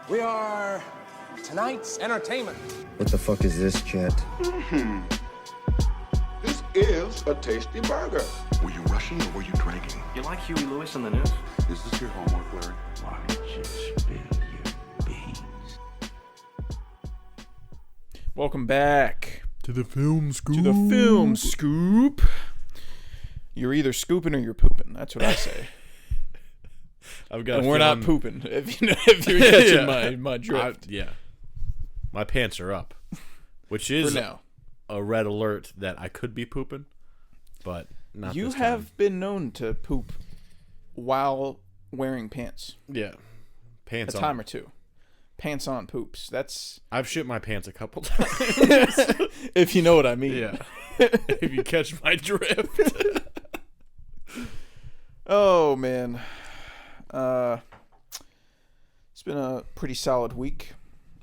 We are tonight's entertainment. What the fuck is this, Chet? This is a tasty burger. Were you rushing or were you dragging? You like Huey Lewis on the news? Is this your homework, Larry? Why did you spill your beans? Welcome back To the film scoop. to the film scoop. You're either scooping or you're pooping. That's what I say. I've got. And a we're not feeling- pooping. If you're catching Yeah. my drift. Yeah. My pants are up, which For is now, a red alert that I could be pooping, but not. you this have time. been known to poop while wearing pants. Yeah, pants A on. time or two. Pants on poops. That's I've shit my pants a couple times. if you know what I mean. Yeah, if you catch my drift. Oh man. It's been a pretty solid week.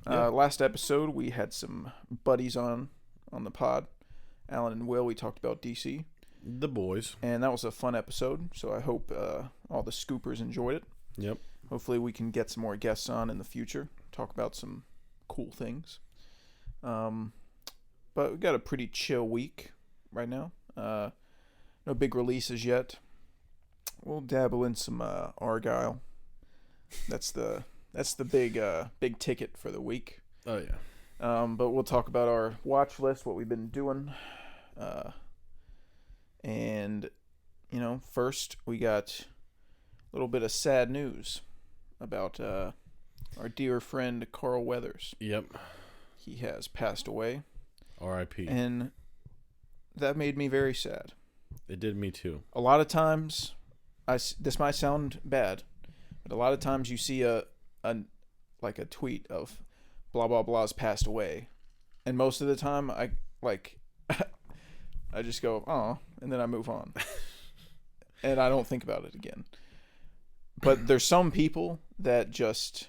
Last episode we had some buddies on the pod. Alan and Will, we talked about DC. The boys. And that was a fun episode, so I hope all the scoopers enjoyed it. Yep. Hopefully we can get some more guests on in the future, talk about some cool things. But we got a pretty chill week right now. No big releases yet. We'll dabble in some Argylle. That's the big ticket for the week. Oh yeah. But we'll talk about our watch list, what we've been doing. And, first we got a little bit of sad news about our dear friend Carl Weathers. Yep. He has passed away. R.I.P. And that made me very sad. It did me too. A lot of times, this might sound bad, but a lot of times you see a tweet of blah blah blah's passed away, and most of the time I just go oh, and then I move on, and I don't think about it again. But there's some people that just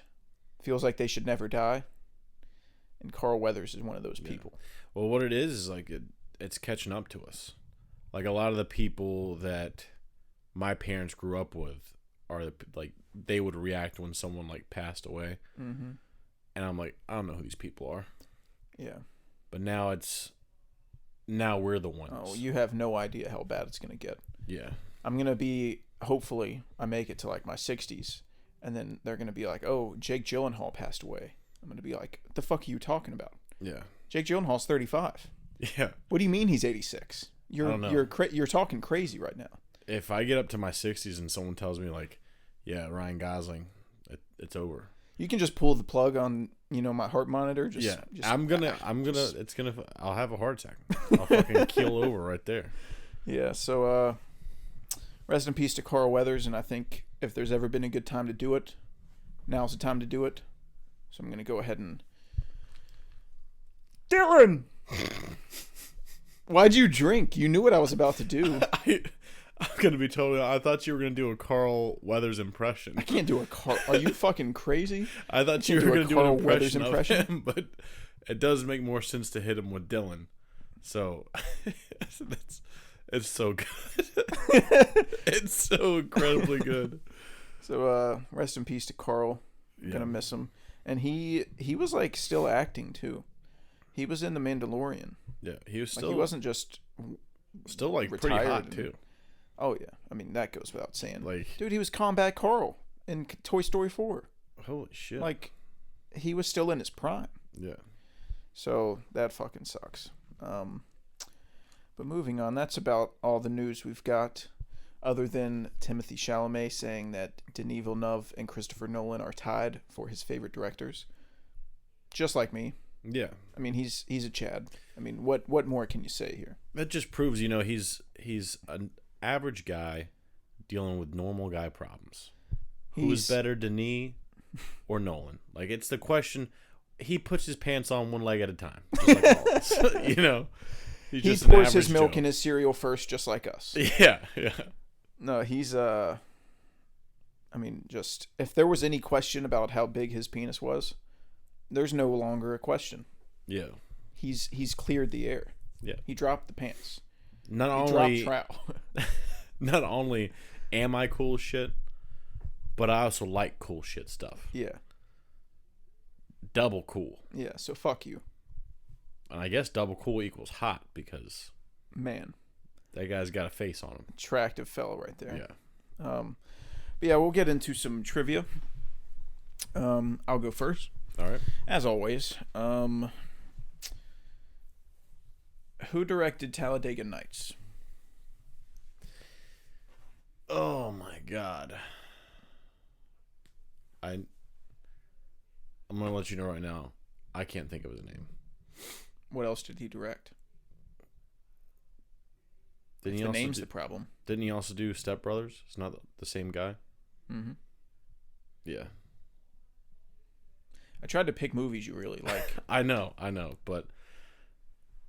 feels like they should never die, and Carl Weathers is one of those people. Well, what it is like it's catching up to us. Like a lot of the people that my parents grew up with are like they would react when someone like passed away, and I'm like, I don't know who these people are. Yeah. But now we're the ones. Oh, you have no idea how bad it's gonna get. Yeah. I'm gonna be, hopefully I make it to like my 60s, and then they're gonna be like, oh, Jake Gyllenhaal passed away. I'm gonna be like, what the fuck are you talking about? Yeah. Jake Gyllenhaal's 35. Yeah. What do you mean he's 86? I don't know. You're talking crazy right now. If I get up to my 60s and someone tells me like, yeah, Ryan Gosling, it's over. You can just pull the plug on, my heart monitor. I'll have a heart attack. I'll fucking keel over right there. Yeah. So, rest in peace to Carl Weathers. And I think if there's ever been a good time to do it, now's the time to do it. So I'm gonna go ahead and. Dylan, why'd you drink? You knew what I was about to do. I'm gonna be totally. I thought you were gonna do a Carl Weathers impression. I can't do a Carl. Are you fucking crazy? I thought you were gonna do an Carl Weathers impression of him, but it does make more sense to hit him with Dylan. So it's so good. It's so incredibly good. So rest in peace to Carl. Yeah. Gonna miss him. And he was like still acting too. He was in The Mandalorian. Yeah, he was still. Like, he wasn't just still like pretty retired hot and- too. Oh yeah, I mean that goes without saying. Like, dude, he was Combat Carl in Toy Story 4. holy shit! Like, he was still in his prime. Yeah. So that fucking sucks. But moving on, that's about all the news we've got, other than Timothée Chalamet saying that Denis Villeneuve and Christopher Nolan are tied for his favorite directors. Just like me. Yeah. I mean, he's a Chad. I mean, what more can you say here? That just proves, he's an average guy dealing with normal guy problems. Who is better, Denis or Nolan? Like, it's the question. He puts his pants on one leg at a time, just like all of us. He's He just an pours his average milk Joe. in his cereal first, just like us. Yeah. No, he's I mean, just if there was any question about how big his penis was, there's no longer a question. Yeah. He's cleared the air. Yeah. He dropped the pants. Not He only dropped trout. not only am I cool as shit, but I also like cool shit stuff. Yeah. double cool. Yeah, so fuck you. And I guess double cool equals hot because Man. that guy's got a face on him. Attractive fellow right there. Yeah. But yeah, we'll get into some trivia. I'll go first. All right. As always. Who directed Talladega Nights? Oh my god. I'm gonna let you know right now. I can't think of his name. What else did he direct? Didn't he The also name's do, the problem. Didn't he also do Step Brothers? It's not the same guy. Mm-hmm. Yeah. I tried to pick movies you really like. I know, but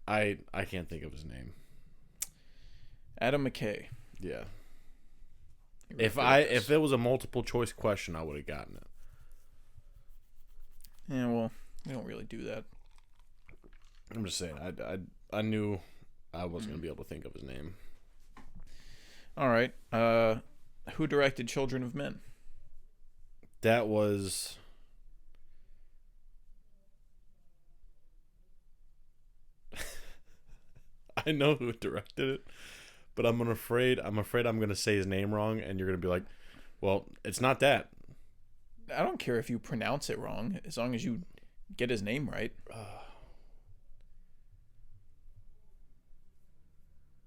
I can't think of his name. Adam McKay. Yeah. If it was a multiple choice question, I would have gotten it. Yeah, well, we don't really do that. I'm just saying. I knew I wasn't gonna be able to think of his name. All right. Who directed Children of Men? That was. I know who directed it, but I'm afraid I'm gonna say his name wrong, and you're gonna be like, "Well, it's not that." I don't care if you pronounce it wrong, as long as you get his name right.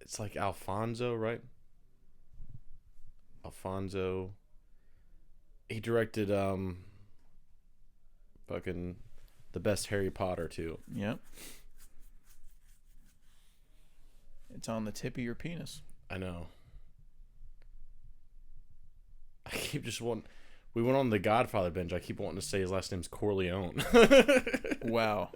It's like Alfonso, right? Alfonso. He directed fucking the best Harry Potter too. Yep. It's on the tip of your penis. I know. I keep just wanting. We went on the Godfather binge. I keep wanting to say his last name's Corleone. Wow.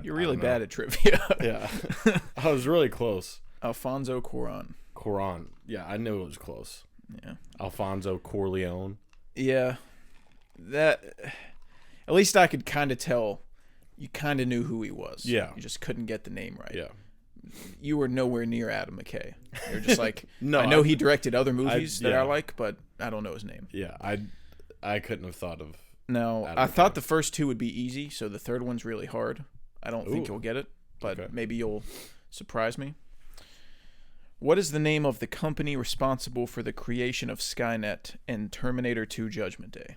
You're really bad at trivia. Yeah. I was really close. Alfonso Cuarón. Cuarón. Yeah, I knew it was close. Yeah. Alfonso Corleone. Yeah. That. At least I could kind of tell. You kind of knew who he was. Yeah. You just couldn't get the name right. Yeah. You were nowhere near Adam McKay. You're just like, No, I know he directed other movies that yeah. I like, but I don't know his name. Yeah, I couldn't have thought of. No, Adam I McKay. thought the first two would be easy, so the third one's really hard. I don't think Ooh. you'll get it, but Okay. maybe you'll surprise me. What is the name of the company responsible for the creation of Skynet and Terminator 2 Judgment Day?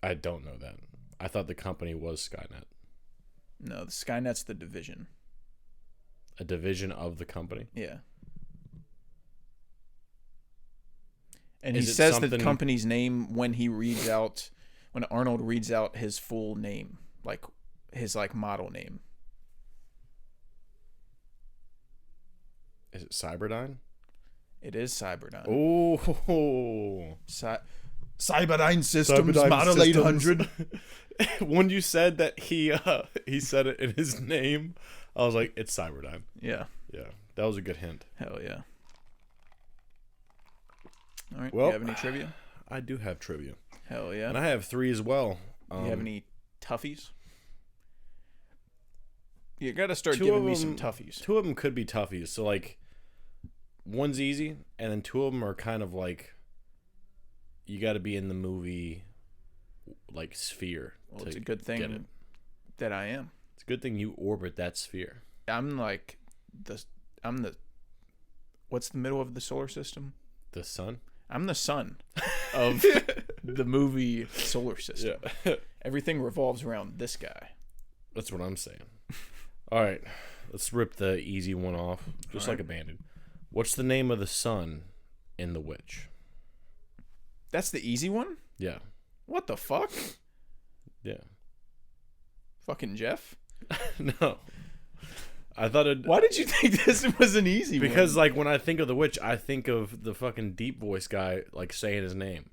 I don't know that. I thought the company was Skynet. No, the Skynet's the division. A division of the company. Yeah. And Is he it says the something- company's name when Arnold reads out his full name, like his model name. Is it Cyberdyne? It is Cyberdyne. Oh. Cyberdyne Systems Cyberdyne Model Systems. 800. When you said that he said it in his name, I was like, it's Cyberdyne. Yeah. Yeah, that was a good hint. Hell yeah. All right. Well, you have any trivia? I do have trivia. Hell yeah. And I have 3 as well. You have any toughies? You got to start Two giving of me them- some toughies. 2 of them could be toughies. So, like, one's easy, and then 2 of them are kind of like, you got to be in the movie, like, sphere. Well, to it's a good get it. thing that I am. It's a good thing you orbit that sphere. I'm the what's the middle of the solar system? The sun? I'm the sun of the movie solar system. Yeah. Everything revolves around this guy. That's what I'm saying. All right. Let's rip the easy one off, just All like right. a bandit. What's the name of the son in The Witch? That's the easy one? Yeah. What the fuck? Yeah. Fucking Jeff? No. I thought it... Why did you think this was an easy one? Because, like, when I think of The Witch, I think of the fucking deep voice guy, like, saying his name.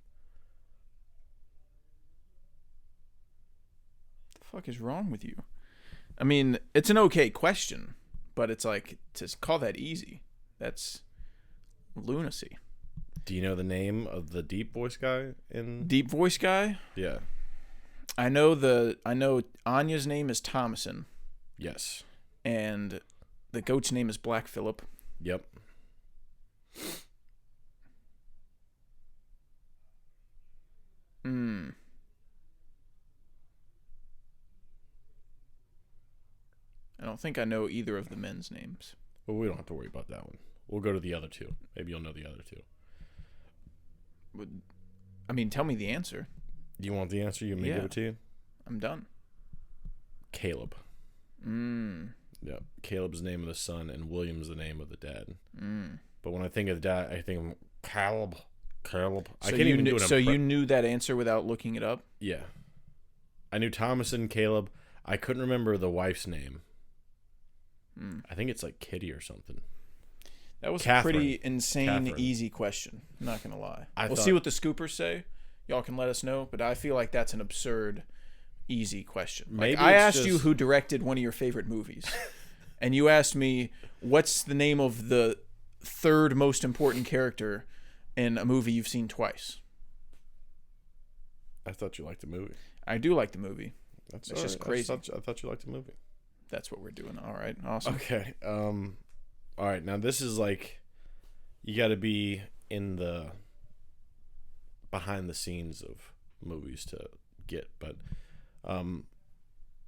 What the fuck is wrong with you? I mean, it's an okay question, but it's like, to call that easy, that's lunacy. Do you know the name of the deep voice guy in... Deep voice guy? Yeah. I know Anya's name is Thomason. Yes. and the goat's name is Black Phillip. Yep. I don't think I know either of the men's names. Well, we don't have to worry about that one. We'll go to the other two. Maybe you'll know the other two. I mean, tell me the answer. Do you want the answer? You want me to give it to you? I'm done. Caleb. Yep. Caleb's the name of the son, and William's the name of the dad. But when I think of the dad, I think of Caleb. Caleb. So I can't even do it. So you knew that answer without looking it up? Yeah. I knew Thomas and Caleb. I couldn't remember the wife's name. I think it's like Kitty or something. That was Catherine. a pretty insane, Catherine. easy question. I'm not going to lie. We'll thought- see what the scoopers say. Y'all can let us know, but I feel like that's an absurd, easy question. Like, Maybe I it's asked you just- who directed one of your favorite movies, and you asked me what's the name of the third most important character in a movie you've seen twice. I thought you liked the movie. I do like the movie. That's It's just all right. crazy. I thought you liked the movie. That's what we're doing. All right, awesome. Okay. All right. Now this is like, you got to be in the behind the scenes of movies to get. But,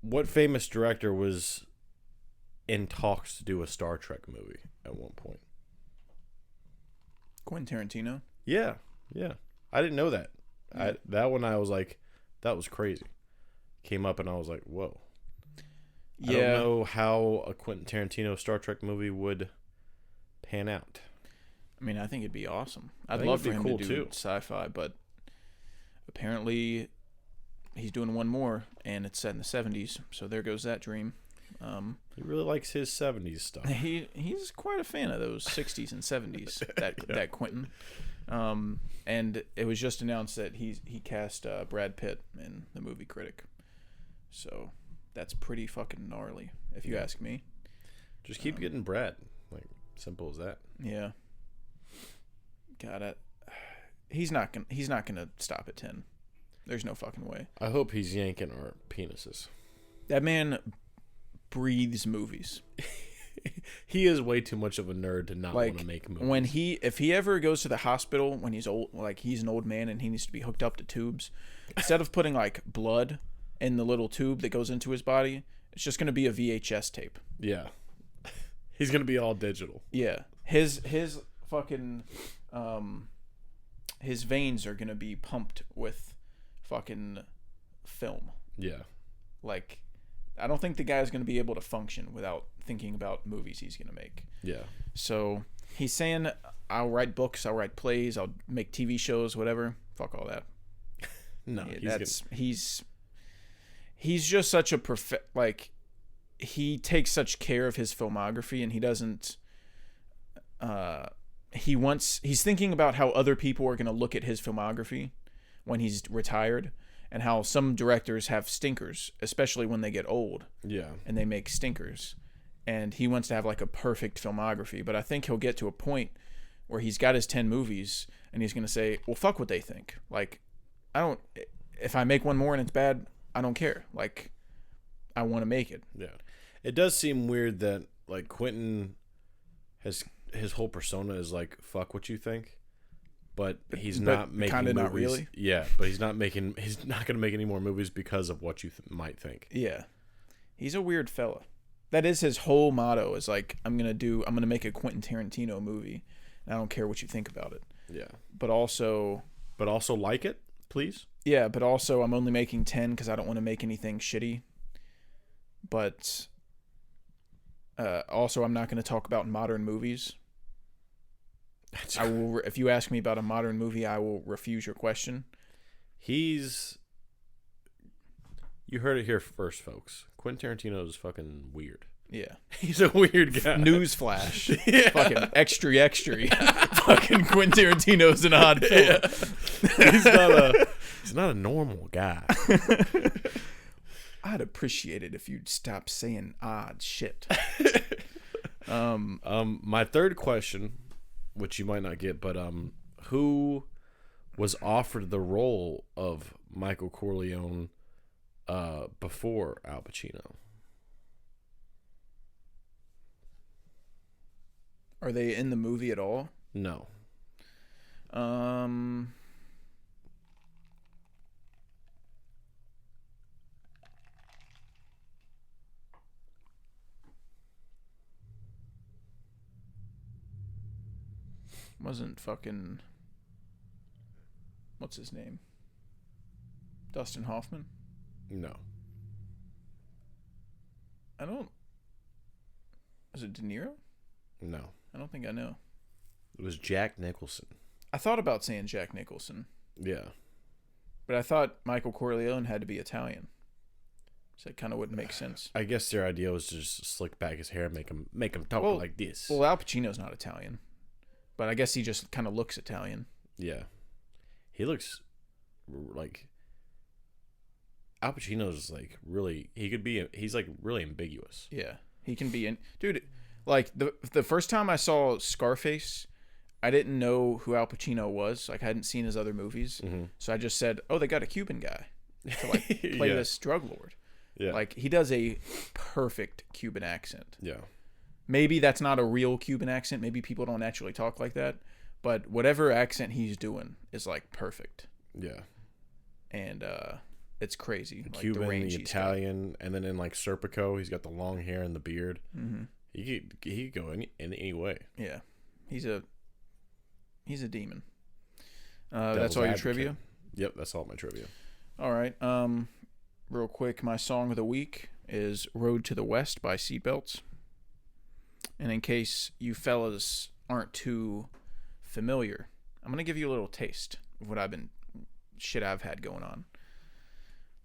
what famous director was in talks to do a Star Trek movie at one point? Quentin Tarantino. Yeah. I didn't know that. That one I was like, that was crazy. Came up and I was like, whoa. I don't know how a Quentin Tarantino Star Trek movie would pan out. I mean, I think it'd be awesome. I'd think love it'd for be him cool, to do too. sci-fi, but apparently he's doing one more, and it's set in the 70s, so there goes that dream. He really likes his 70s stuff. He's quite a fan of those 60s and 70s, that Quentin. And it was just announced that he cast Brad Pitt in the movie Critic. So that's pretty fucking gnarly, if you ask me. Just keep getting Brad. Like, simple as that. Yeah. Got it. He's not gonna stop at 10. There's no fucking way. I hope he's yanking our penises. That man breathes movies. He is way too much of a nerd to not want to make movies. If he ever goes to the hospital when he's old, like he's an old man and he needs to be hooked up to tubes, instead of putting like blood in the little tube that goes into his body, it's just gonna be a VHS tape. Yeah. He's gonna be all digital. Yeah. His fucking his veins are gonna be pumped with fucking film. Yeah. Like, I don't think the guy's gonna be able to function without thinking about movies he's gonna make. Yeah. So he's saying, I'll write books, I'll write plays, I'll make TV shows, whatever. Fuck all that. No, Yeah, he's just such a like, he takes such care of his filmography, and he doesn't he's thinking about how other people are going to look at his filmography when he's retired, and how some directors have stinkers, especially when they get old. Yeah. And they make stinkers. And he wants to have like a perfect filmography, but I think he'll get to a point where he's got his 10 movies and he's going to say, well, fuck what they think. Like, if I make one more and it's bad, I don't care. Like, I want to make it. Yeah. It does seem weird that, like, Quentin has his whole persona is like, fuck what you think. But he's not making kinda movies. not really. Yeah, but he's not going to make any more movies because of what you might think. Yeah. He's a weird fella. That is his whole motto, is like, I'm going to make a Quentin Tarantino movie, and I don't care what you think about it. Yeah. But also like it, please. Yeah, but also I'm only making 10 because I don't want to make anything shitty. But also, I'm not going to talk about modern movies. I will. If you ask me about a modern movie, I will refuse your question. You heard it here first, folks. Quentin Tarantino is fucking weird. Yeah. He's a weird guy. Newsflash. Yeah. Fucking extra. Fucking Quentin Tarantino's an odd fella. Yeah. He's not a normal guy. I'd appreciate it if you'd stop saying odd shit. My third question, which you might not get, but who was offered the role of Michael Corleone before Al Pacino? Are they in the movie at all? No. Wasn't fucking... What's his name? Dustin Hoffman? No. I don't... Is it De Niro? No. I don't think I know. It was Jack Nicholson. I thought about saying Jack Nicholson. Yeah. But I thought Michael Corleone had to be Italian. So it kind of wouldn't make sense. I guess their idea was to just slick back his hair and make him talk like this. Well, Al Pacino's not Italian. But I guess he just kind of looks Italian. Yeah. He looks like... Al Pacino's like really... He's like really ambiguous. Yeah. He can be in... Dude, like the first time I saw Scarface... I didn't know who Al Pacino was. Like, I hadn't seen his other movies. Mm-hmm. So I just said, oh, they got a Cuban guy to, like, play this drug lord. Yeah. Like, he does a perfect Cuban accent. Yeah. Maybe that's not a real Cuban accent. Maybe people don't actually talk like that. But whatever accent he's doing is, like, perfect. Yeah. And it's crazy. The like, Cuban, the Italian, and then in, like, Serpico, he's got the long hair and the beard. Mm-hmm. He could go in any way. Yeah. He's a demon. That's all your trivia? Yep, that's all my trivia. All right. Real quick, my song of the week is Road to the West by Seatbelts. And in case you fellas aren't too familiar, I'm going to give you a little taste of what I've had going on.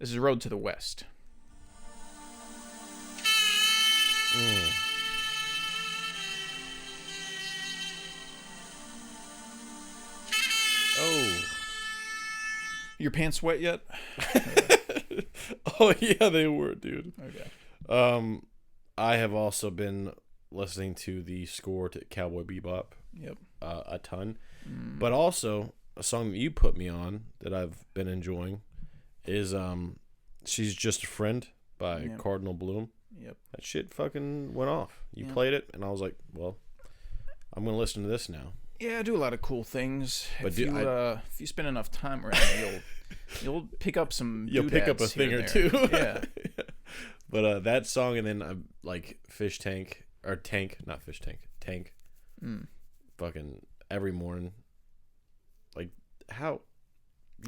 This is Road to the West. Oh. Your pants wet yet? Oh, yeah, they were, dude. Okay. I have also been listening to the score to Cowboy Bebop. Yep. A ton. But also, a song that you put me on that I've been enjoying is She's Just a Friend by Cardinal Bloom. Yep. That shit fucking went off. You played it, and I was like, well, I'm going to listen to this now. Yeah, I do a lot of cool things. But if you spend enough time around, you'll pick up some. You'll pick up a thing or two. Yeah. But that song, and then like Fish Tank or Tank, not Fish Tank, Tank. Fucking every morning. Like how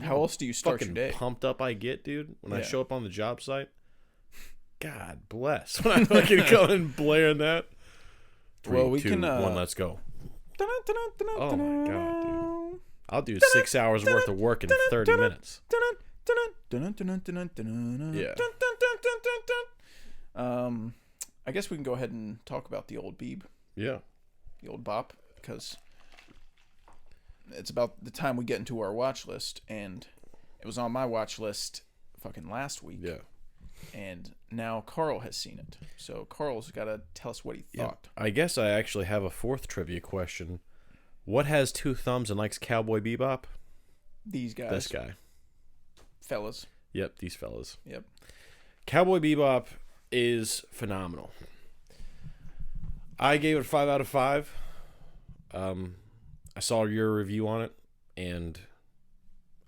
else do you start your fucking day? Pumped up I get, dude. When I show up on the job site. God bless. When I fucking go and blaring that. 3, 2, 1, let's go. Oh my god, dude! I'll do 6 hours worth of work in 30 minutes. Yeah. I guess we can go ahead and talk about the old Beeb. Yeah. The old Bop, because it's about the time we get into our watch list, and it was on my watch list fucking last week. Yeah. And now Carl has seen it. So Carl's got to tell us what he thought. I guess I actually have a fourth trivia question. What has 2 thumbs and likes Cowboy Bebop? These guys. This guy. Fellas. Yep, these fellas. Yep. Cowboy Bebop is phenomenal. I gave it a 5 out of 5. I saw your review on it, and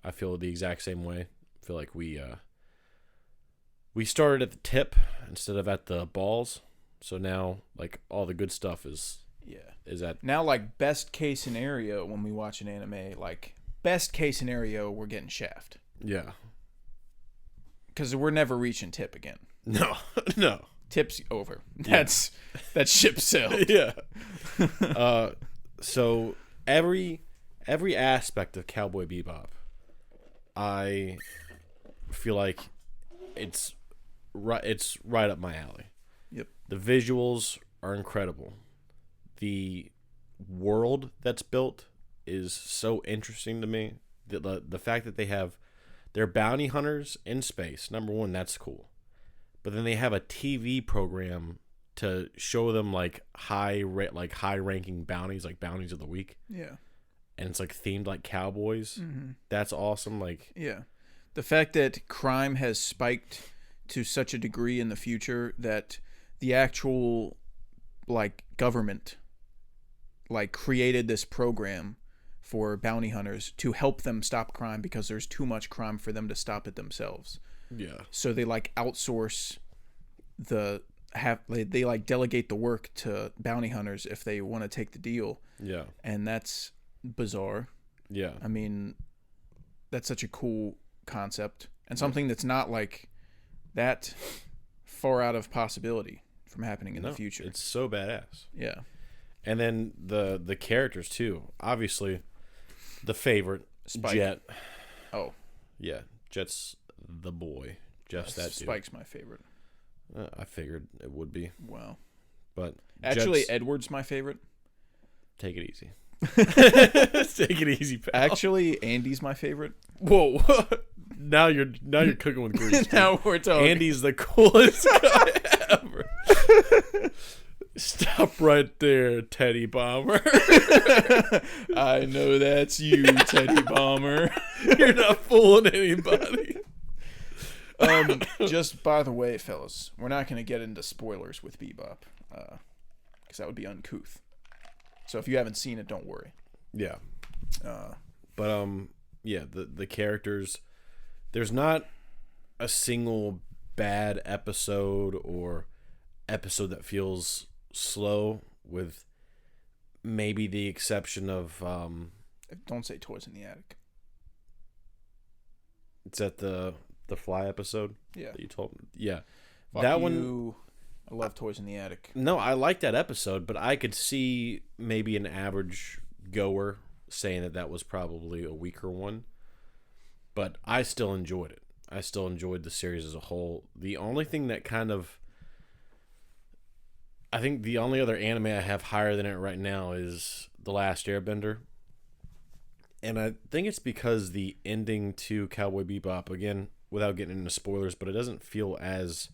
I feel the exact same way. I feel like we started at the tip instead of at the balls, so now like all the good stuff is at now, like, best case scenario when we watch an anime, like best case scenario we're getting Shaft. Yeah, because we're never reaching tip again. No. Tip's over. That's ship sailed. Yeah. So every aspect of Cowboy Bebop, I feel like it's right up my alley. Yep. The visuals are incredible. The world that's built is so interesting to me. The fact that they're bounty hunters in space. Number one, that's cool. But then they have a TV program to show them like high ranking bounties, like bounties of the week. Yeah. And it's like themed like cowboys. Mm-hmm. That's awesome. Like, yeah. The fact that crime has spiked to such a degree in the future that the actual like government like created this program for bounty hunters to help them stop crime because there's too much crime for them to stop it themselves. Yeah. So they like outsource they like delegate the work to bounty hunters if they want to take the deal. Yeah. And that's bizarre. Yeah. I mean, that's such a cool concept and something that's not like that far out of possibility from happening in the future. It's so badass. Yeah. And then the characters too. Obviously, the favorite, Spike. Jet. Oh. Yeah, Jet's the boy. Jeff's that dude. Spike's my favorite. I figured it would be. Wow. But actually, Jet's, Edward's my favorite. take it easy. Take it easy, pal. Actually, Andy's my favorite. Whoa. Now you're cooking with grease. Now we're talking. Andy's the coolest guy ever. Stop right there, Teddy Bomber. I know that's you, Teddy Bomber. You're not fooling anybody. Just by the way, fellas, we're not going to get into spoilers with Bebop, because that would be uncouth. So if you haven't seen it, don't worry. Yeah. But yeah, the characters, there's not a single bad episode or episode that feels slow, with maybe the exception of don't say Toys in the Attic. It's at the Fly episode. Yeah. That you told me. Yeah. Fuck that you. one. I love Toys in the Attic. No, I like that episode, but I could see maybe an average goer saying that was probably a weaker one. But I still enjoyed it. I still enjoyed the series as a whole. The only thing that I think the only other anime I have higher than it right now is The Last Airbender. And I think it's because the ending to Cowboy Bebop, again, without getting into spoilers, but it doesn't feel as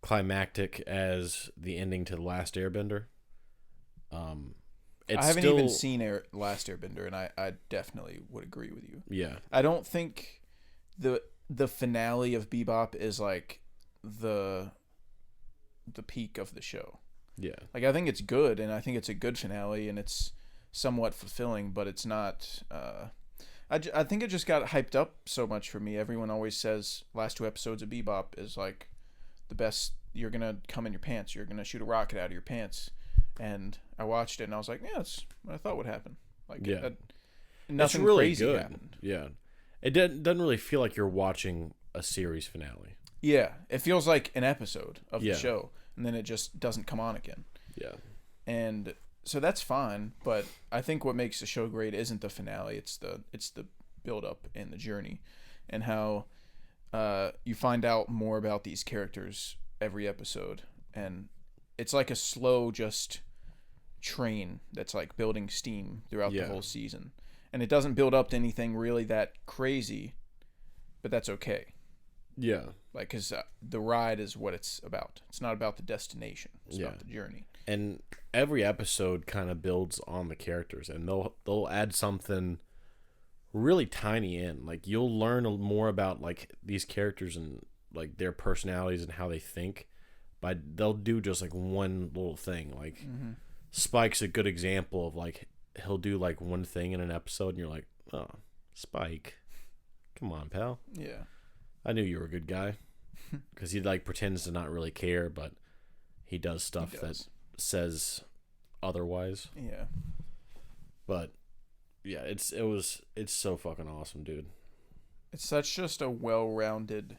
climactic as the ending to The Last Airbender. I haven't even seen Last Airbender, and I definitely would agree with you. Yeah. I don't think the finale of Bebop is like the peak of the show. Yeah. Like, I think it's good, and I think it's a good finale, and it's somewhat fulfilling, but it's not. I think it just got hyped up so much for me. Everyone always says last 2 episodes of Bebop is like the best. You're gonna come in your pants. You're gonna shoot a rocket out of your pants. And I watched it, and I was like, yeah, that's what I thought would happen. Like, yeah. Nothing it's really crazy good. happened. Yeah. It doesn't really feel like you're watching a series finale. Yeah, it feels like an episode of Yeah. the show, and then it just doesn't come on again. Yeah. And so that's fine, but I think what makes the show great isn't the finale; it's the build up and the journey, and how you find out more about these characters every episode, and it's like a slow just train that's like building steam throughout the whole season, and it doesn't build up to anything really that crazy, but that's okay. Yeah. Like, because the ride is what it's about. It's not about the destination. It's about the journey. And every episode kind of builds on the characters, and they'll add something really tiny in. Like, you'll learn more about like these characters and like their personalities and how they think. But they'll do just like one little thing. Like Spike's a good example of like he'll do like one thing in an episode, and you're like, oh, Spike, come on, pal. Yeah. I knew you were a good guy, because he like pretends to not really care, but he does stuff that says otherwise. Yeah. But yeah, it's so fucking awesome, dude. It's such just a well-rounded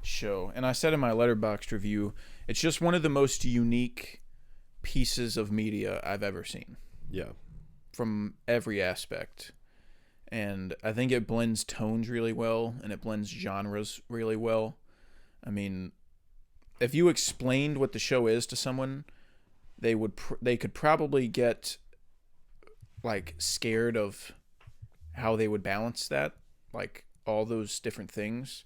show, and I said in my Letterboxd review, it's just one of the most unique pieces of media I've ever seen. Yeah. From every aspect. And I think it blends tones really well, and it blends genres really well. I mean, if you explained what the show is to someone, they could probably get like scared of how they would balance that, like all those different things.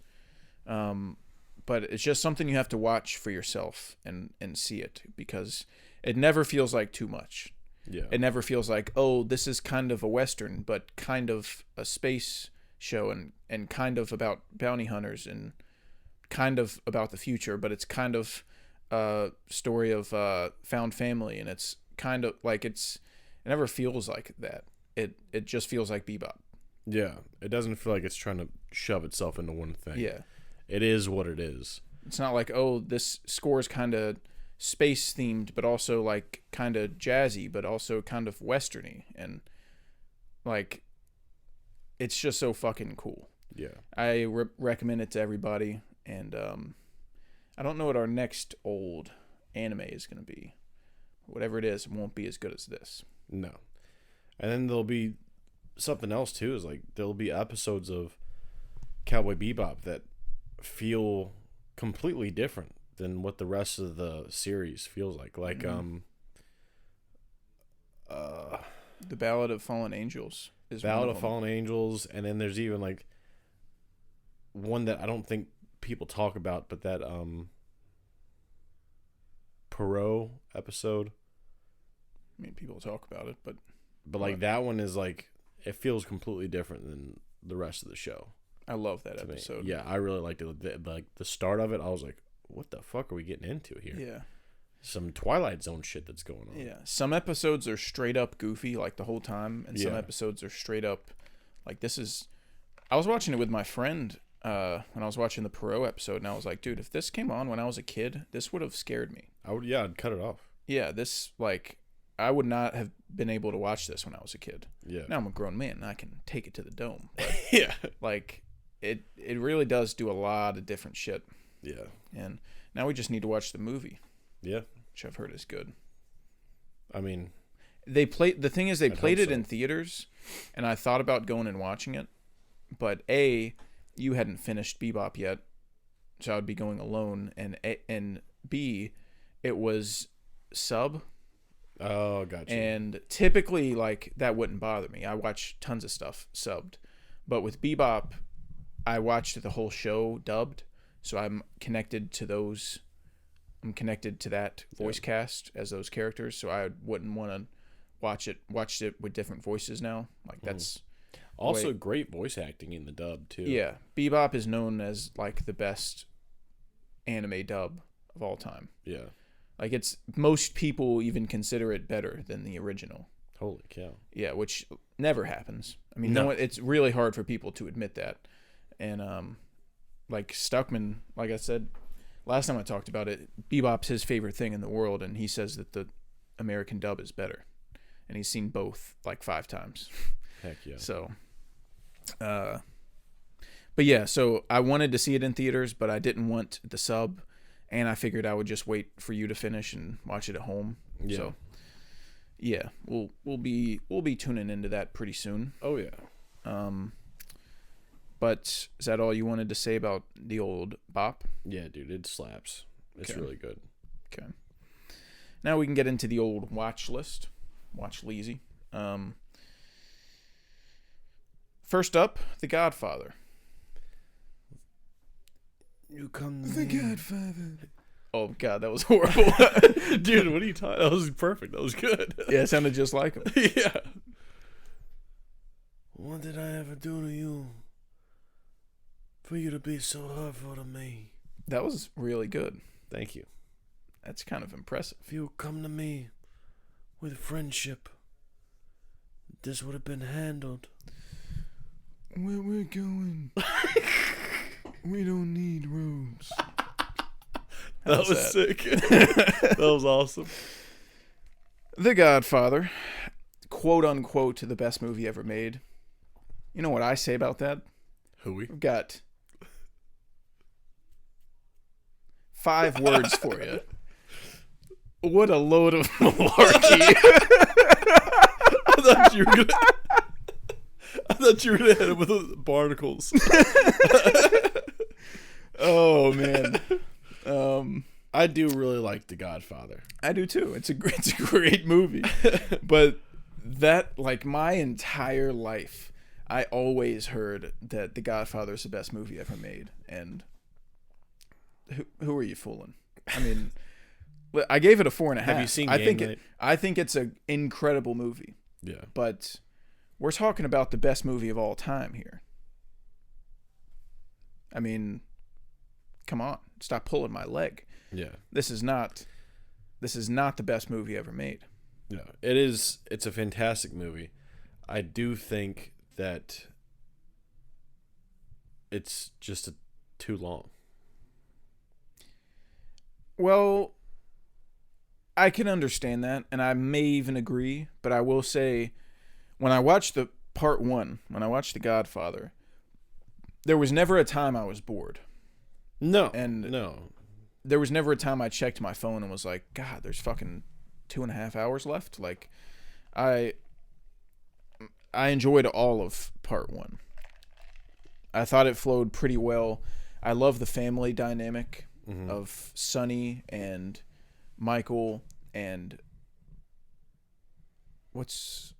But it's just something you have to watch for yourself and see it, because it never feels like too much. Yeah. It never feels like, oh, this is kind of a Western, but kind of a space show, and kind of about bounty hunters, and kind of about the future, but it's kind of a story of found family, and it's kind of like it's It never feels like that. It just feels like Bebop. Yeah, it doesn't feel like it's trying to shove itself into one thing. Yeah. It is what it is. It's not like, oh, this score is kind of space themed, but also like kind of jazzy, but also kind of westerny, and like it's just so fucking cool. Yeah, I recommend it to everybody, and I don't know what our next old anime is going to be. Whatever it is, it won't be as good as this. no. And then there'll be something else too. Is like there'll be episodes of Cowboy Bebop that feel completely different than what the rest of the series feels like. Like The Ballad of Fallen Angels is Ballad one of of them. Fallen Angels, and then there's even like one that I don't think people talk about, but that Perot episode. I mean, people talk about it, but Like that one is like it feels completely different than the rest of the show. I love that To me. episode. Yeah, I really liked it. Like the start of it, I was like, "What the fuck are we getting into here?" Yeah. Some Twilight Zone shit that's going on. Yeah. Some episodes are straight up goofy, like the whole time, and some Yeah. episodes are straight up like this is. I was watching it with my friend when I was watching the Perot episode, and I was like, dude, if this came on when I was a kid, this would have scared me. I'd cut it off. Yeah, this like I would not have been able to watch this when I was a kid. Yeah. Now I'm a grown man and I can take it to the dome. But Yeah. like it really does do a lot of different shit. Yeah. And now we just need to watch the movie, Yeah. which I've heard is good. I mean, The thing is they I'd played hope it so. in theaters, and I thought about going and watching it, but A, you hadn't finished Bebop yet, so I would be going alone, and B, it was sub. oh, gotcha. And typically, like, that wouldn't bother me. I watch tons of stuff subbed. But with Bebop, I watched the whole show dubbed, so I'm connected to those. I'm connected to that voice cast as those characters, so I wouldn't want to watch it with different voices now. Like, that's... Also, Wait. great voice acting in the dub too. Yeah, Bebop is known as, like, the best anime dub of all time. Yeah. Like, it's... Most people even consider it better than the original. Holy cow. Yeah, which never happens. I mean, No. no, it's really hard for people to admit that. And like Stuckman, like I said last time I talked about it, Bebop's his favorite thing in the world, and he says that the American dub is better. And he's seen both like 5 times. Heck yeah. So, but yeah, so I wanted to see it in theaters, but I didn't want the sub, and I figured I would just wait for you to finish and watch it at home. Yeah. So, yeah, we'll be tuning into that pretty soon. Oh yeah. But is that all you wanted to say about the old Bop? Yeah, dude, it slaps. It's Okay. really good. Okay. Now we can get into the old watch list. Watch Leezy. First up, The Godfather. You come The Godfather. Oh God, that was horrible. dude, what are you talking? That was perfect. That was good. Yeah, it sounded just like him. Yeah. What did I ever do to you for you to be so hurtful to me? That was really good. Thank you. That's kind of impressive. If you come to me with friendship, this would have been handled. Where we're going, we don't need robes. That was sick. That was awesome. The Godfather, quote unquote, the best movie ever made. You know what I say about that? Hooey. We've got 5 words for you. What a load of malarkey. I thought you were gonna hit him with the barnacles. Oh man. I do really like The Godfather. I do too. It's a great movie. But that, like, my entire life, I always heard that The Godfather is the best movie ever made. And who are you fooling? I mean, I gave it a 4.5. Have you seen I Game think Night? I think it's an incredible movie. Yeah. But we're talking about the best movie of all time here. I mean, come on, stop pulling my leg. Yeah. This is not the best movie ever made. Yeah, it is. It's a fantastic movie. I do think that it's just too long. Well, I can understand that, and I may even agree, but I will say, when I watched the part one, when I watched The Godfather, there was never a time I was bored. No. And no. There was never a time I checked my phone and was like, God, there's fucking 2.5 hours left. Like, I enjoyed all of part one. I thought it flowed pretty well. I love the family dynamic of Sonny and Michael and what's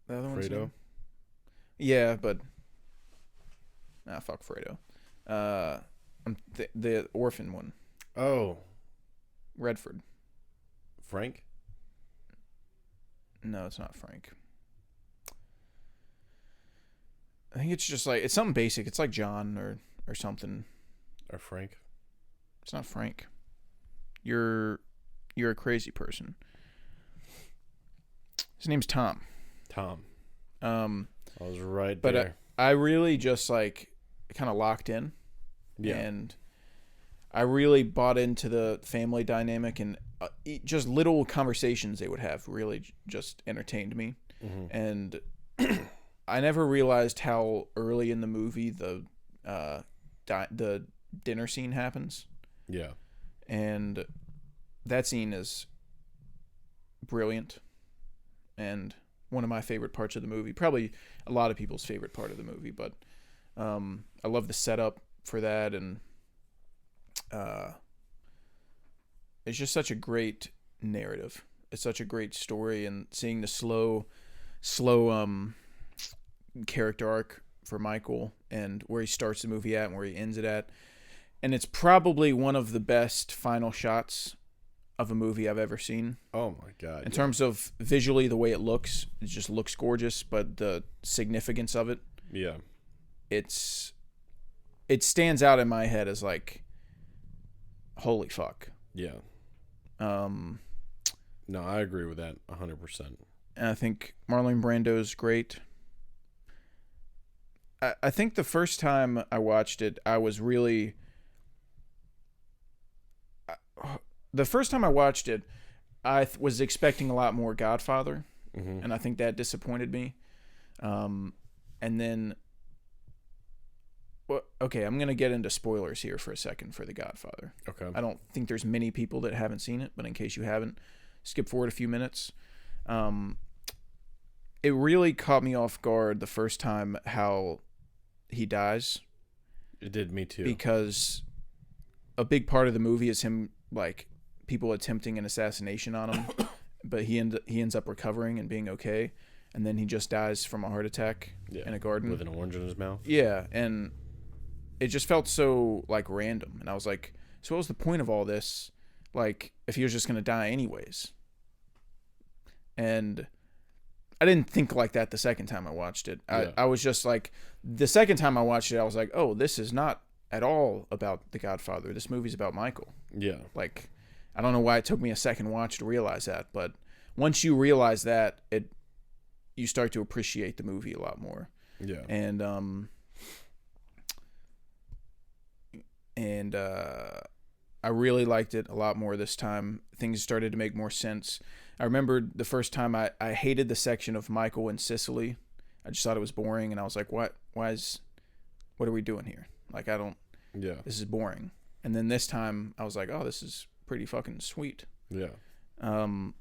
the other one's Fredo? name? Yeah, but fuck Fredo. The orphan one. Oh, Redford. Frank? No, it's not Frank. I think it's just like, it's something basic. It's like John or something. Or Frank? It's not Frank. You're a crazy person. His name's Tom. Tom. I was right but there. I really just like kind of locked in. Yeah. And I really bought into the family dynamic, and just little conversations they would have really just entertained me. And I never realized how early in the movie the dinner scene happens. Yeah. And that scene is brilliant and one of my favorite parts of the movie. Probably a lot of people's favorite part of the movie, but I love the setup for that, and it's just such a great narrative. It's such a great story, and seeing the slow character arc for Michael and where he starts the movie at and where he ends it at. And it's probably one of the best final shots of a movie I've ever seen. Oh my God. In terms of visually, the way it just looks gorgeous, but the significance of it. Yeah. It stands out in my head as like, holy fuck. Yeah. No, I agree with that 100%. And I think Marlon Brando's great. I think the first time I watched it, I was really... The first time I watched it, I was expecting a lot more Godfather, and I think that disappointed me. And then... Well, okay, I'm going to get into spoilers here for a second for The Godfather. Okay. I don't think there's many people that haven't seen it, but in case you haven't, skip forward a few minutes. It really caught me off guard the first time how he dies. It did me too. Because a big part of the movie is him, like, people attempting an assassination on him, but he ends up recovering and being okay, and then he just dies from a heart attack in a garden. With an orange in his mouth. Yeah, and it just felt so, like, random. And I was like, so what was the point of all this? Like, if he was just going to die anyways. And I didn't think like that the second time I watched it. I was just like, the second time I watched it, I was like, oh, this is not at all about The Godfather. This movie's about Michael. Yeah. Like, I don't know why it took me a second watch to realize that, but once you realize that, you start to appreciate the movie a lot more. Yeah. And I really liked it a lot more this time. Things started to make more sense. I remember the first time I hated the section of Michael in Sicily. I just thought it was boring, and I was like, what are we doing here? Like, this is boring. And then this time I was like, oh, this is pretty fucking sweet. Yeah. And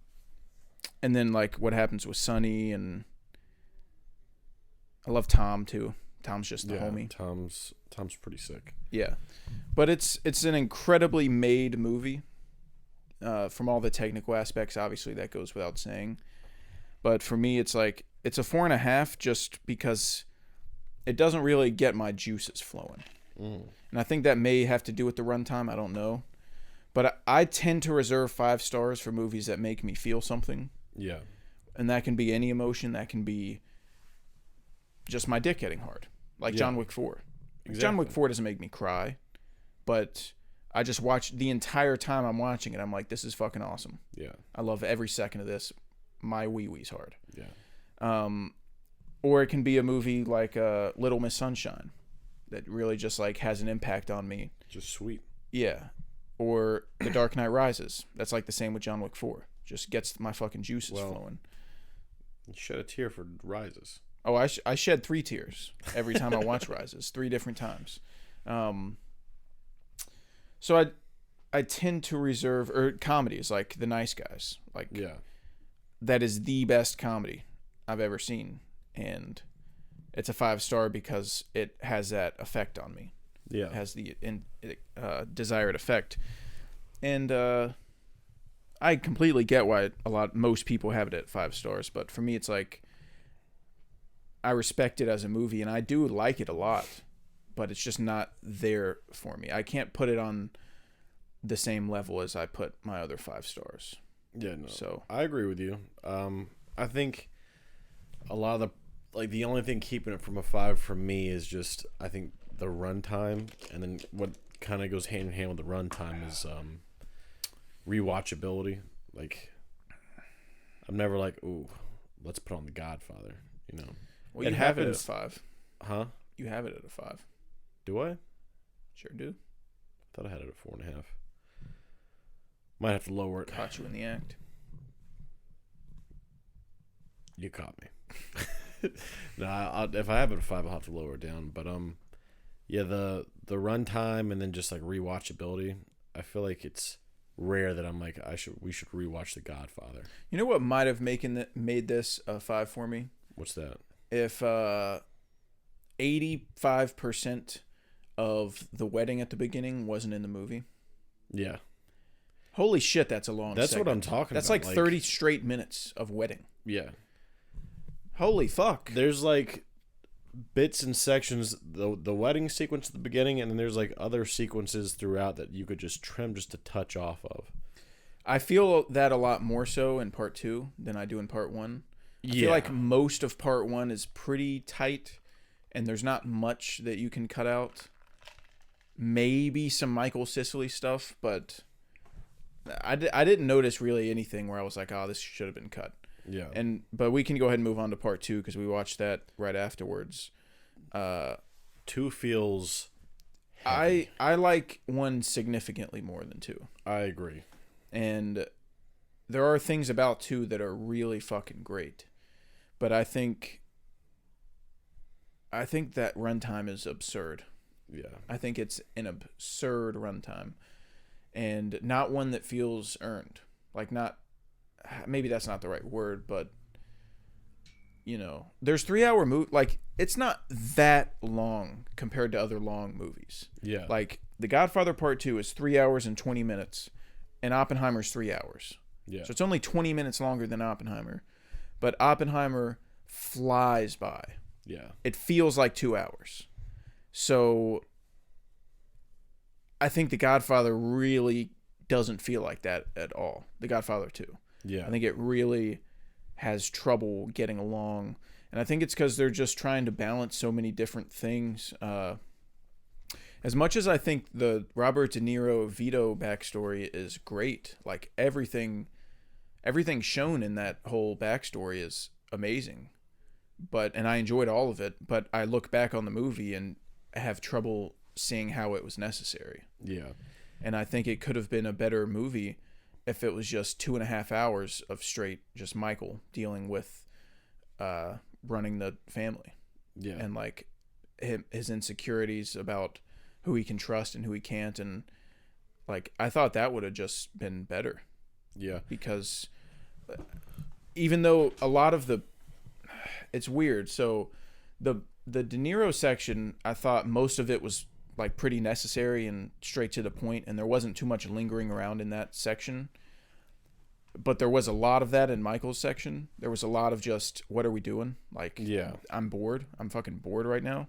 then, like, what happens with Sonny, and I love Tom too. Tom's just the homie. Tom's pretty sick. Yeah. But it's an incredibly made movie. From all the technical aspects, obviously that goes without saying. But for me, it's like, it's a 4.5 just because it doesn't really get my juices flowing. And I think that may have to do with the runtime. I don't know. But I tend to reserve 5 stars for movies that make me feel something. Yeah. And that can be any emotion. That can be just my dick getting hard. Like John Wick 4. Exactly. John Wick 4 doesn't make me cry. But I just watch the entire time I'm watching it. I'm like, this is fucking awesome. Yeah. I love every second of this. My wee-wee's hard. Yeah. Or it can be a movie like Little Miss Sunshine that really just like has an impact on me. Just sweet. Yeah. Or The Dark Knight Rises. That's like the same with John Wick 4. Just gets my fucking juices flowing. You shed a tear for Rises. Oh, I shed 3 tears every time I watch Rises, 3 different times. So I tend to reserve comedies like The Nice Guys. Like, yeah, that is the best comedy I've ever seen, and it's a 5-star because it has that effect on me. Yeah, it has the desired effect, and I completely get why most people have it at 5 stars, but for me, it's like I respect it as a movie, and I do like it a lot, but it's just not there for me. I can't put it on the same level as I put my other 5 stars. Yeah, no. So I agree with you. I think a lot of the only thing keeping it from a 5 for me is just I think the runtime, and then what kind of goes hand in hand with the runtime is rewatchability. Like, I'm never like, ooh, let's put on The Godfather. You know, well, you have it at a 5, huh? You have it at a 5. Do I? Sure do. I thought I had it at 4.5. Might have to lower it. Caught you in the act. You caught me. No, if I have it at 5, I'll have to lower it down. But yeah, the runtime and then just like rewatchability. I feel like it's rare that I'm like we should rewatch The Godfather. You know what might have made this a 5 for me? What's that? If 85% of the wedding at the beginning wasn't in the movie. Yeah. Holy shit, that's a long That's segment. what I'm talking That's about. like 30 straight minutes of wedding. Yeah. Holy fuck. There's like bits and sections, the wedding sequence at the beginning, and then there's like other sequences throughout that you could just trim just a touch off of. I feel that a lot more so in part 2 than I do in part 1. I feel like most of part 1 is pretty tight, and there's not much that you can cut out. Maybe some Michael Sicily stuff, but I didn't notice really anything where I was like, oh, this should have been cut. Yeah. But we can go ahead and move on to part 2 because we watched that right afterwards. 2 feels heavy. I like 1 significantly more than 2. I agree. And there are things about 2 that are really fucking great. But I think that runtime is absurd. Yeah. I think it's an absurd runtime. And not one that feels earned. Like, not... Maybe that's not the right word, but... You know, there's 3-hour movie. Like, it's not that long compared to other long movies. Yeah. Like, The Godfather Part 2 is 3 hours and 20 minutes. And Oppenheimer's 3 hours. Yeah. So it's only 20 minutes longer than Oppenheimer. But Oppenheimer flies by. Yeah. It feels like 2 hours. So I think The Godfather really doesn't feel like that at all. The Godfather 2. Yeah. I think it really has trouble getting along. And I think it's because they're just trying to balance so many different things. As much as I think the Robert De Niro Vito backstory is great, like everything shown in that whole backstory is amazing. And I enjoyed all of it, but I look back on the movie and have trouble seeing how it was necessary. Yeah. And I think it could have been a better movie if it was just 2.5 hours of straight just Michael dealing with running the family. Yeah. And like his insecurities about who he can trust and who he can't, and like I thought that would have just been better. Yeah. Because even though a lot of it's weird. So the De Niro section, I thought most of it was like pretty necessary and straight to the point, and there wasn't too much lingering around in that section. But there was a lot of that in Michael's section. There was a lot of just, what are we doing? Like, yeah, I'm bored. I'm fucking bored right now.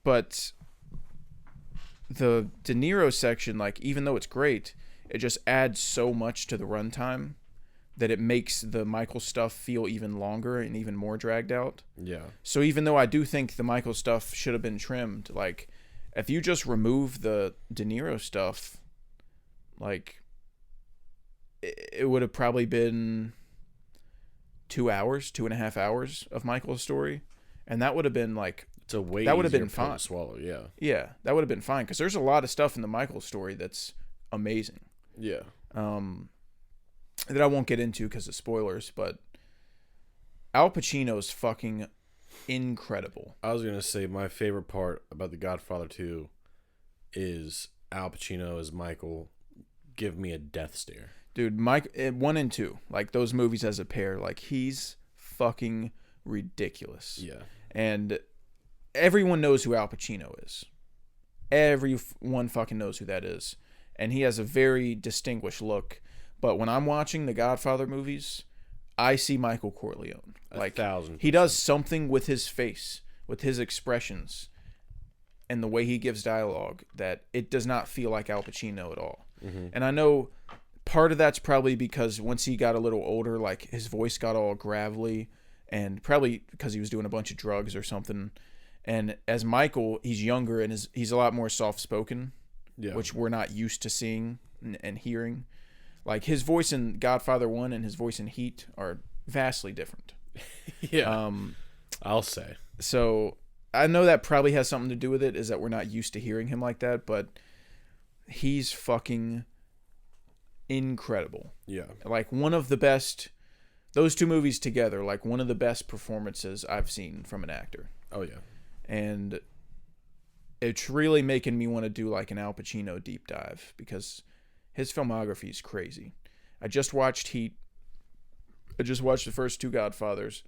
But the De Niro section, like, even though it's great, it just adds so much to the runtime that it makes the Michael stuff feel even longer and even more dragged out. Yeah. So even though I do think the Michael stuff should have been trimmed, like if you just remove the De Niro stuff, like, it would have probably been 2.5 hours of Michael's story, and that would have been like, It's a way that would have easier been pill to fine. swallow. Yeah. Yeah, that would have been fine, because there's a lot of stuff in the Michael story that's amazing. Yeah. That I won't get into because of spoilers, but Al Pacino's fucking incredible. I was gonna say my favorite part about The Godfather 2 is Al Pacino as Michael. Give me a death stare, Dude, Mike, 1 and 2, like those movies as a pair, like he's fucking ridiculous. Yeah. And everyone knows who Al Pacino is. Everyone fucking knows who that is. And he has a very distinguished look. But when I'm watching the Godfather movies, I see Michael Corleone. Like 1,000%. he does something with his face, with his expressions, and the way he gives dialogue that it does not feel like Al Pacino at all. Mm-hmm. And I know part of that's probably because once he got a little older, like his voice got all gravelly, and probably because he was doing a bunch of drugs or something. And as Michael, he's younger and he's a lot more soft-spoken, which we're not used to seeing and hearing. Like his voice in Godfather 1 and his voice in Heat are vastly different. Yeah. I'll say. So I know that probably has something to do with it, is that we're not used to hearing him like that, but he's fucking incredible. Yeah. Like one of the best, those two movies together, like one of the best performances I've seen from an actor. Oh, yeah. And it's really making me want to do like an Al Pacino deep dive, because his filmography is crazy. I just watched Heat. I just watched the first 2 Godfathers.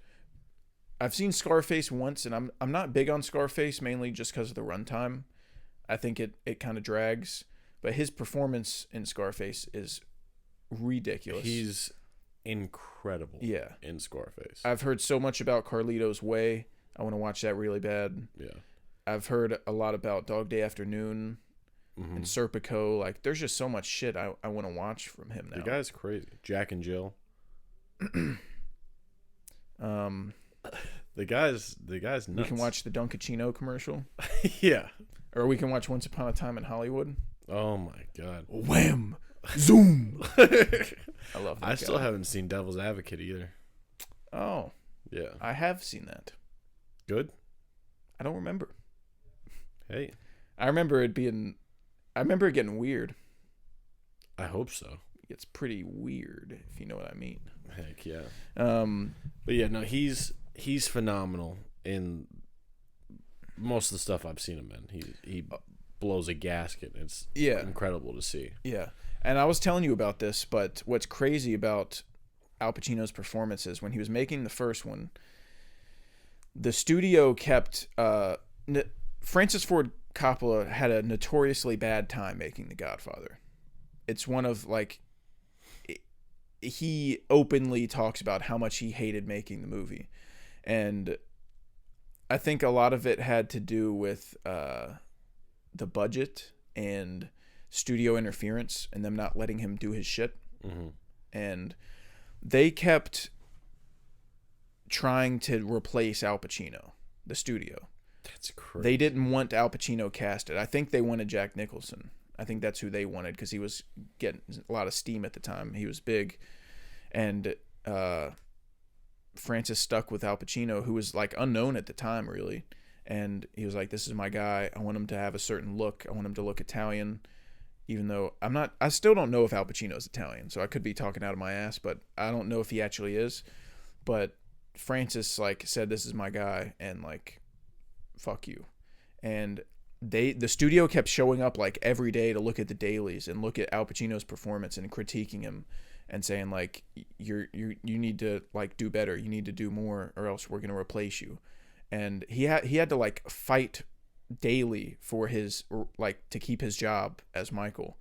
I've seen Scarface once, and I'm not big on Scarface, mainly just because of the runtime. I think it kind of drags. But his performance in Scarface is ridiculous. He's incredible in Scarface. I've heard so much about Carlito's Way. I want to watch that really bad. Yeah. I've heard a lot about Dog Day Afternoon and Serpico. Like, there's just so much shit I want to watch from him now. The guy's crazy. Jack and Jill. The guy's nuts. We can watch the Dunkachino commercial. Yeah. Or we can watch Once Upon a Time in Hollywood. Oh my god. Wham! Zoom! I love that I still haven't seen Devil's Advocate either. Oh. Yeah. I have seen that. Good? I don't remember. Hey. I remember it getting weird. I hope so. It's pretty weird, if you know what I mean. Heck yeah. But yeah, no, he's phenomenal in most of the stuff I've seen him in. He blows a gasket. It's incredible to see. Yeah. And I was telling you about this, but what's crazy about Al Pacino's performances, when he was making the first one, the studio kept Francis Ford Coppola had a notoriously bad time making The Godfather. It's one of, like, he openly talks about how much he hated making the movie. And I think a lot of it had to do with the budget and studio interference and them not letting him do his shit. Mm-hmm. And they kept trying to replace Al Pacino, the studio. That's crazy. They didn't want Al Pacino casted. I think they wanted Jack Nicholson. I think that's who they wanted, because he was getting a lot of steam at the time. He was big. And Francis stuck with Al Pacino, who was like unknown at the time, really. And he was like, this is my guy. I want him to have a certain look. I want him to look Italian, even though I still don't know if Al Pacino's Italian. So I could be talking out of my ass, but I don't know if he actually is. But Francis like said, this is my guy, and like, fuck you. And the studio kept showing up like every day to look at the dailies and look at Al Pacino's performance and critiquing him and saying like, you need to like do better, you need to do more, or else we're gonna replace you. And he had to like fight daily for his, like, to keep his job as Michael.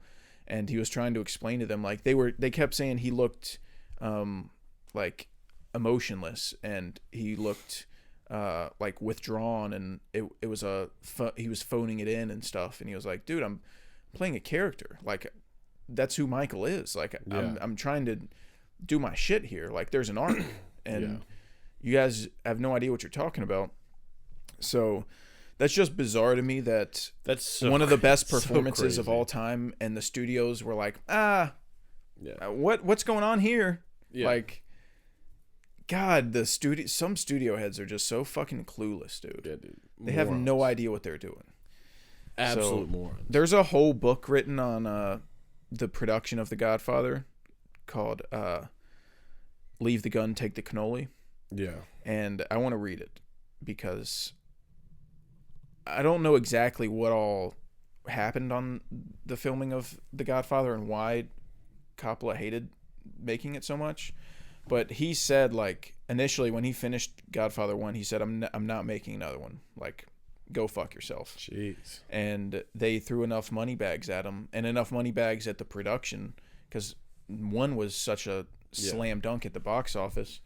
And he was trying to explain to them, like, they kept saying he looked like emotionless, and he looked like withdrawn, and it was he was phoning it in and stuff. And he was like, dude, I'm playing a character, like that's who Michael is, like I'm trying to do my shit here, like there's an art and you guys have no idea what you're talking about. So That's just bizarre to me that That's so, one of the best so performances of crazy. all time, and the studios were like, Yeah. what's going on here? Yeah. Like, God, some studio heads are just so fucking clueless, dude. Yeah, dude. They have no idea what they're doing. Absolute morons. There's a whole book written on the production of The Godfather called Leave the Gun, Take the Cannoli. Yeah. And I want to read it because I don't know exactly what all happened on the filming of The Godfather and why Coppola hated making it so much. But he said, like, initially when he finished Godfather 1, he said, I'm not making another one. Like, go fuck yourself. Jeez. And they threw enough money bags at him and enough money bags at the production because 1 was such a slam dunk at the box office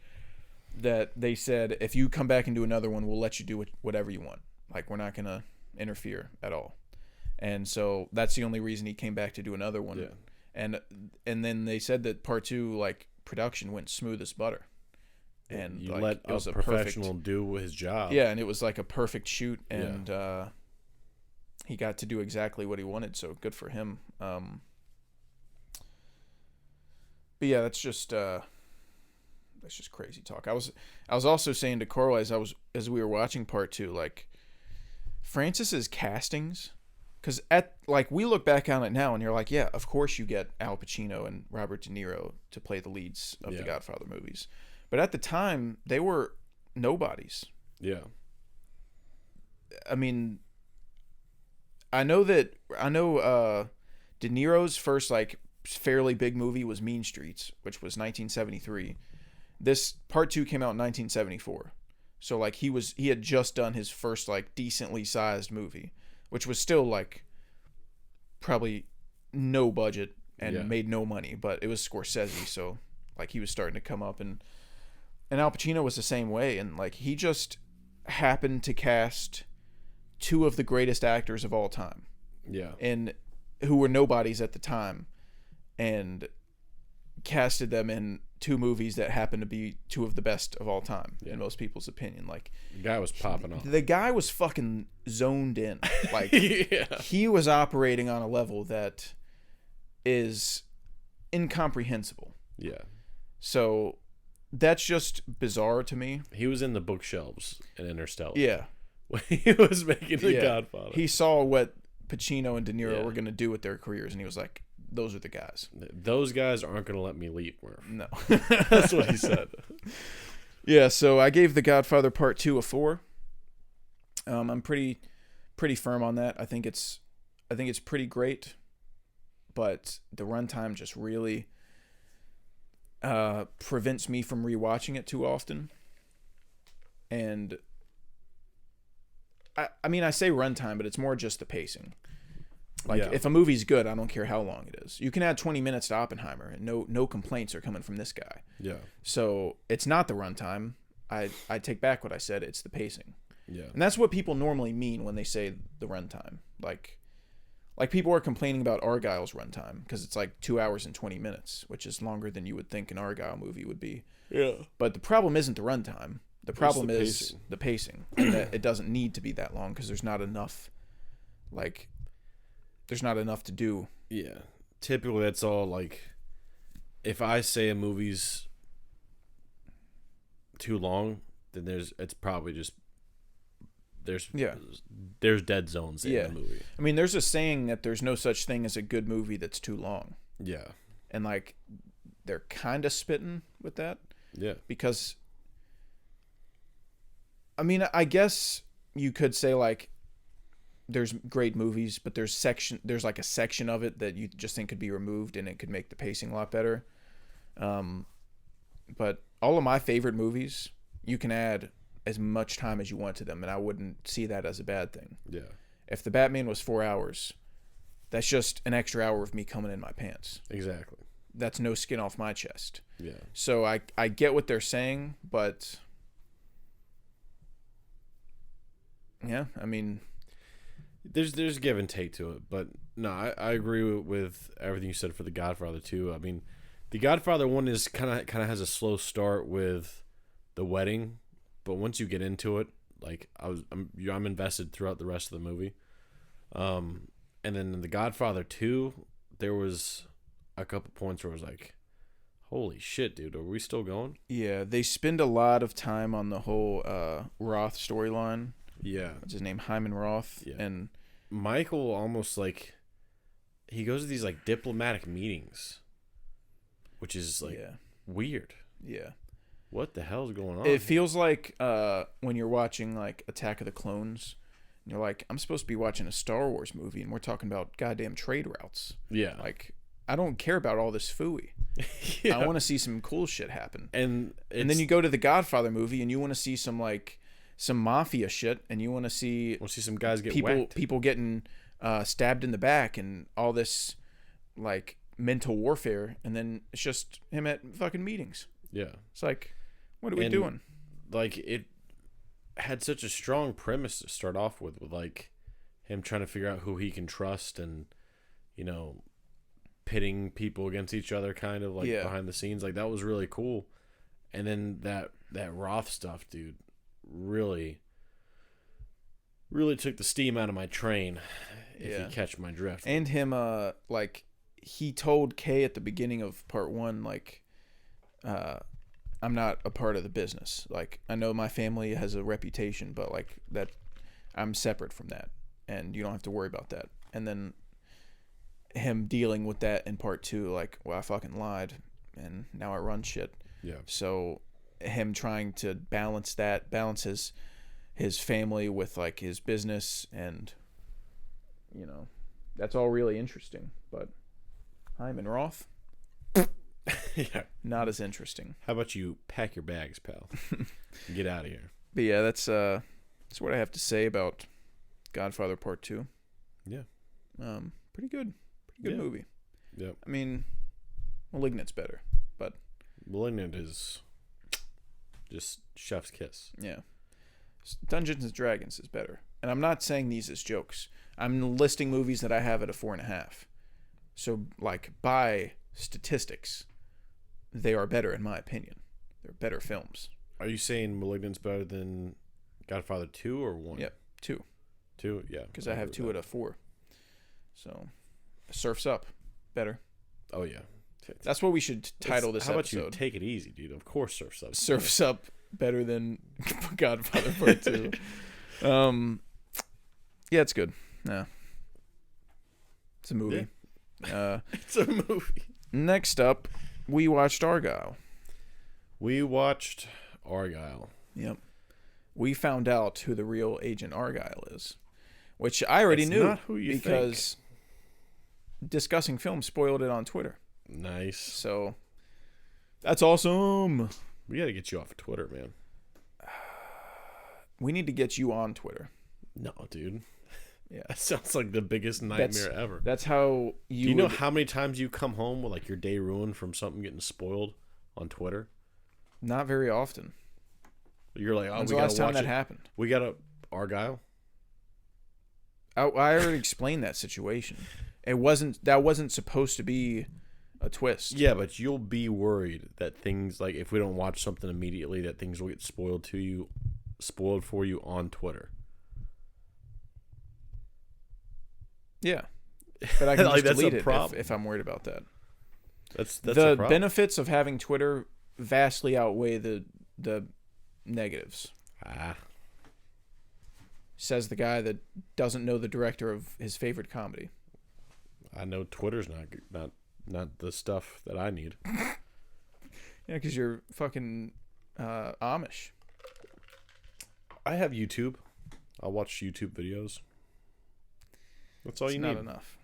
that they said, if you come back and do another one, we'll let you do whatever you want. Like, we're not going to interfere at all. And so that's the only reason he came back to do another one. Yeah. And then they said that part 2, like, production went smooth as butter. And you like, let it was a perfect professional do his job. Yeah, and it was like a perfect shoot, and he got to do exactly what he wanted, so good for him. But yeah, that's just crazy talk. I was also saying to Coral as we were watching part 2, like, Francis's castings, because we look back on it now and you're like, yeah, of course you get Al Pacino and Robert De Niro to play the leads of the Godfather movies, but at the time they were nobodies. Yeah. I mean, I know De Niro's first like fairly big movie was Mean Streets, which was 1973. This part 2 came out in 1974. So like he had just done his first like decently sized movie, which was still like probably no budget and made no money, but it was Scorsese, so like he was starting to come up, and Al Pacino was the same way, and like he just happened to cast 2 of the greatest actors of all time. Yeah. And who were nobodies at the time, and casted them in 2 movies that happened to be 2 of the best of all time in most people's opinion. Like, the guy was popping off. The guy was fucking zoned in. Like, Yeah. he was operating on a level that is incomprehensible. Yeah. So that's just bizarre to me. He was in the bookshelves in Interstellar. Yeah. When he was making The Godfather. He saw what Pacino and De Niro were going to do with their careers, and he was like, those are the guys. Those guys aren't going to let me leave, Murph. No. That's what he said. Yeah, so I gave The Godfather Part 2 a 4. I'm pretty firm on that. I think it's pretty great, but the runtime just really prevents me from rewatching it too often. And I mean, I say runtime, but it's more just the pacing. Like, if a movie's good, I don't care how long it is. You can add 20 minutes to Oppenheimer, and no complaints are coming from this guy. Yeah. So it's not the runtime. I take back what I said. It's the pacing. Yeah. And that's what people normally mean when they say the runtime. Like people are complaining about Argylle's runtime because it's like 2 hours and 20 minutes, which is longer than you would think an Argylle movie would be. Yeah. But the problem isn't the runtime. The problem is the pacing. And that it doesn't need to be that long because there's not enough. Like, there's not enough to do. Yeah. Typically, that's all, like, if I say a movie's too long, then it's probably just there's dead zones in the movie. I mean, there's a saying that there's no such thing as a good movie that's too long. Yeah. And like, they're kind of spitting with that. Yeah. Because, I mean, I guess you could say like, there's great movies, but there's like a section of it that you just think could be removed and it could make the pacing a lot better. But all of my favorite movies, you can add as much time as you want to them, and I wouldn't see that as a bad thing. Yeah. If The Batman was 4 hours, that's just an extra hour of me coming in my pants. Exactly. That's no skin off my chest. Yeah. So I get what they're saying, but yeah, I mean, there's give and take to it, but no, I agree with everything you said for The Godfather too. I mean, The Godfather 1 is kind of has a slow start with the wedding, but once you get into it, Like I'm invested throughout the rest of the movie. And then in The Godfather 2, there was a couple points where I was like, holy shit, dude, are we still going? Yeah, they spend a lot of time on the whole Roth storyline. Yeah. What's his name? Hyman Roth. Yeah. And Michael almost like, he goes to these like diplomatic meetings, which is like weird. Yeah. What the hell is going on? It feels like when you're watching like Attack of the Clones, and you're like, I'm supposed to be watching a Star Wars movie, and we're talking about goddamn trade routes. Yeah. Like, I don't care about all this phooey. Yeah. I want to see some cool shit happen. And then you go to the Godfather movie, and you want to see some mafia shit, and you want to see some guys get people getting stabbed in the back, and all this like mental warfare, and then it's just him at fucking meetings. Yeah. It's like, what are we doing? Like, it had such a strong premise to start off with like him trying to figure out who he can trust, and you know, pitting people against each other, kind of like behind the scenes. Like, that was really cool. And then that Roth stuff, dude, really took the steam out of my train, if you catch my drift. And him like, he told Kay at the beginning of part 1, like, I'm not a part of the business. Like, I know my family has a reputation, but like, that I'm separate from that, and you don't have to worry about that. And then him dealing with that in part 2, like, well, I fucking lied, and now I run shit. Yeah. So him trying to balance his family with like his business, and you know, that's all really interesting. But Hyman Roth, yeah, not as interesting. How about you pack your bags, pal? Get out of here. But yeah, that's what I have to say about Godfather Part 2. Yeah. Pretty good movie. Yeah. I mean, Malignant's better, but Malignant is just chef's kiss. Yeah. Dungeons and Dragons is better. And I'm not saying these as jokes. I'm listing movies that I have at a 4.5. So, like, by statistics, they are better in my opinion. They're better films. Are you saying Malignant's better than Godfather 2 or 1? Yep, 2. 2, yeah. Because I have 2 at a 4. So, Surf's Up, better. Oh, yeah. That's what we should title this episode. How about you take it easy, dude? Of course Surf's Up. Surf's Up better than Godfather Part 2. Yeah, it's good. Yeah. It's a movie. Yeah. It's a movie. Next up, we watched Argylle. Yep. We found out who the real Agent Argylle is, which I already knew not who you because Discussing Film spoiled it on Twitter. Nice. So that's awesome. We got to get you off of Twitter, man. We need to get you on Twitter. No, dude. Yeah. That sounds like the biggest nightmare ever. That's how you. Do you know how many times you come home with like your day ruined from something getting spoiled on Twitter? Not very often. You're like, oh, when's we the gotta last time watch that it. happened? We got to Argylle. I already explained that situation. That wasn't supposed to be a twist. Yeah, but you'll be worried that things like if we don't watch something immediately, that things will get spoiled for you on Twitter. Yeah, but I can like, just delete it problem. if I'm worried about that. That's the benefits of having Twitter vastly outweigh the negatives. Says the guy that doesn't know the director of his favorite comedy. I know Twitter's not the stuff that I need. Yeah, because you're fucking Amish. I have YouTube. I'll watch YouTube videos. That's all you need. Not enough.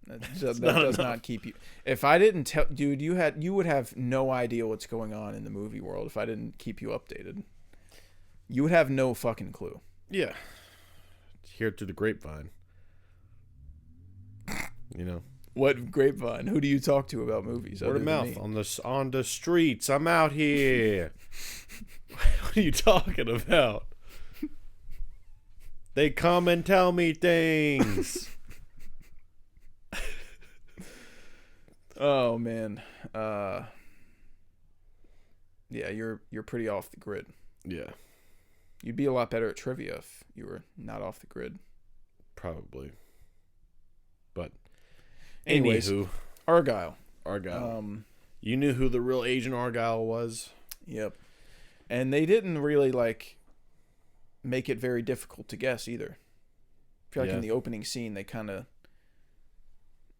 That does not keep you. If I didn't tell, dude, you would have no idea what's going on in the movie world if I didn't keep you updated. You would have no fucking clue. Yeah. Hear it through the grapevine. You know. What grapevine? Who do you talk to about movies? Word of mouth on the streets. I'm out here. What are you talking about? They come and tell me things. Oh man. Yeah, you're pretty off the grid. Yeah. You'd be a lot better at trivia if you were not off the grid. Probably. But anyways, anywho, Argylle. You knew who the real Agent Argylle was? Yep. And they didn't really like make it very difficult to guess either. I feel like in the opening scene they kind of,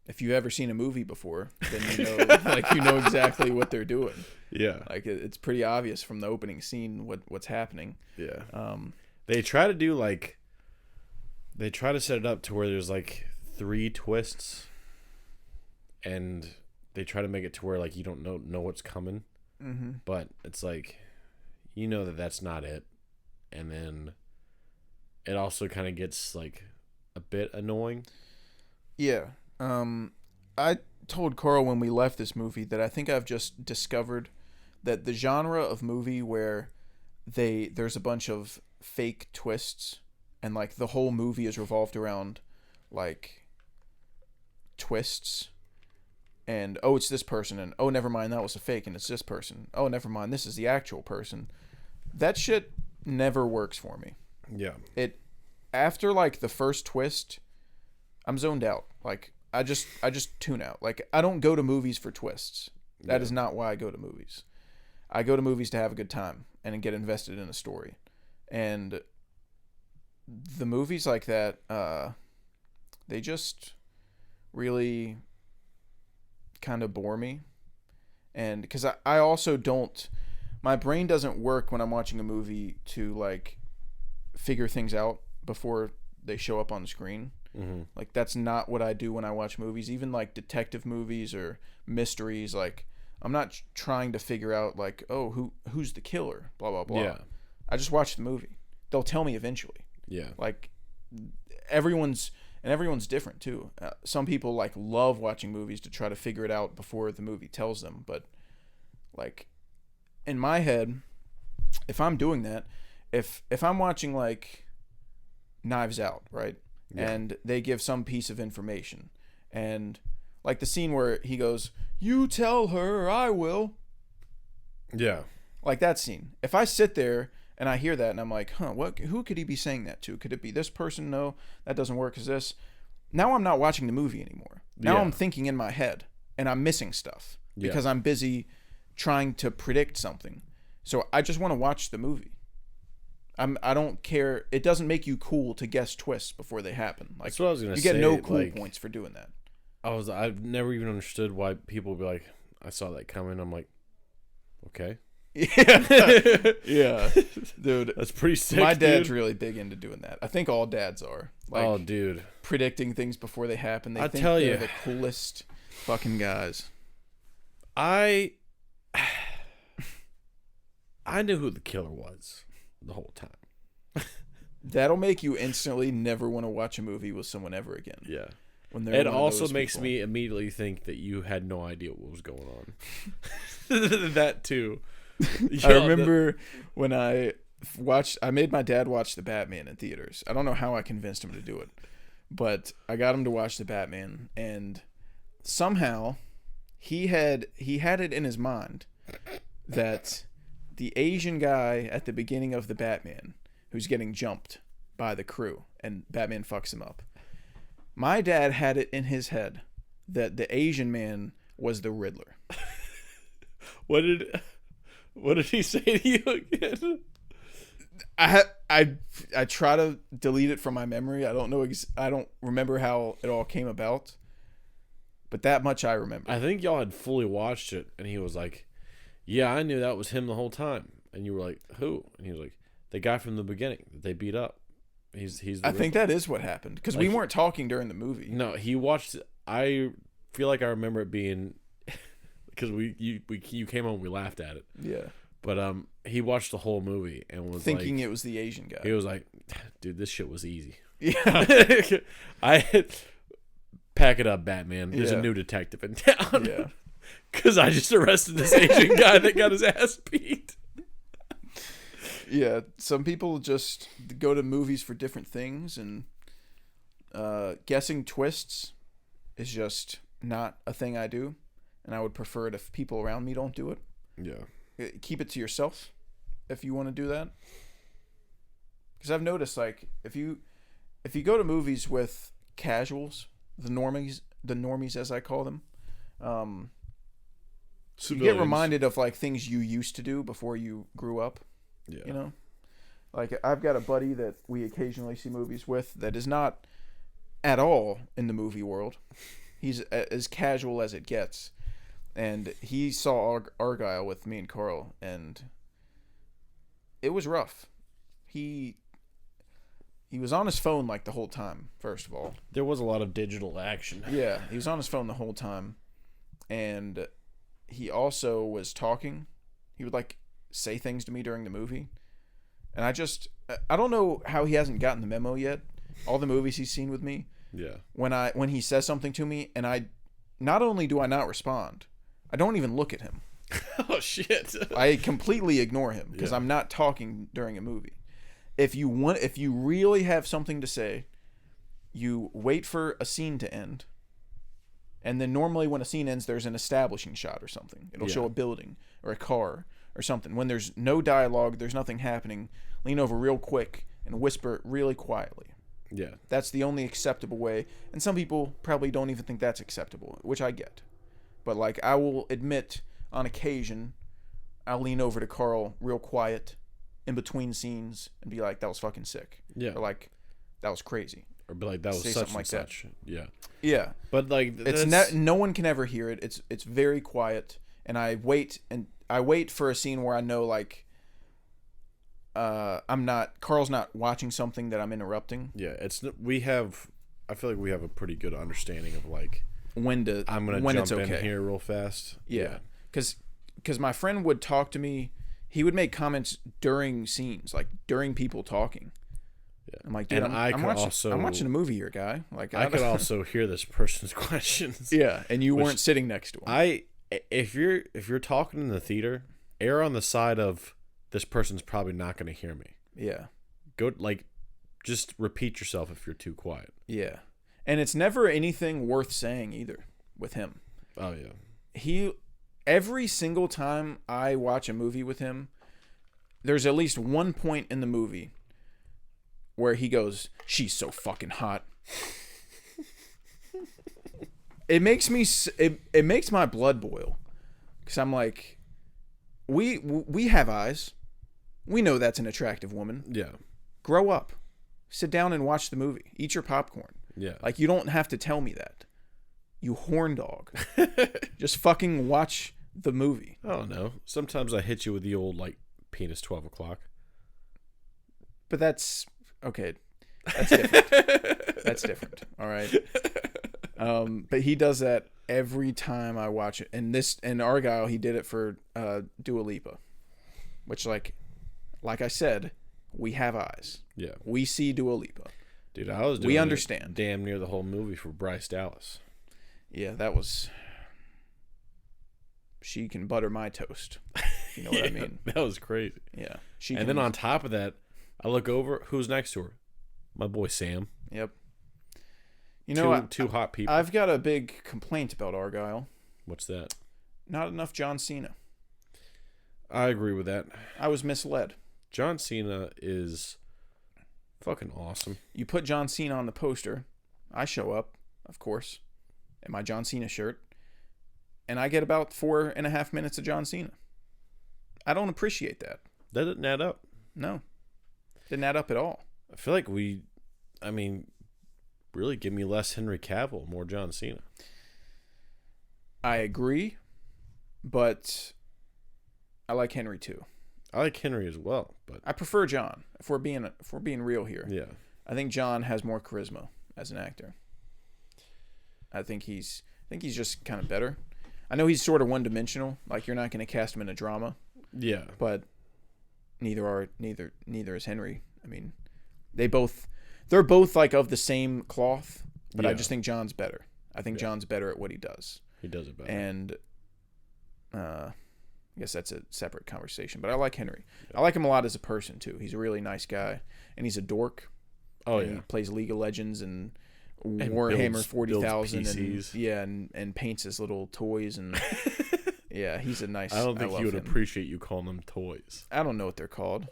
if you've ever seen a movie before, then you know like you know exactly what they're doing. Yeah. Like it's pretty obvious from the opening scene what's happening. Yeah. They try to do like, they try to set it up to where there's like 3 twists, and they try to make it to where like you don't know what's coming. Mm-hmm. But it's like, you know that's not it, and then it also kind of gets like a bit annoying. Yeah. I told Carl when we left this movie that I think I've just discovered that the genre of movie where there's a bunch of fake twists and like the whole movie is revolved around like twists and oh, it's this person, and oh, never mind, that was a fake and it's this person. Oh, never mind, this is the actual person. That shit never works for me. Yeah. It after like the first twist, I'm zoned out. Like I just tune out. Like I don't go to movies for twists. That is not why I go to movies. I go to movies to have a good time and get invested in a story. And the movies like that, they just really kind of bore me. And because I also don't, my brain doesn't work when I'm watching a movie to like figure things out before they show up on the screen. Mm-hmm. Like that's not what I do when I watch movies, even like detective movies or mysteries. Like I'm not trying to figure out like, oh, who's the killer, blah blah blah. Yeah. I just watch the movie. They'll tell me eventually. Yeah. Like everyone's different too. Some people like love watching movies to try to figure it out before the movie tells them, but like in my head, if I'm doing that, if I'm watching like Knives Out, right? Yeah. And they give some piece of information, and like the scene where he goes, "You tell her, I will." Yeah. Like that scene. If I sit there and I hear that and I'm like, who could he be saying that to? Could it be this person? No, that doesn't work as this. Now I'm not watching the movie anymore. Now I'm thinking in my head and I'm missing stuff because I'm busy trying to predict something. So I just want to watch the movie. I don't care. It doesn't make you cool to guess twists before they happen. Like, that's what I was gonna say. You get no cool points for doing that. I've never even understood why people would be like, I saw that coming. I'm like, okay. Yeah, dude, that's pretty sick. My dad's really big into doing that. I think all dads are. Like, oh, dude, predicting things before they happen. They think tell they're you, the coolest fucking guys. I knew who the killer was the whole time. That'll make you instantly never want to watch a movie with someone ever again. Yeah. When it also makes me immediately think that you had no idea what was going on. That too. I remember when I made my dad watch the Batman in theaters. I don't know how I convinced him to do it, but I got him to watch the Batman, and somehow he had it in his mind that the Asian guy at the beginning of the Batman who's getting jumped by the crew and Batman fucks him up. My dad had it in his head that the Asian man was the Riddler. What did he say to you again? I try to delete it from my memory. I don't remember how it all came about, but that much I remember. I think y'all had fully watched it, and he was like, "Yeah, I knew that was him the whole time." And you were like, "Who?" And he was like, "The guy from the beginning that they beat up. He's the I think that is what happened because we weren't talking during the movie. No, he watched. I feel like I remember it being because you came home, we laughed at it. Yeah. But he watched the whole movie and was thinking like, it was the Asian guy. He was like, "Dude, this shit was easy." Yeah. Pack it up, Batman. There's a new detective in town. Yeah. Because I just arrested this Asian guy that got his ass beat. Yeah, some people just go to movies for different things, and guessing twists is just not a thing I do, and I would prefer it if people around me don't do it. Yeah. Keep it to yourself if you want to do that. Because I've noticed, like, if you go to movies with casuals, the normies as I call them, you get reminded of like things you used to do before you grew up. Yeah. You know, like I've got a buddy that we occasionally see movies with that is not at all in the movie world. He's as casual as it gets, and he saw Argylle with me and Carl, and it was rough. He was on his phone like the whole time. First of all, there was a lot of digital action. Yeah, he was on his phone the whole time, and he also was talking. He would like say things to me during the movie, and I don't know how he hasn't gotten the memo yet. All the movies he's seen with me. Yeah. When he says something to me, and I not only do I not respond, I don't even look at him. Oh shit! I completely ignore him because I'm not talking during a movie. If you really have something to say, you wait for a scene to end, and then normally when a scene ends, there's an establishing shot or something. It'll show a building or a car or something. When there's no dialogue, there's nothing happening, lean over real quick and whisper really quietly. Yeah. That's the only acceptable way, and some people probably don't even think that's acceptable, which I get. But like, I will admit, on occasion, I'll lean over to Carl real quiet in between scenes and be like, that was fucking sick. Yeah. Or like, that was crazy. Or be like, that was Say such something and like such. that. Yeah. Yeah. But like, No one can ever hear it. It's very quiet, and I wait for a scene where I know like Carl's not watching something that I'm interrupting. Yeah, I feel like we have a pretty good understanding of like when I'm gonna when jump it's okay. in here real fast. Yeah, because my friend would talk to me. He would make comments during scenes, like during people talking. Yeah. I'm like, dude, I'm watching a movie here, guy. Like, I could also hear this person's questions. Yeah, and you weren't sitting next to him. If you're talking in the theater, err on the side of this person's probably not going to hear me. Yeah. Just repeat yourself if you're too quiet. Yeah. And it's never anything worth saying either with him. Oh yeah. Every single time I watch a movie with him, there's at least one point in the movie where he goes, "She's so fucking hot." It makes my blood boil, because I'm like, we have eyes. We know that's an attractive woman. Yeah. Grow up. Sit down and watch the movie. Eat your popcorn. Yeah. Like, you don't have to tell me that. You horn dog. Just fucking watch the movie. I don't know. Sometimes I hit you with the old like penis 12 o'clock. But that's okay. That's different. That's different. All right. But he does that every time I watch it. And Argylle, he did it for Dua Lipa, which like I said, we have eyes. Yeah. We see Dua Lipa. Dude, I was doing we understand. Damn near the whole movie for Bryce Dallas. Yeah, that was. She can butter my toast. You know what I mean? That was crazy. Yeah. Then on top of that, I look over. Who's next to her? My boy Sam. Yep. You know, two hot people. I've got a big complaint about Argylle. What's that? Not enough John Cena. I agree with that. I was misled. John Cena is fucking awesome. You put John Cena on the poster. I show up, of course, in my John Cena shirt, and I get about 4.5 minutes of John Cena. I don't appreciate that. That didn't add up. No. Didn't add up at all. I feel like really give me less Henry Cavill, more John Cena. I agree, but I like Henry too. I like Henry as well, but I prefer John. If we're being real here. Yeah. I think John has more charisma as an actor. I think he's just kind of better. I know he's sort of one-dimensional. Like, you're not going to cast him in a drama. Yeah. But neither is Henry. I mean, they're both like of the same cloth, but I just think John's better. I think John's better at what he does. He does it better. And I guess that's a separate conversation, but I like Henry. I like him a lot as a person too. He's a really nice guy, and he's a dork. Oh and yeah. He plays League of Legends and Warhammer 40,000 and paints his little toys and yeah, he's a nice. I don't think he would appreciate you calling them toys. I don't know what they're called.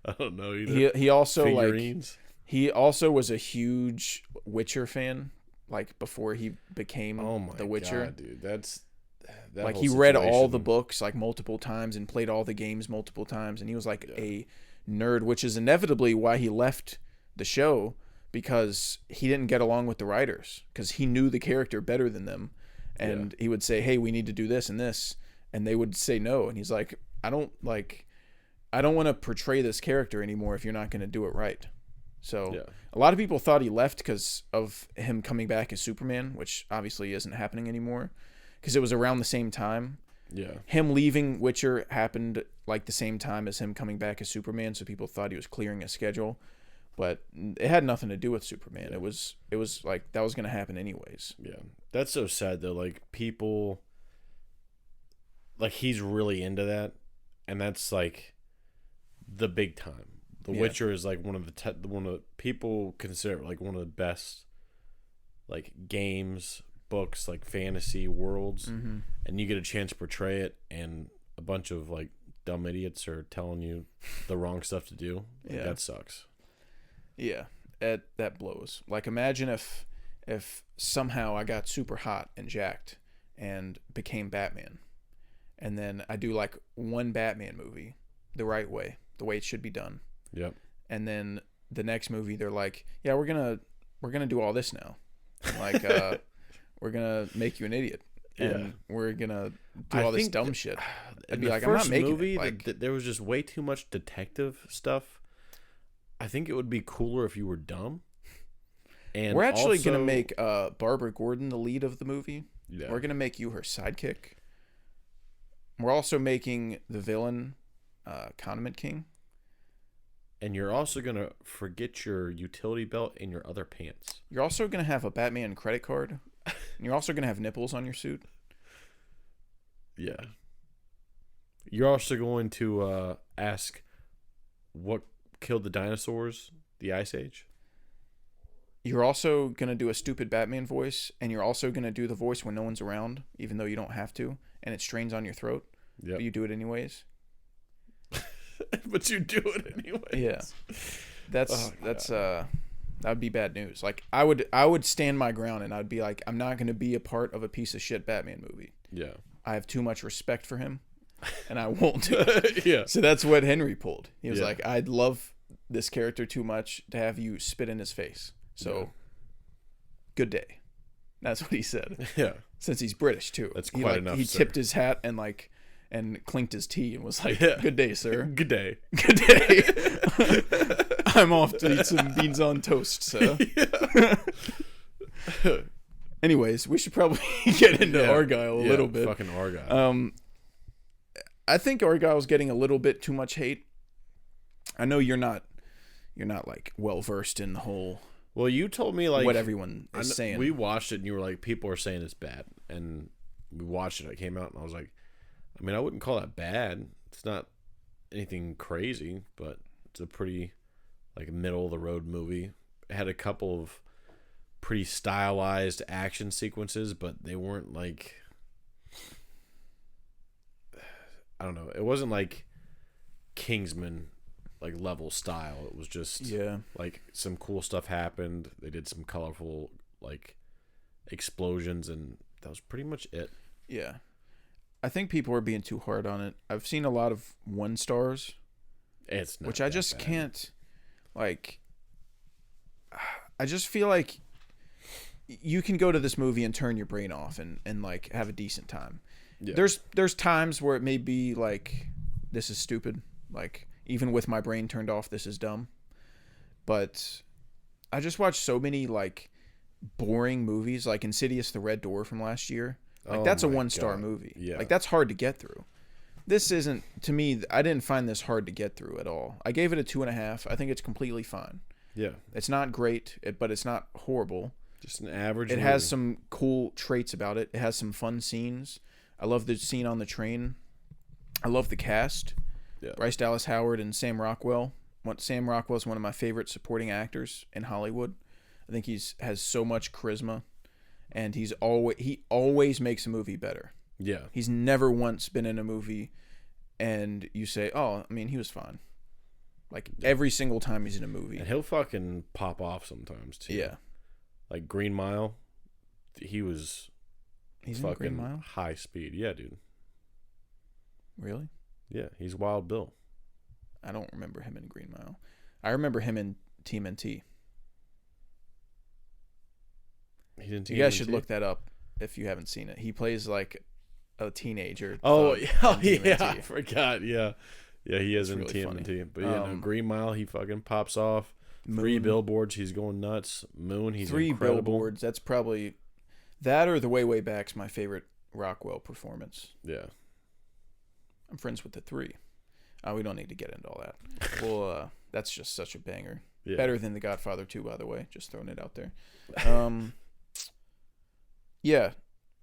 I don't know either. He also Figurines. he also was a huge Witcher fan, like before he became the Witcher. God, dude, that like whole he read all situation. the books like multiple times and played all the games multiple times, and he was like a nerd, which is inevitably why he left the show, because he didn't get along with the writers because he knew the character better than them, and he would say, hey, we need to do this and this, and they would say no, and he's like, I don't want to portray this character anymore if you're not going to do it right. So a lot of people thought he left because of him coming back as Superman, which obviously isn't happening anymore because it was around the same time. Yeah. Him leaving Witcher happened like the same time as him coming back as Superman, so people thought he was clearing a schedule, but it had nothing to do with Superman. Yeah. It was like that was going to happen anyways. Yeah. That's so sad though. Like people, like he's really into that, and that's like the big time. The Witcher is like one of the people consider it like one of the best like games, books, like fantasy worlds, and you get a chance to portray it, and a bunch of like dumb idiots are telling you the wrong stuff to do. Like, that sucks. Yeah, that blows. Like imagine if somehow I got super hot and jacked and became Batman, and then I do like one Batman movie the right way, the way it should be done. Yep. And then the next movie they're like, yeah, we're gonna do all this now, and like we're gonna make you an idiot, and we're gonna do all this dumb shit. I'd be like, I'm not making movie, it. Like, there was just way too much detective stuff. I think it would be cooler if you were dumb. And we're actually also, gonna make Barbara Gordon the lead of the movie. Yeah. We're gonna make you her sidekick. We're also making the villain Condiment King. And you're also going to forget your utility belt in your other pants. You're also going to have a Batman credit card. And you're also going to have nipples on your suit. Yeah. You're also going to ask what killed the dinosaurs, the Ice Age. You're also going to do a stupid Batman voice. And you're also going to do the voice when no one's around, even though you don't have to. And it strains on your throat. Yep. But you do it anyways. But you do it anyways. Yeah. That would be bad news. Like I would stand my ground, and I'd be like, I'm not going to be a part of a piece of shit Batman movie. Yeah. I have too much respect for him, and I won't do it. Yeah. So that's what Henry pulled. He was like, I'd love this character too much to have you spit in his face. So good day. That's what he said. Yeah. Since he's British too. That's quite enough. He sir. tipped his hat and clinked his tea and was like, good day, sir. Good day. Good day. I'm off to eat some beans on toast, sir. Anyways, we should probably get into Argylle a little bit. Fucking Argylle. I think Argylle's getting a little bit too much hate. I know you're not like well versed in the whole. Well, you told me like what everyone is saying. We watched it and you were like, people are saying it's bad, and we watched it. It came out and I was like, I mean, I wouldn't call that bad. It's not anything crazy, but it's a pretty like middle of the road movie. It had a couple of pretty stylized action sequences, but they weren't like, I don't know. It wasn't like Kingsman like level style. It was just like some cool stuff happened. They did some colorful like explosions, and that was pretty much it. Yeah. I think people are being too hard on it. I've seen a lot of 1 stars. It's not which I just bad. can't like. I just feel like you can go to this movie and turn your brain off and like have a decent time. Yeah. There's times where it may be like, this is stupid. Like even with my brain turned off, this is dumb. But I just watched so many like boring movies, like Insidious: The Red Door from last year. Like that's a 1-star movie. Yeah. Like that's hard to get through. This isn't, to me, I didn't find this hard to get through at all. I gave it a 2.5. I think it's completely fine. Yeah. It's not great, but it's not horrible. Just an average It movie. has some cool traits about it. It has some fun scenes. I love the scene on the train. I love the cast. Yeah. Bryce Dallas Howard and Sam Rockwell. Sam Rockwell is one of my favorite supporting actors in Hollywood. I think has so much charisma, and he always makes a movie better. Yeah. He's never once been in a movie and you say, oh, I mean, he was fine. Like every single time he's in a movie. And he'll fucking pop off sometimes too. Yeah. Like Green Mile, he's in fucking Green Mile? high speed. Yeah, dude. Really? Yeah, he's Wild Bill. I don't remember him in Green Mile. I remember him in TMNT. He's in TMNT? You guys should look that up if you haven't seen it. He plays like a teenager. Oh, in yeah, TMNT. I forgot. Yeah. Yeah, he is in really TMNT. funny. But yeah, no, Green Mile, he fucking pops off. Moon. 3 billboards, he's going nuts. Moon, he's 3 incredible. billboards. That's probably that or the Way Back's my favorite Rockwell performance. Yeah. I'm friends with the 3. We don't need to get into all that. Well, that's just such a banger. Yeah. Better than the Godfather 2, by the way. Just throwing it out there. Yeah,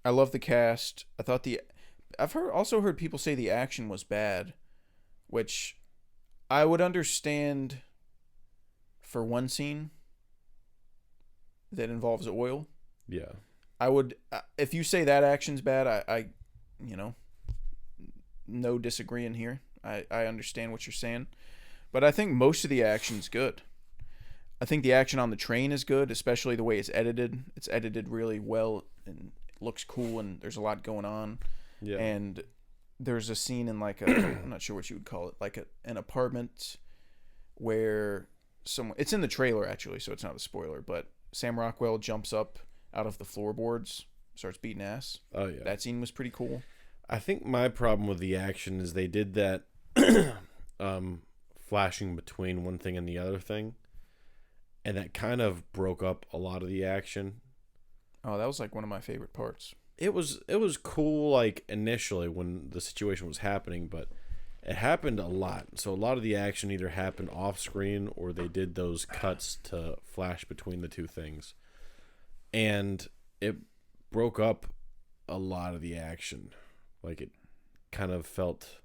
I love the cast. I've also heard people say the action was bad, which I would understand for one scene that involves oil. Yeah. I would, if you say that action's bad, I no disagreeing here. I understand what you're saying, but I think most of the action's good. I think the action on the train is good, especially the way it's edited. It's edited really well and it looks cool, and there's a lot going on. Yeah. And there's a scene in like I'm not sure what you would call it, like an apartment where it's in the trailer actually, so it's not a spoiler, but Sam Rockwell jumps up out of the floorboards, starts beating ass. Oh, yeah. That scene was pretty cool. I think my problem with the action is they did that flashing between one thing and the other thing, and that kind of broke up a lot of the action. Oh, that was like one of my favorite parts. It was cool, like initially when the situation was happening, but it happened a lot. So a lot of the action either happened off screen or they did those cuts to flash between the two things, and it broke up a lot of the action. Like it kind of felt,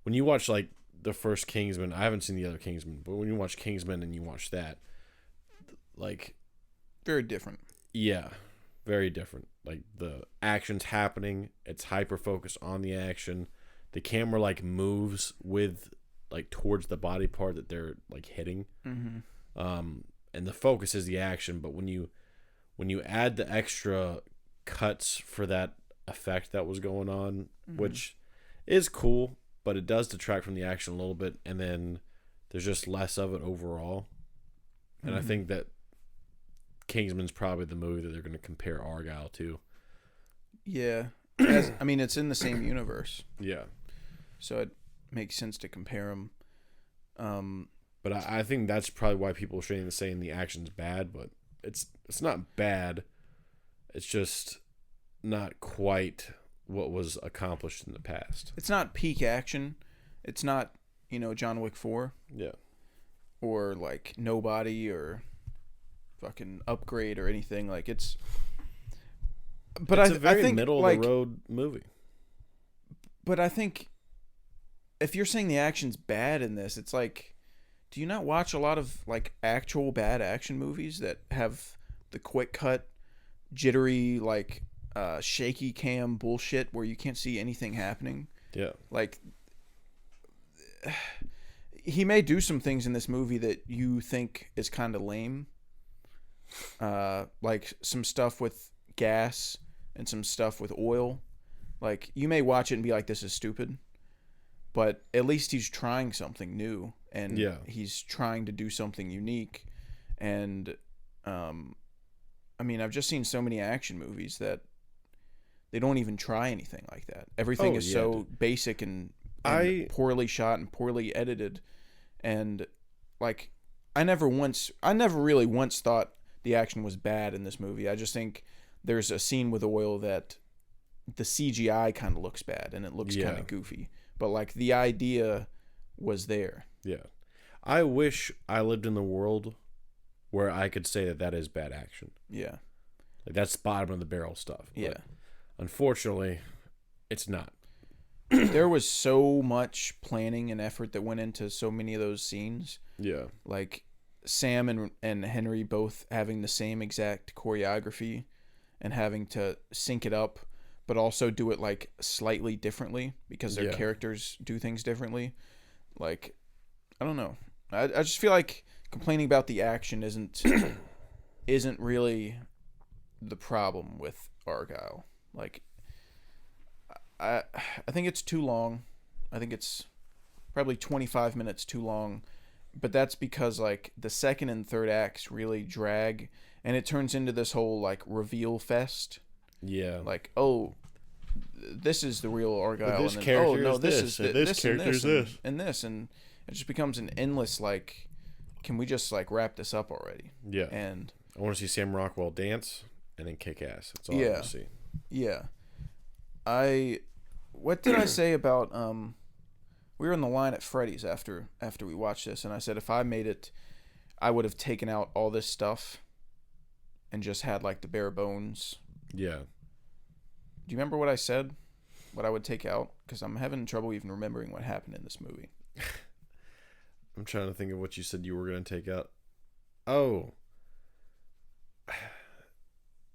when you watch like the first Kingsman, I haven't seen the other Kingsman, but when you watch Kingsman and you watch that, like, Very different. yeah, very different. Like the action's happening, it's hyper focused on the action. The camera like moves with like towards the body part that they're like hitting. Mm-hmm. And the focus is the action, but when you add the extra cuts for that effect that was going on, which is cool, but it does detract from the action a little bit, and then there's just less of it overall. And I think that Kingsman's probably the movie that they're going to compare Argylle to. Yeah. I mean, it's in the same universe, Yeah. so it makes sense to compare them. But I think that's probably why people are saying the action's bad, but it's not bad. It's just not quite what was accomplished in the past. It's not peak action. It's not, John Wick 4 Yeah. or like Nobody or fucking Upgrade or anything. Like it's. But it's I a very think middle of the road movie. But I think if you're saying the action's bad in this, it's like, do you not watch a lot of like actual bad action movies that have the quick cut, jittery, like shaky cam bullshit where you can't see anything happening? Yeah. Like, he may do some things in this movie that you think is kind of lame. Like some stuff with gas and some stuff with oil. Like, you may watch it and be like, this is stupid. But at least he's trying something new. And he's trying to do something unique. And, I mean, I've just seen so many action movies that they don't even try anything like that. Everything is so basic and poorly shot and poorly edited. And, like, I never really once thought the action was bad in this movie. I just think there's a scene with oil that the CGI kind of looks bad and it looks kind of goofy. But, like, the idea was there. Yeah. I wish I lived in the world where I could say that is bad action. Yeah. Like, that's bottom of the barrel stuff. But yeah. Unfortunately, it's not. There was so much planning and effort that went into so many of those scenes. Yeah. Like, Sam and Henry both having the same exact choreography and having to sync it up, but also do it like slightly differently because their characters do things differently. Like, I don't know. I just feel like complaining about the action isn't really the problem with Argylle. Like, I think it's too long. I think it's probably 25 minutes too long, but that's because like the second and third acts really drag, and it turns into this whole like reveal fest. Yeah. Like, oh, this is the real Argylle. This and then, character oh no, is this this, is and this this character and is this this. and this, and it just becomes an endless like. Can we just like wrap this up already? Yeah. And I want to see Sam Rockwell dance and then kick ass. That's all I want to see. Yeah. What did I say about we were in the line at Freddy's after we watched this, and I said if I made it, I would have taken out all this stuff and just had like the bare bones. Yeah. Do you remember what I said? What I would take out? Because I'm having trouble even remembering what happened in this movie. I'm trying to think of what you said you were going to take out. Oh.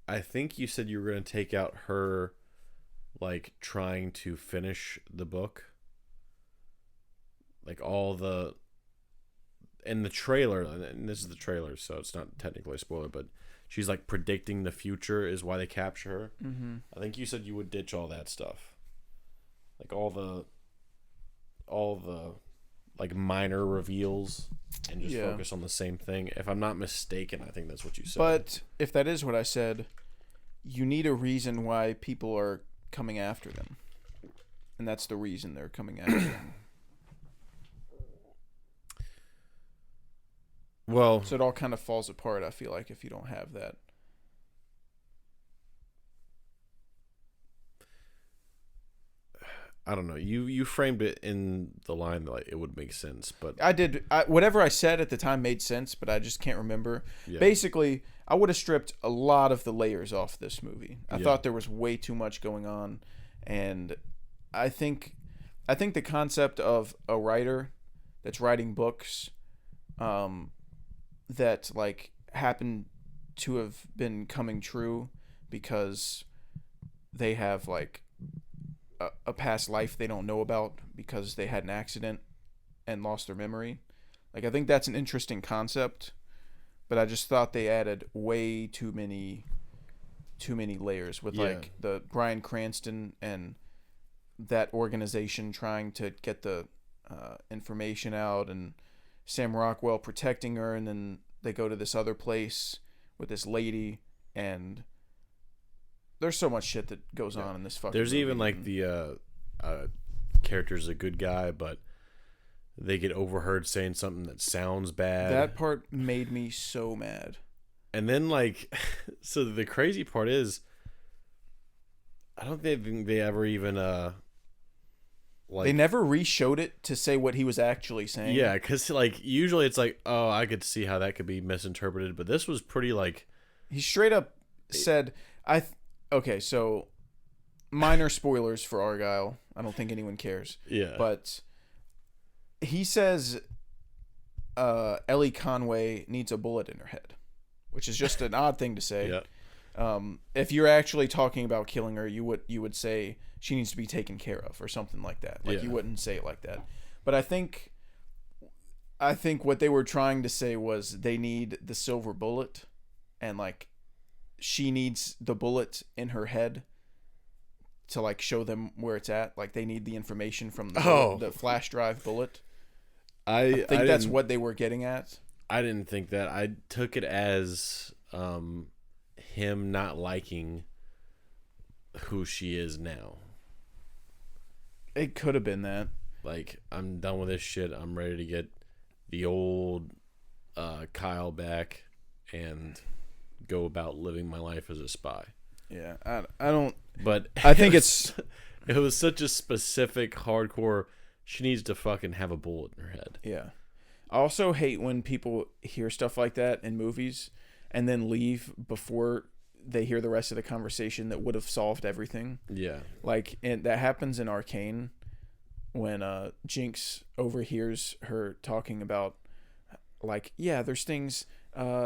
I think you said you were going to take out her, like, trying to finish the book. Like, all the... In the trailer, and this is the trailer, so it's not technically a spoiler, but she's, like, predicting the future is why they capture her. Mm-hmm. I think you said you would ditch all that stuff. Like, all the like minor reveals and just focus on the same thing. If I'm not mistaken, I think that's what you said. But if that is what I said, you need a reason why people are coming after them. And that's the reason they're coming after them. Well, so it all kind of falls apart, I feel like, if you don't have that. I don't know. You framed it in the line that like, it would make sense, but I did. Whatever I said at the time made sense, but I just can't remember. Yeah. Basically, I would have stripped a lot of the layers off this movie. I thought there was way too much going on, and I think the concept of a writer that's writing books, that like happen to have been coming true because they have like a past life they don't know about because they had an accident and lost their memory. Like, I think that's an interesting concept, but I just thought they added way too many layers with like the Bryan Cranston and that organization trying to get the information out, and Sam Rockwell protecting her, and then they go to this other place with this lady, and there's so much shit that goes on in this fucking there's movie. even like the character's a good guy, but they get overheard saying something that sounds bad. That part made me so mad. And then like, so the crazy part is, I don't think they ever even like, they never re-showed it to say what he was actually saying. Yeah, because like usually it's like, oh, I could see how that could be misinterpreted, but this was pretty like, he straight up said, okay, so minor spoilers for Argylle. I don't think anyone cares. Yeah. But he says Ellie Conway needs a bullet in her head, which is just an odd thing to say. Yeah. If you're actually talking about killing her, you would say she needs to be taken care of or something like that. Like, you wouldn't say it like that. But I think what they were trying to say was they need the silver bullet, and like she needs the bullet in her head to like show them where it's at. Like, they need the information from the flash drive bullet. I think that's what they were getting at. I didn't think that. I took it as him not liking who she is now. It could have been that. Like, I'm done with this shit. I'm ready to get the old Kyle back and go about living my life as a spy. Yeah, I don't. But I think it was such a specific, hardcore. She needs to fucking have a bullet in her head. Yeah. I also hate when people hear stuff like that in movies and then leave before they hear the rest of the conversation that would have solved everything. Yeah. Like, and that happens in Arcane when Jinx overhears her talking about, like, yeah, there's things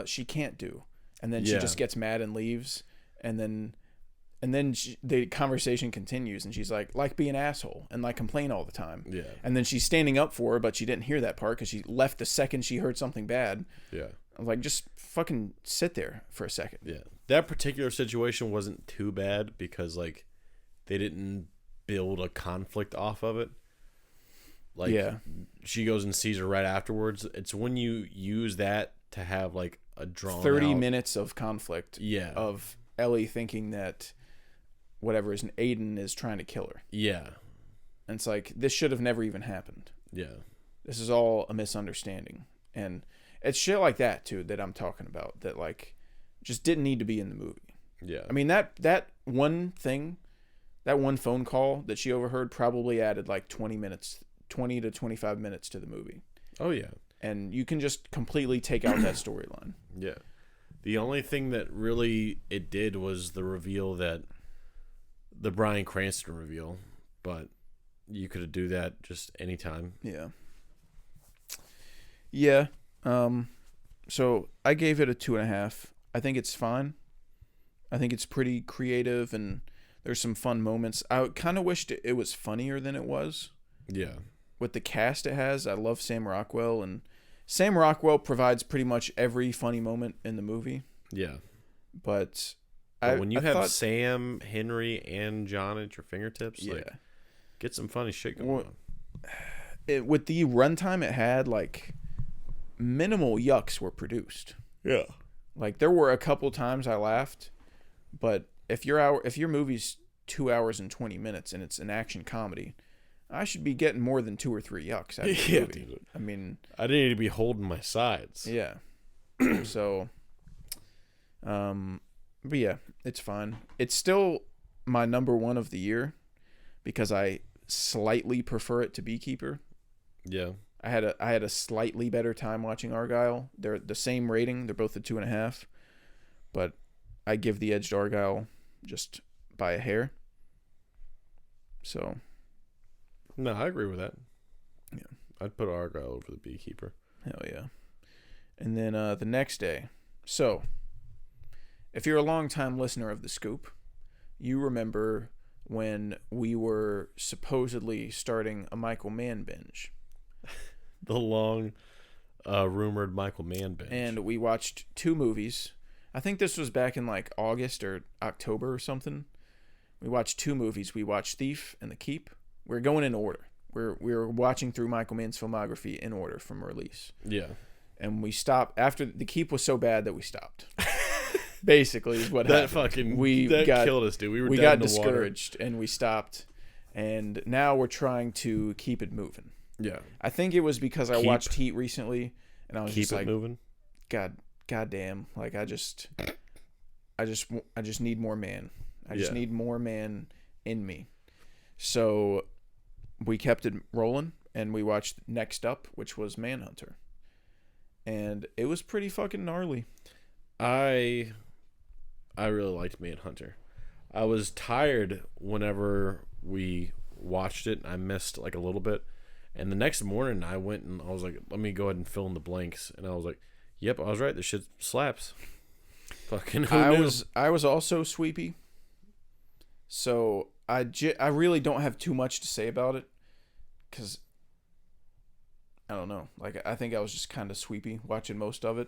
she can't do. And then she just gets mad and leaves. And then And then the conversation continues, and she's like be an asshole and like complain all the time. Yeah. And then she's standing up for her, but she didn't hear that part because she left the second she heard something bad. Yeah. I was like, just fucking sit there for a second. Yeah. That particular situation wasn't too bad because like they didn't build a conflict off of it. Like she goes and sees her right afterwards. It's when you use that to have like a drawn 30 out... minutes of conflict. Yeah. Of Ellie thinking that whatever is Aiden is trying to kill her. Yeah. And it's like, this should have never even happened. Yeah. This is all a misunderstanding. And it's shit like that too that I'm talking about that like just didn't need to be in the movie. Yeah. I mean that one thing, that one phone call that she overheard probably added like 20 to 25 minutes to the movie. Oh yeah. And you can just completely take out that storyline. Yeah. The only thing that really it did was the reveal that the Bryan Cranston reveal, but you could do that just anytime. Yeah. Yeah. So I gave it a 2.5. I think it's fine. I think it's pretty creative and there's some fun moments. I kind of wished it was funnier than it was. Yeah. With the cast it has, I love Sam Rockwell, and Sam Rockwell provides pretty much every funny moment in the movie. Yeah. But when you have Sam, Henry, and John at your fingertips, yeah, like, get some funny shit going on. With the runtime it had, like, minimal yucks were produced. Yeah. Like, there were a couple times I laughed, but if your movie's 2 hours and 20 minutes and it's an action comedy, I should be getting more than 2 or 3 yucks out of the movie. Dude. I mean, I didn't need to be holding my sides. Yeah. So, but yeah, it's fine. It's still my number 1 of the year because I slightly prefer it to Beekeeper. Yeah. I had a slightly better time watching Argylle. They're the same rating. They're both at 2.5, but I give the edge to Argylle just by a hair. So. No, I agree with that. Yeah. I'd put Argylle over the Beekeeper. Hell yeah. And then the next day. So, if you're a long-time listener of The Scoop, you remember when we were supposedly starting a Michael Mann binge. The long rumored Michael Mann binge. And we watched 2 movies. I think this was back in like August or October or something. We watched 2 movies. We watched Thief and The Keep. We're going in order. We're watching through Michael Mann's filmography in order from release. Yeah. And we stopped after The Keep was so bad that we stopped. Basically is what that happened. That killed us, dude. We got discouraged and we stopped. And now we're trying to keep it moving. Yeah. I think it was because I watched Heat recently and I was just like, moving. God damn. Like I just need more man. I just need more man in me. So we kept it rolling and we watched Next Up, which was Manhunter. And it was pretty fucking gnarly. I really liked Manhunter. I was tired whenever we watched it. I missed like a little bit. And the next morning I went and I was like, let me go ahead and fill in the blanks. And I was like, yep, I was right. This shit slaps. Fucking who knew? I was also sweepy. So I really don't have too much to say about it. Because, I don't know. Like, I think I was just kind of sweepy watching most of it.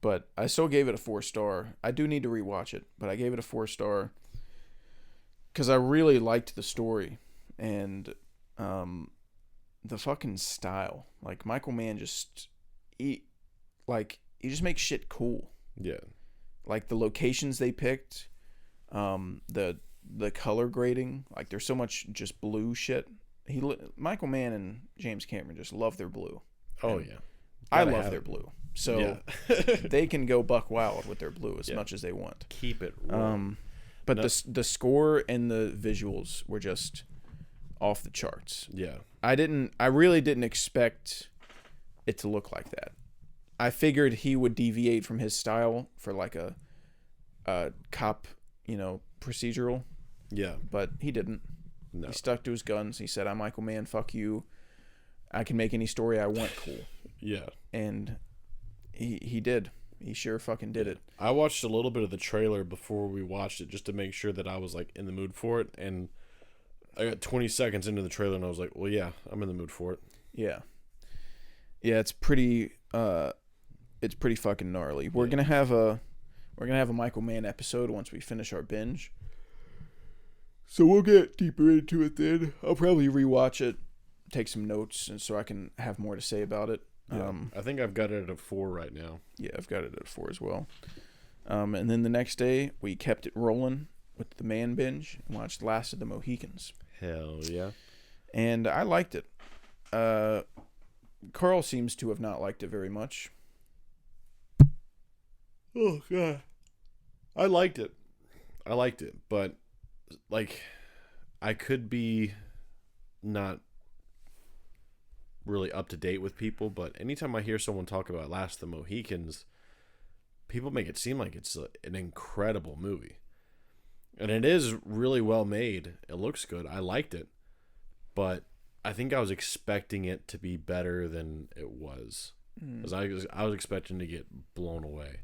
But I still gave it a 4-star. I do need to rewatch it. But I gave it a 4-star. Because I really liked the story. And the fucking style. Like, Michael Mann just... He just makes shit cool. Yeah. Like, the locations they picked. The color grading. Like, there's so much just blue shit. Michael Mann and James Cameron just love their blue. Oh, yeah. I love their blue. So they can go buck wild with their blue as much as they want. Keep it rolling. But the score and the visuals were just off the charts. Yeah. I really didn't expect it to look like that. I figured he would deviate from his style for like a cop, procedural. Yeah. But he didn't. No. He stuck to his guns. He said, I'm Michael Mann, fuck you. I can make any story I want cool. Yeah. And he did. He sure fucking did it. I watched a little bit of the trailer before we watched it just to make sure that I was like in the mood for it, and I got 20 seconds into the trailer and I was like, well, yeah, I'm in the mood for it. Yeah. Yeah, it's pretty fucking gnarly. We're gonna have a Michael Mann episode once we finish our binge. So we'll get deeper into it then. I'll probably rewatch it, take some notes, and so I can have more to say about it. Yeah, I think I've got it at a 4 right now. Yeah, I've got it at a 4 as well. And then the next day, we kept it rolling with the Mann binge and watched Last of the Mohicans. Hell yeah. And I liked it. Carl seems to have not liked it very much. Oh, God. I liked it, but, like, I could be not really up to date with people, but anytime I hear someone talk about Last of the Mohicans, people make it seem like it's an incredible movie. And it is really well made. It looks good. I liked it. But I think I was expecting it to be better than it was. Because I was expecting to get blown away.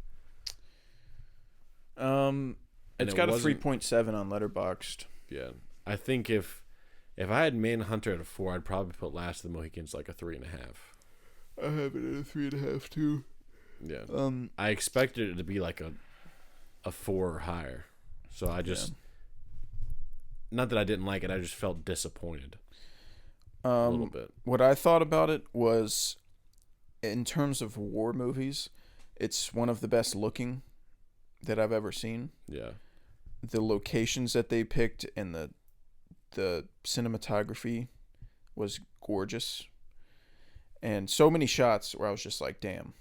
It's got a 3.7 on Letterboxd. Yeah. I think if I had Manhunter at a 4, I'd probably put Last of the Mohicans like a 3.5. I have it at a 3.5 too. Yeah. I expected it to be like a 4 or higher. So I just not that I didn't like it, I just felt disappointed. A little bit. What I thought about it was, in terms of war movies, it's one of the best looking that I've ever seen. Yeah. The locations that they picked and the cinematography was gorgeous. And so many shots where I was just like, damn.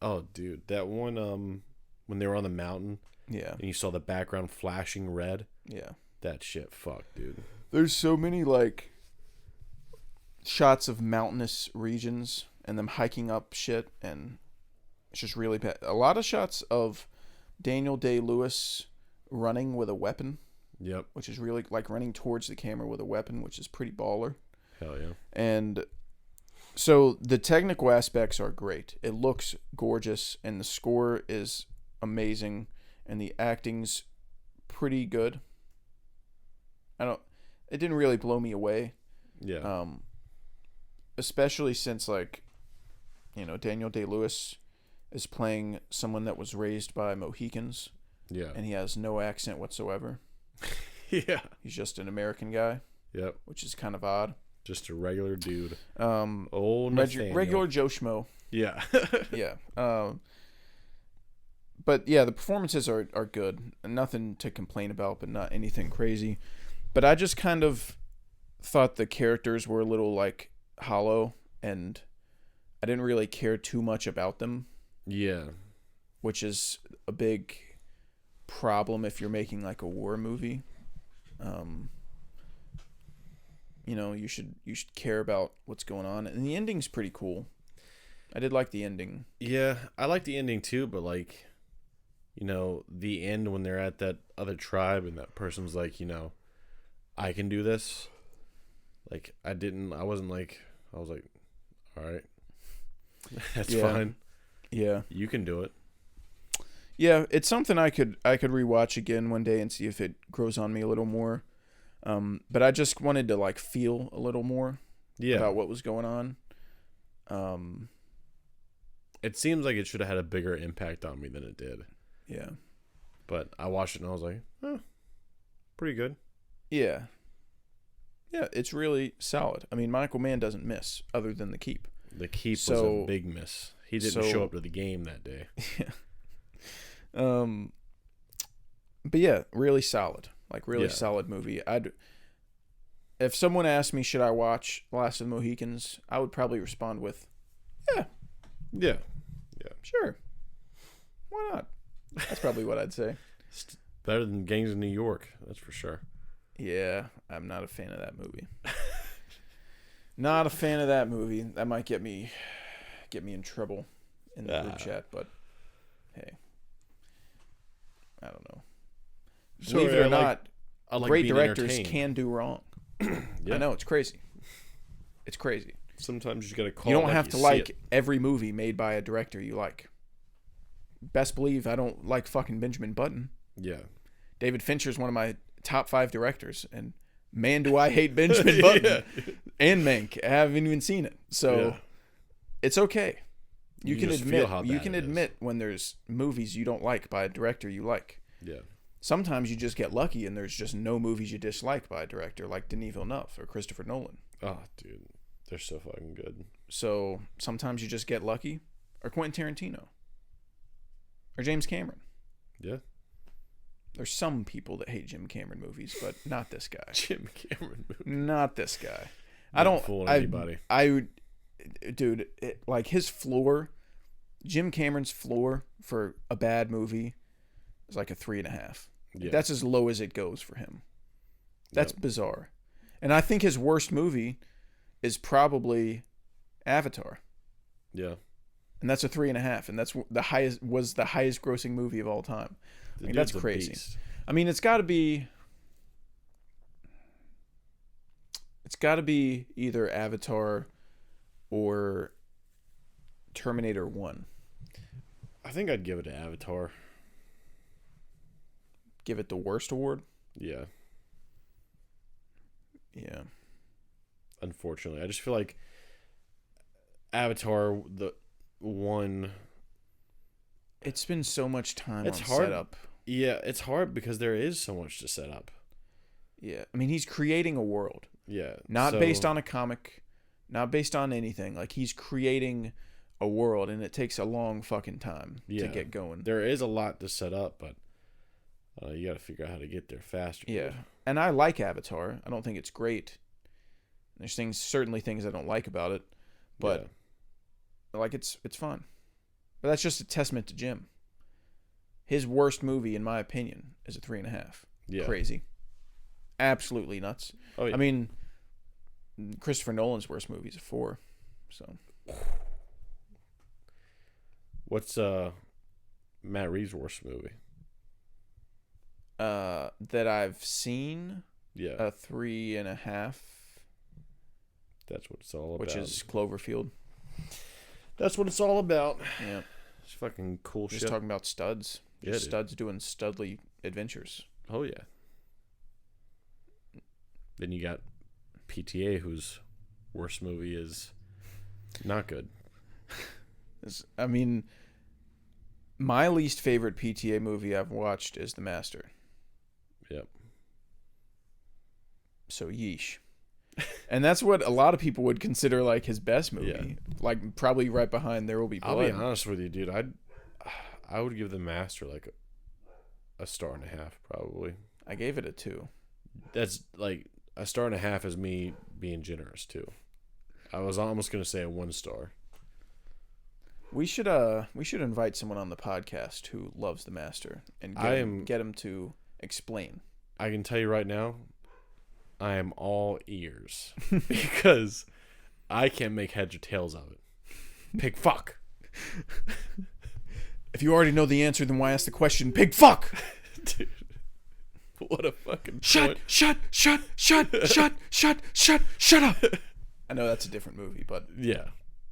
Oh, dude. That one, when they were on the mountain. Yeah. And you saw the background flashing red. Yeah. That shit, fuck, dude. There's so many, like, shots of mountainous regions and them hiking up shit, and it's just really bad. A lot of shots of Daniel Day-Lewis running with a weapon. Yep. Which is really, like, running towards the camera with a weapon, which is pretty baller. Hell yeah. And so the technical aspects are great. It looks gorgeous, and the score is amazing, and the acting's pretty good. It didn't really blow me away. Yeah. Especially since, like, you know, Daniel Day-Lewis is playing someone that was raised by Mohicans. Yeah. And he has no accent whatsoever. Yeah. He's just an American guy. Yep. Which is kind of odd. Just a regular dude. Regular Joe Schmo. Yeah. Yeah. But yeah, the performances are good. Nothing to complain about, but not anything crazy. But I just kind of thought the characters were a little, like, hollow, and I didn't really care too much about them. Yeah. Which is a big problem if you're making, like, a war movie. You know, you should care about what's going on. And the ending's pretty cool. I did like the ending. Yeah, I like the ending too, but, like, you know, the end when they're at that other tribe and that person's like, you know, I can do this. Like, I was like, all right. That's fine. Yeah. You can do it. Yeah, it's something I could rewatch again one day and see if it grows on me a little more. But I just wanted to, like, feel a little more about what was going on. It seems like it should have had a bigger impact on me than it did. Yeah. But I watched it and I was like, pretty good. Yeah. Yeah, it's really solid. I mean, Michael Mann doesn't miss other than The Keep. The Keep was a big miss. He didn't show up to the game that day. Yeah. But yeah, really solid. Like, really solid movie. If someone asked me, should I watch Last of the Mohicans, I would probably respond with, yeah. Yeah. Yeah. Sure. Why not? That's probably what I'd say. It's better than Gangs of New York, that's for sure. Yeah, I'm not a fan of that movie. Not a fan of that movie. That might get me in trouble in the group chat, but hey. I don't know. Believe it or not, great directors can do wrong. Yeah. I know, it's crazy. It's crazy. Sometimes you got to call. You don't have to like every movie made by a director you like. best believe I don't like fucking Benjamin Button. Yeah. David Fincher's one of my top 5 directors, and man, do I hate Benjamin Button and Mank. I haven't even seen it, so it's okay. You can admit when there's movies you don't like by a director you like. Yeah. Sometimes you just get lucky and there's just no movies you dislike by a director like Denis Villeneuve or Christopher Nolan. Oh, dude. They're so fucking good. So sometimes you just get lucky. Or Quentin Tarantino. Or James Cameron. Yeah. There's some people that hate Jim Cameron movies, but not this guy. Jim Cameron movie. Not this guy. I don't fool anybody. Dude, like his floor, Jim Cameron's floor for a bad movie is like a 3.5. Yeah. That's as low as it goes for him. That's bizarre. And I think his worst movie is probably Avatar. Yeah. And that's a 3.5, and that's the highest grossing movie of all time. I mean, that's crazy. I mean, it's got to be either Avatar or Terminator 1. I think I'd give it to Avatar. Give it the worst award? Yeah. Yeah. Unfortunately, I just feel like Avatar, the one. It's been so much time It's on hard. setup. Yeah, it's hard because there is so much to set up. Yeah. I mean, he's creating a world. Yeah. Not based on a comic, not based on anything. Like, he's creating a world, and it takes a long fucking time to get going. There is a lot to set up, but you got to figure out how to get there faster. Yeah. And I like Avatar. I don't think it's great. There's certainly things I don't like about it, but like it's fun. But that's just a testament to Jim. His worst movie, in my opinion, is a 3.5. Yeah. Crazy. Absolutely nuts. Oh, yeah. I mean, Christopher Nolan's worst movie is a 4. So. What's Matt Reeves' worst movie? That I've seen. Yeah. A 3.5. That's what it's all about. Which is Cloverfield. That's what it's all about. Yeah. It's fucking cool shit. Just talking about studs. Yeah, studs doing studly adventures. Oh, yeah. Then you got PTA, whose worst movie is not good. I mean, my least favorite PTA movie I've watched is The Master. Yep. So yeesh. And that's what a lot of people would consider like his best movie. Yeah. Like probably right behind There Will Be Blood. I'll be honest with you, dude. I would give The Master like a 1.5 stars, probably. I gave it a 2. That's like a 1.5 stars is me being generous too. I was almost gonna say a 1 star. We should invite someone on the podcast who loves The Master and get him to explain. I can tell you right now, I am all ears because I can't make heads or tails of it. Pig fuck. If you already know the answer, then why ask the question? Pig fuck. Dude, what a fucking shut up. I know that's a different movie, but yeah,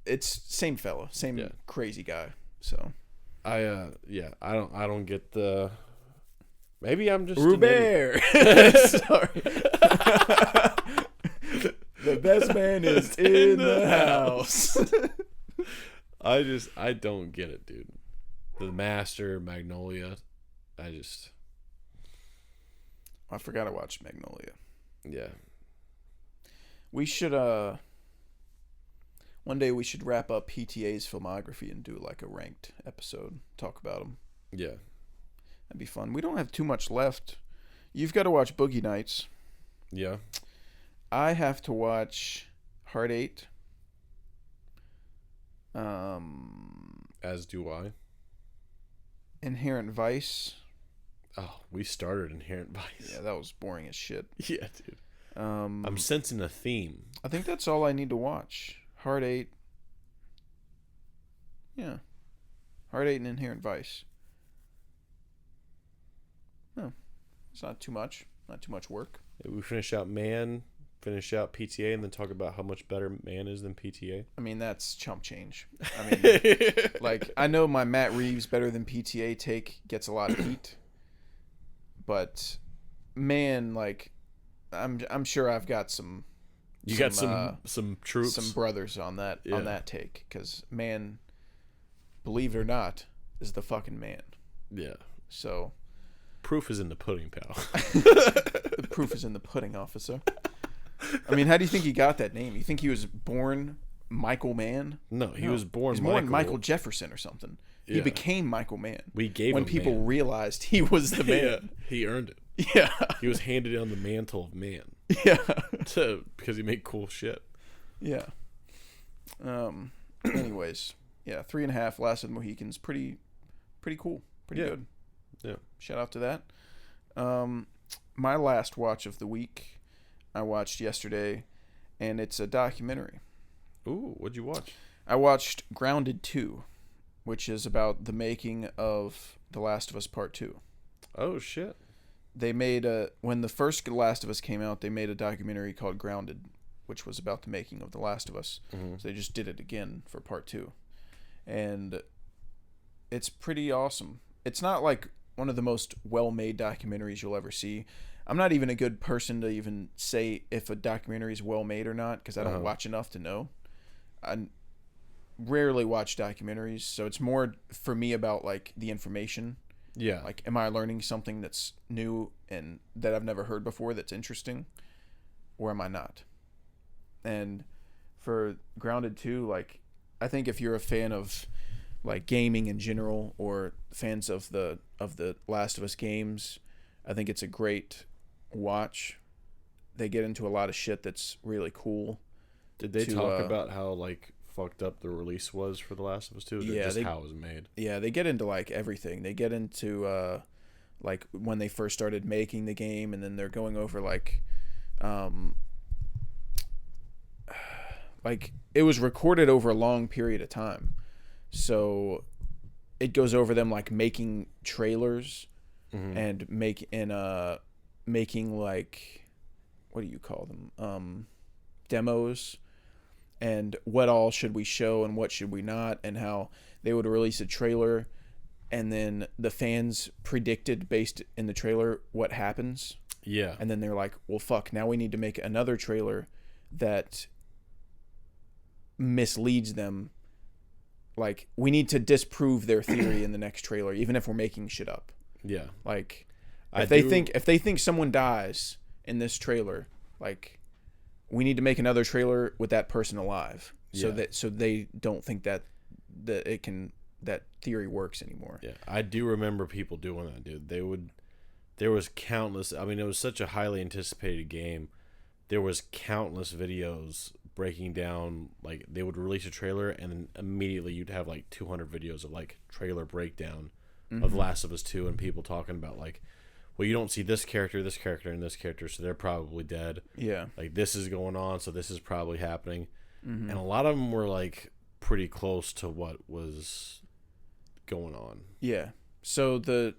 it's same fella, same crazy guy. So I don't get the. Maybe I'm just Robert. Sorry. The best man is in the house. I don't get it, dude. The Master, Magnolia, I forgot to watch Magnolia. Yeah. We should one day we should wrap up PTA's filmography and do like a ranked episode. Talk about them. Yeah. That'd be fun. We don't have too much left. You've got to watch Boogie Nights. Yeah. I have to watch Heart 8. As do I. Inherent Vice. Oh, we started Inherent Vice. Yeah, that was boring as shit. Yeah, dude. I'm sensing a theme. I think that's all I need to watch. Heart 8. Yeah. Heart 8 and Inherent Vice. No. It's not too much. Not too much work. We finish out Mann, finish out PTA and then talk about how much better Mann is than PTA? I mean, that's chump change. I mean, like, I know my Matt Reeves better than PTA take gets a lot of heat, but Mann, like, I'm sure I've got some. You got some troops, some brothers on that take, because Mann, believe it or not, is the fucking man. Yeah. So, proof is in the pudding, pal. the proof is in the pudding, officer. I mean, how do you think he got that name? You think he was born Michael Mann? No, he was born. He's born Michael Jefferson or something. Yeah. He became Michael Mann. We gave when him people man. realized he was the man. He earned it. Yeah, he was handed down the mantle of man. Yeah, because he made cool shit. Yeah. Anyways, yeah, 3.5. Last of the Mohicans, pretty cool, pretty good. Yeah. Shout out to that. My last watch of the week, I watched yesterday, and it's a documentary. Ooh, what'd you watch? I watched Grounded 2, which is about the making of The Last of Us Part 2. Oh, shit. They made when the first Last of Us came out, they made a documentary called Grounded, which was about the making of The Last of Us. Mm-hmm. So they just did it again for Part 2. And it's pretty awesome. It's not like one of the most well-made documentaries you'll ever see. I'm not even a good person to even say if a documentary is well-made or not, because I don't watch enough to know. I rarely watch documentaries, so it's more for me about like the information. Yeah. Like, am I learning something that's new and that I've never heard before that's interesting, or am I not? And for Grounded 2, like, I think if you're a fan of like gaming in general or fans of the Last of Us games, I think it's a great watch. They get into a lot of shit that's really cool. Did they talk about how like fucked up the release was for The Last of Us 2? Yeah, just how it was made. Yeah, they get into like everything. They get into like when they first started making the game, and then they're going over like it was recorded over a long period of time. So it goes over them like making trailers and making like, what do you call them? Demos, and what all should we show and what should we not, and how they would release a trailer and then the fans predicted based in the trailer what happens. Yeah. And then they're like, well, fuck, now we need to make another trailer that misleads them. Like, we need to disprove their theory in the next trailer, even if we're making shit up. Yeah. Like, if they think someone dies in this trailer, like, we need to make another trailer with that person alive, so they don't think that that theory works anymore. Yeah, I do remember people doing that, dude. There was countless. I mean, it was such a highly anticipated game. There was countless videos breaking down, like, they would release a trailer and then immediately you'd have like 200 videos of like trailer breakdown of Last of Us 2, and people talking about like, well, you don't see this character, and this character, so they're probably dead. Yeah. Like, this is going on, so this is probably happening. And a lot of them were like pretty close to what was going on. Yeah. So the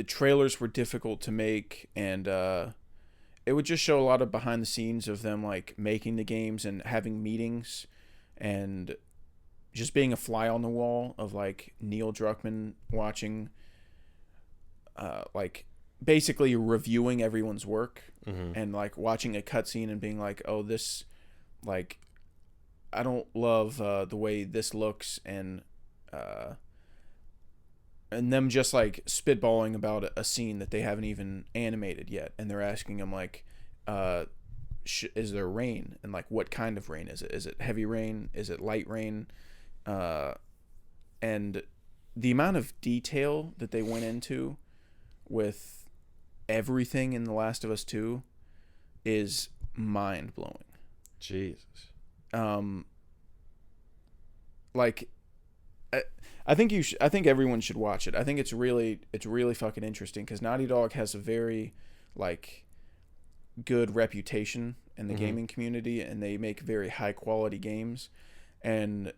trailers were difficult to make, and it would just show a lot of behind the scenes of them like making the games and having meetings, and just being a fly on the wall of like Neil Druckmann watching like basically reviewing everyone's work and like watching a cutscene and being like, oh, this, like, I don't love the way this looks, and them just like spitballing about a scene that they haven't even animated yet, and they're asking him like, is there rain, and like what kind of rain is it? Is it heavy rain? Is it light rain? And the amount of detail that they went into with everything in The Last of Us 2 is mind blowing. Jesus. Like, I think I think everyone should watch it. I think it's really fucking interesting, because Naughty Dog has a very like good reputation in the gaming community, and they make very high quality games, and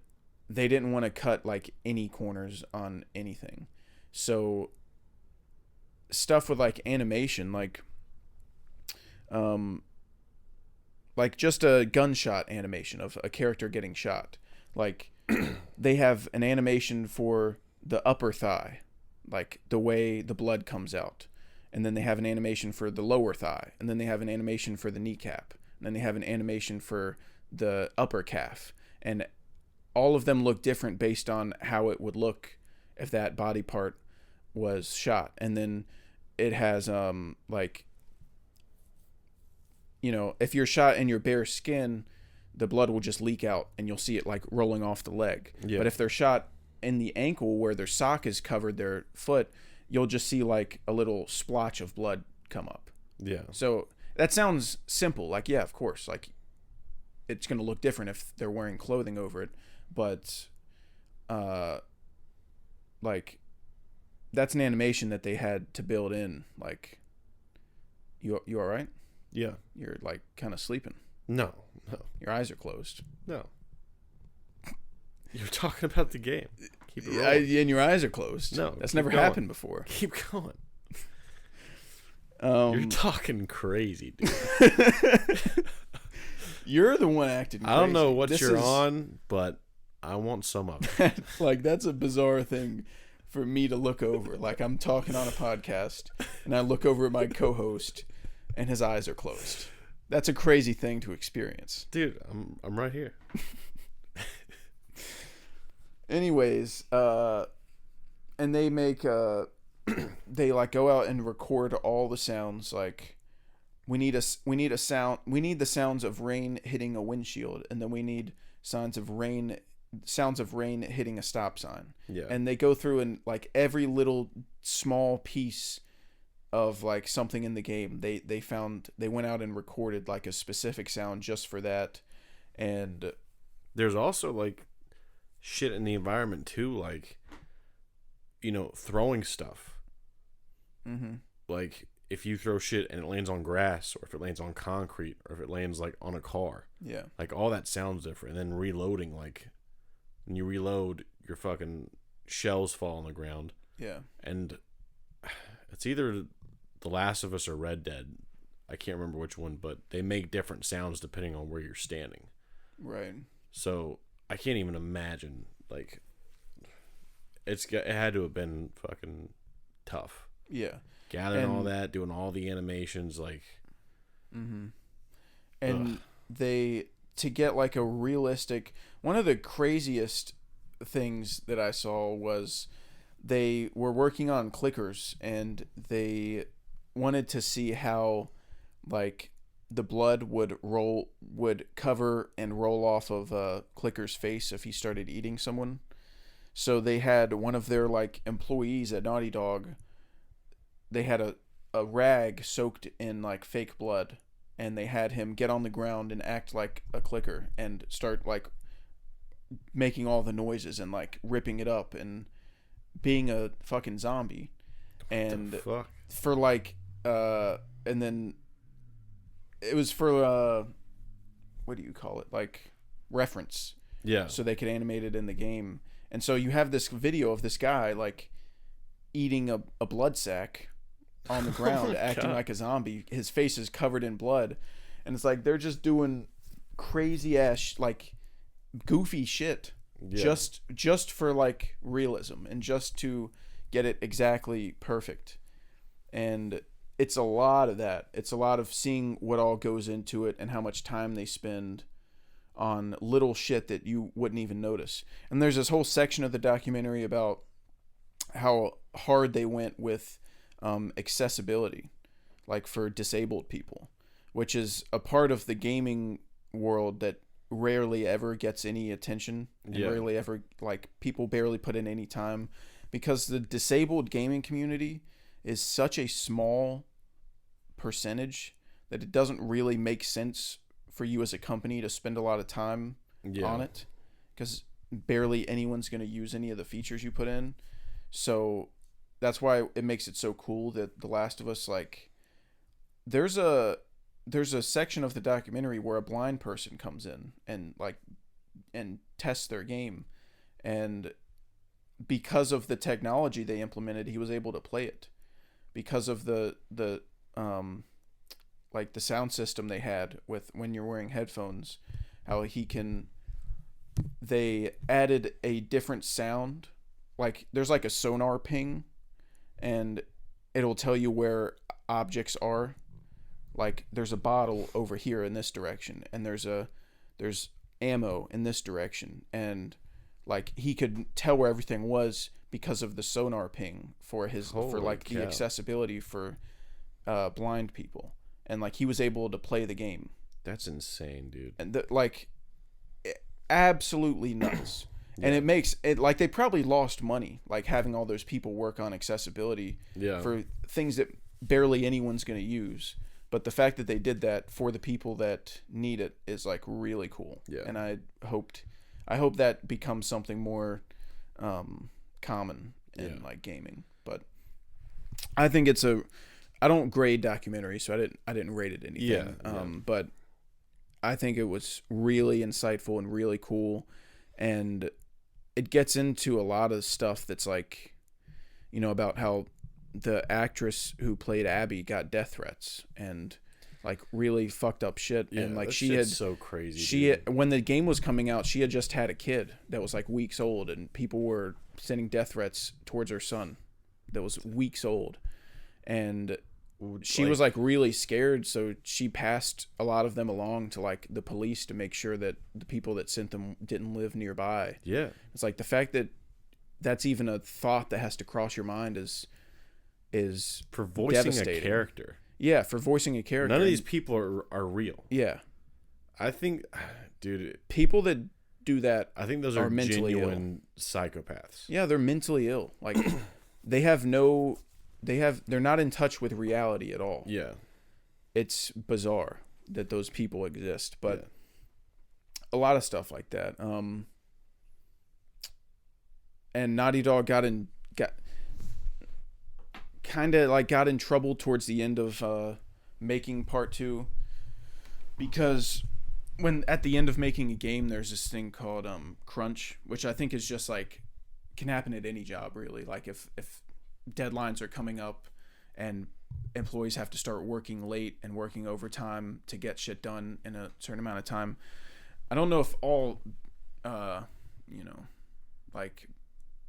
they didn't want to cut like any corners on anything. So stuff with like animation, like like just a gunshot animation of a character getting shot. Like they have an animation for the upper thigh, like the way the blood comes out. And then they have an animation for the lower thigh. And then they have an animation for the kneecap. And then they have an animation for the upper calf. And all of them look different based on how it would look if that body part was shot. And then it has like, you know, if you're shot in your bare skin, the blood will just leak out and you'll see it like rolling off the leg. Yeah. But if they're shot in the ankle where their sock is covered their foot, you'll just see like a little splotch of blood come up. Yeah. So that sounds simple. Like, yeah, of course, like it's going to look different if they're wearing clothing over it, but like that's an animation that they had to build in. Like, you all right? Yeah. You're like kind of sleeping. No. Your eyes are closed. No. You're talking about the game. Keep it rolling. And your eyes are closed. No. That's never happened before. Keep going. You're talking crazy, dude. You're the one acting crazy. I don't know what you're on, but I want some of it. Like, that's a bizarre thing for me to look over. Like, I'm talking on a podcast, and I look over at my co-host, and his eyes are closed. That's a crazy thing to experience. Dude, I'm right here. Anyways, and they make they like go out and record all the sounds. Like, we need the sounds of rain hitting a windshield, and then we need sounds of rain hitting a stop sign. Yeah. And they go through and like every little small piece of like something in the game, they went out and recorded like a specific sound just for that. And there's also like shit in the environment too, like, you know, throwing stuff. Mm-hmm. Like if you throw shit and it lands on grass, or if it lands on concrete, or if it lands like on a car. Yeah. Like all that sounds different. And then reloading, like when you reload, your fucking shells fall on the ground. Yeah. And it's either The Last of Us or Red Dead. I can't remember which one, but they make different sounds depending on where you're standing. Right. So I can't even imagine, like, it had to have been fucking tough. Yeah. Gathering all that, doing all the animations, like. Mm-hmm. And to get like a realistic, one of the craziest things that I saw was they were working on clickers, and they wanted to see how like the blood would cover and roll off of a clicker's face if he started eating someone. So they had one of their like employees at Naughty Dog, they had a rag soaked in like fake blood, and they had him get on the ground and act like a clicker and start like making all the noises and like ripping it up and being a fucking zombie. And for like and then it was for what do you call it, like reference. Yeah. So they could animate it in the game. And so you have this video of this guy like eating a blood sack on the ground, acting like a zombie. His face is covered in blood, and it's like they're just doing crazy ass like goofy shit. Yeah. Just for like realism and just to get it exactly perfect. And it's a lot of that. It's a lot of seeing what all goes into it and how much time they spend on little shit that you wouldn't even notice. And there's this whole section of the documentary about how hard they went with accessibility, like for disabled people, which is a part of the gaming world that rarely ever gets any attention, and rarely ever, like, people barely put in any time, because the disabled gaming community is such a small percentage that it doesn't really make sense for you as a company to spend a lot of time on it, because barely anyone's going to use any of the features you put in. So that's why it makes it so cool that The Last of Us, like, there's a section of the documentary where a blind person comes in and tests their game, and because of the technology they implemented, he was able to play it because of the like the sound system they had with when you're wearing headphones, how they added a different sound. Like there's like a sonar ping, and it'll tell you where objects are. Like there's a bottle over here in this direction, and there's ammo in this direction, and like he could tell where everything was because of the sonar ping for the accessibility for blind people, and like he was able to play the game. That's insane, dude. And absolutely nuts. Yeah. And it makes it like they probably lost money, like having all those people work on accessibility for things that barely anyone's going to use. But the fact that they did that for the people that need it is like really cool. Yeah. And I hope that becomes something more common in like gaming. But I think I don't grade documentaries, so I didn't rate it anything. But I think it was really insightful and really cool, and it gets into a lot of stuff that's like, about how the actress who played Abby got death threats and like really fucked up shit. And like so crazy. When the game was coming out, she had just had a kid that was like weeks old, and people were sending death threats towards her son that was weeks old, and she was like really scared, so she passed a lot of them along to like the police to make sure that the people that sent them didn't live nearby. Yeah. It's like the fact that that's even a thought that has to cross your mind is for voicing a character. Yeah, for voicing a character. None of these people are real. Yeah. I think, dude, people that do that, I think those are genuine psychopaths. Yeah, they're mentally ill. Like they're not in touch with reality at all. Yeah. It's bizarre that those people exist, but a lot of stuff like that. And Naughty Dog got in trouble towards the end of making part 2, because when at the end of making a game, there's this thing called crunch, which I think is just like can happen at any job really. Like if deadlines are coming up and employees have to start working late and working overtime to get shit done in a certain amount of time. I don't know if all like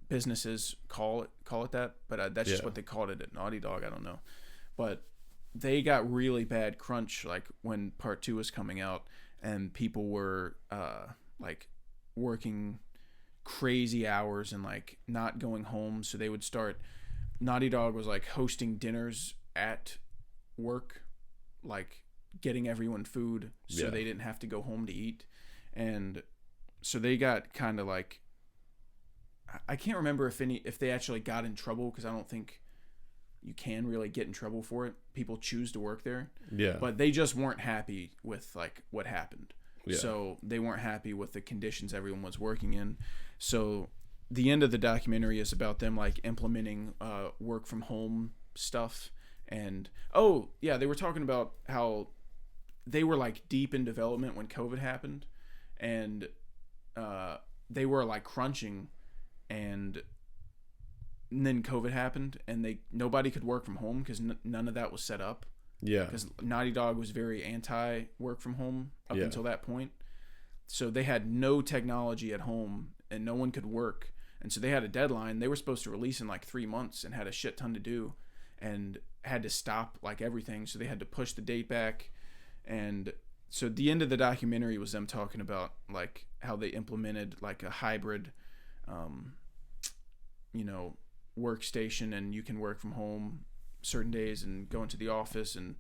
businesses call it that, but that's just what they called it at Naughty Dog. I don't know, but they got really bad crunch like when part 2 was coming out, and people were like working crazy hours and like not going home, so they would start. Naughty Dog was like hosting dinners at work, like getting everyone food so they didn't have to go home to eat. And so they got kind of like, I can't remember if they actually got in trouble, because I don't think you can really get in trouble for it. People choose to work there. Yeah. But they just weren't happy with like what happened. Yeah. So they weren't happy with the conditions everyone was working in. So the end of the documentary is about them like implementing work from home stuff. And they were talking about how they were like deep in development when COVID happened, and they were like crunching, and then COVID happened, and nobody could work from home because none of that was set up. Yeah, because Naughty Dog was very anti work from home up until that point. So they had no technology at home, and no one could work. And so they had a deadline. They were supposed to release in like 3 months and had a shit ton to do, and had to stop like everything. So they had to push the date back. And so the end of the documentary was them talking about like how they implemented like a hybrid, workstation, and you can work from home certain days and go into the office, and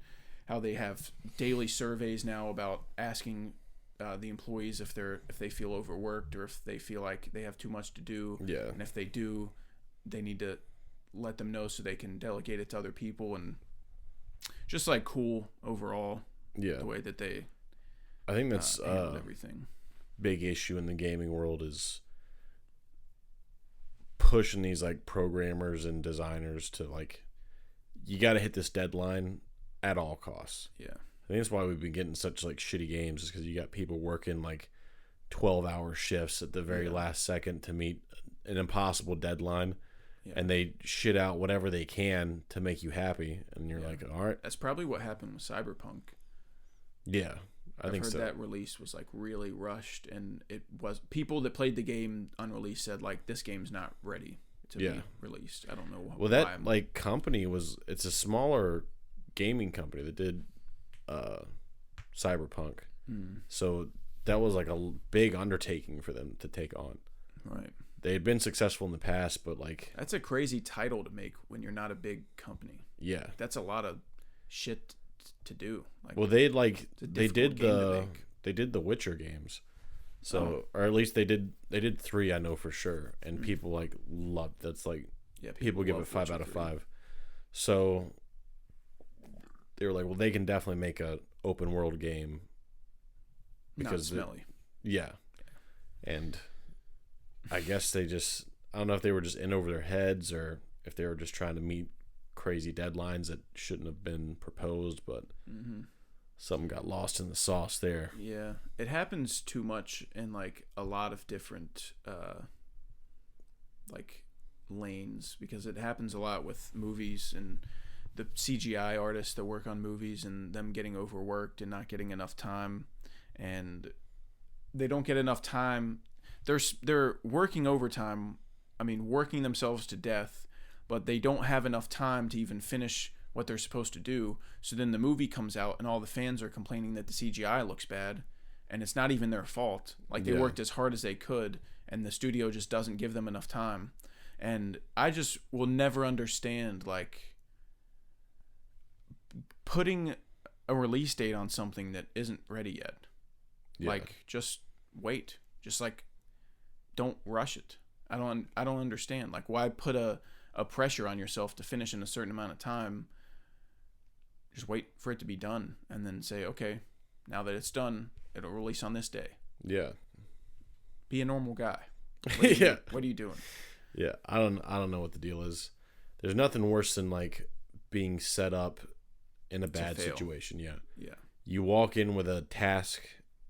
how they have daily surveys now about asking the employees if they feel overworked or if they feel like they have too much to do. Yeah. And if they do, they need to let them know so they can delegate it to other people. And just like cool overall. Yeah. The way that they I think that's everything. Big issue in the gaming world is pushing these like programmers and designers to like, you got to hit this deadline at all costs. Yeah. I think that's why we've been getting such like shitty games, is because you got people working like 12-hour shifts at the very last second to meet an impossible deadline, and they shit out whatever they can to make you happy, and you're like, all right. That's probably what happened with Cyberpunk. Yeah, I've think heard so. that release was like really rushed, and it was people that played the game on release said like this game's not ready to be released. I don't know why. Well, that like company it's a smaller gaming company that did Cyberpunk, so that was like a big undertaking for them to take on. Right. They had been successful in the past, but like that's a crazy title to make when you're not a big company. Yeah, that's a lot of shit to do. Like, well, they did the Witcher games, so or at least they did 3, I know for sure, and people like loved. That's like people give it 5 out of 5. So they were like, well, they can definitely make a open world game because not smelly. And I guess I don't know if they were just in over their heads or if they were just trying to meet crazy deadlines that shouldn't have been proposed, but something got lost in the sauce there. Yeah, it happens too much in like a lot of different like lanes, because it happens a lot with movies and the CGI artists that work on movies and them getting overworked and not getting enough time, and they don't get enough time. They're working overtime. I mean, working themselves to death, but they don't have enough time to even finish what they're supposed to do. So then the movie comes out and all the fans are complaining that the CGI looks bad, and it's not even their fault. Like they worked as hard as they could and the studio just doesn't give them enough time. And I just will never understand like putting a release date on something that isn't ready yet. Like just wait. Just like don't rush it. I don't understand. Like why put a pressure on yourself to finish in a certain amount of time? Just wait for it to be done and then say, okay, now that it's done, it'll release on this day. Yeah. Be a normal guy. What are you doing? Yeah, I don't know what the deal is. There's nothing worse than like being set up in a bad situation. Yeah. You walk in with a task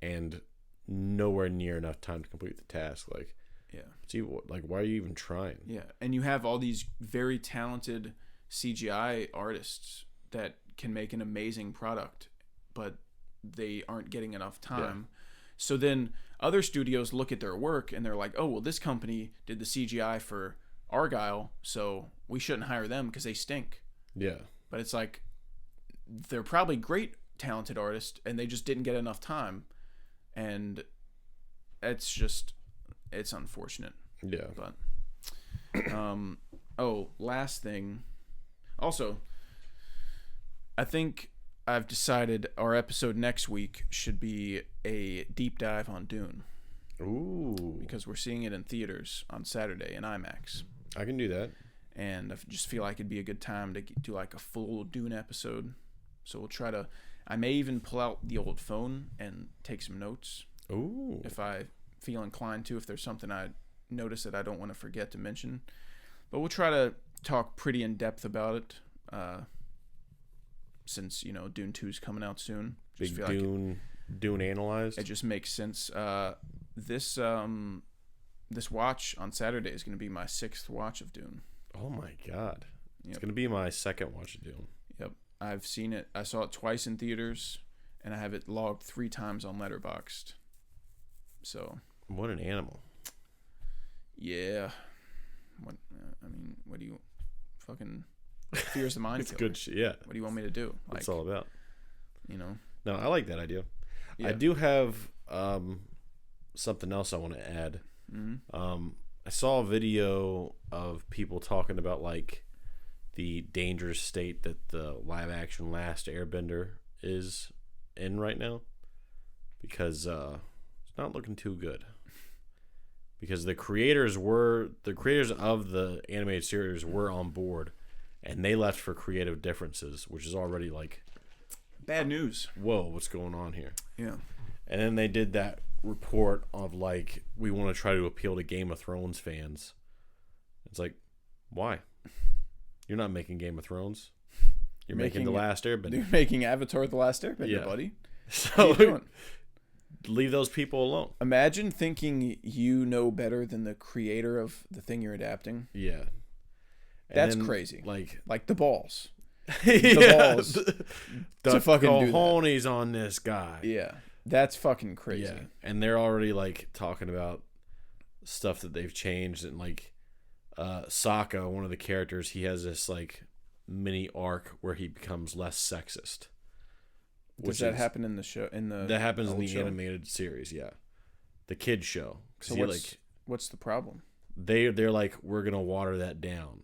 and nowhere near enough time to complete the task. Like, why are you even trying? Yeah, and you have all these very talented CGI artists that can make an amazing product, but they aren't getting enough time. Yeah. So then other studios look at their work and they're like, oh, well, this company did the CGI for Argylle, so we shouldn't hire them because they stink. Yeah. But it's like they're probably great, talented artists, and they just didn't get enough time. And it's unfortunate. Yeah. But last thing. Also, I think I've decided our episode next week should be a deep dive on Dune. Ooh. Because we're seeing it in theaters on Saturday in IMAX. I can do that. And I just feel like it'd be a good time to do like a full Dune episode. So we'll try to... I may even pull out the old phone and take some notes. Ooh. If I feel inclined to, if there's something I notice that I don't want to forget to mention. But we'll try to talk pretty in depth about it. Since, Dune 2 is coming out soon. Big Dune analyzed. It just makes sense. This watch on Saturday is going to be my 6th watch of Dune. Oh my god. Yep. It's going to be my 2nd watch of Dune. Yep. I've seen it. I saw it twice in theaters, and I have it logged 3 times on Letterboxd. So. What an animal. Yeah. What do you fucking... Fear's the mind It's killer. Good shit, yeah. What do you want me to do? What's all about? No, I like that idea. Yeah. I do have something else I want to add. Mm-hmm. I saw a video of people talking about like the dangerous state that the live action Last Airbender is in right now, because it's not looking too good. Because the creators of the animated series were on board, and they left for creative differences, which is already like bad news. Whoa, what's going on here? Yeah. And then they did that report of like, we want to try to appeal to Game of Thrones fans. It's like, why? You're not making Game of Thrones. You're making The Last Airbender. You're making Avatar: The Last Airbender, buddy. So what are you doing? Leave those people alone. Imagine thinking you know better than the creator of the thing you're adapting. Yeah. That's then, crazy. Like the balls. the balls the fucking do that. cojones on this guy. Yeah, that's fucking crazy. Yeah, and they're already like talking about stuff that they've changed, and like Sokka, one of the characters, he has this like mini arc where he becomes less sexist. Does that happen in the show? That happens in the show? animated series, yeah, the kids show. So what's the problem? They're like, we're gonna water that down,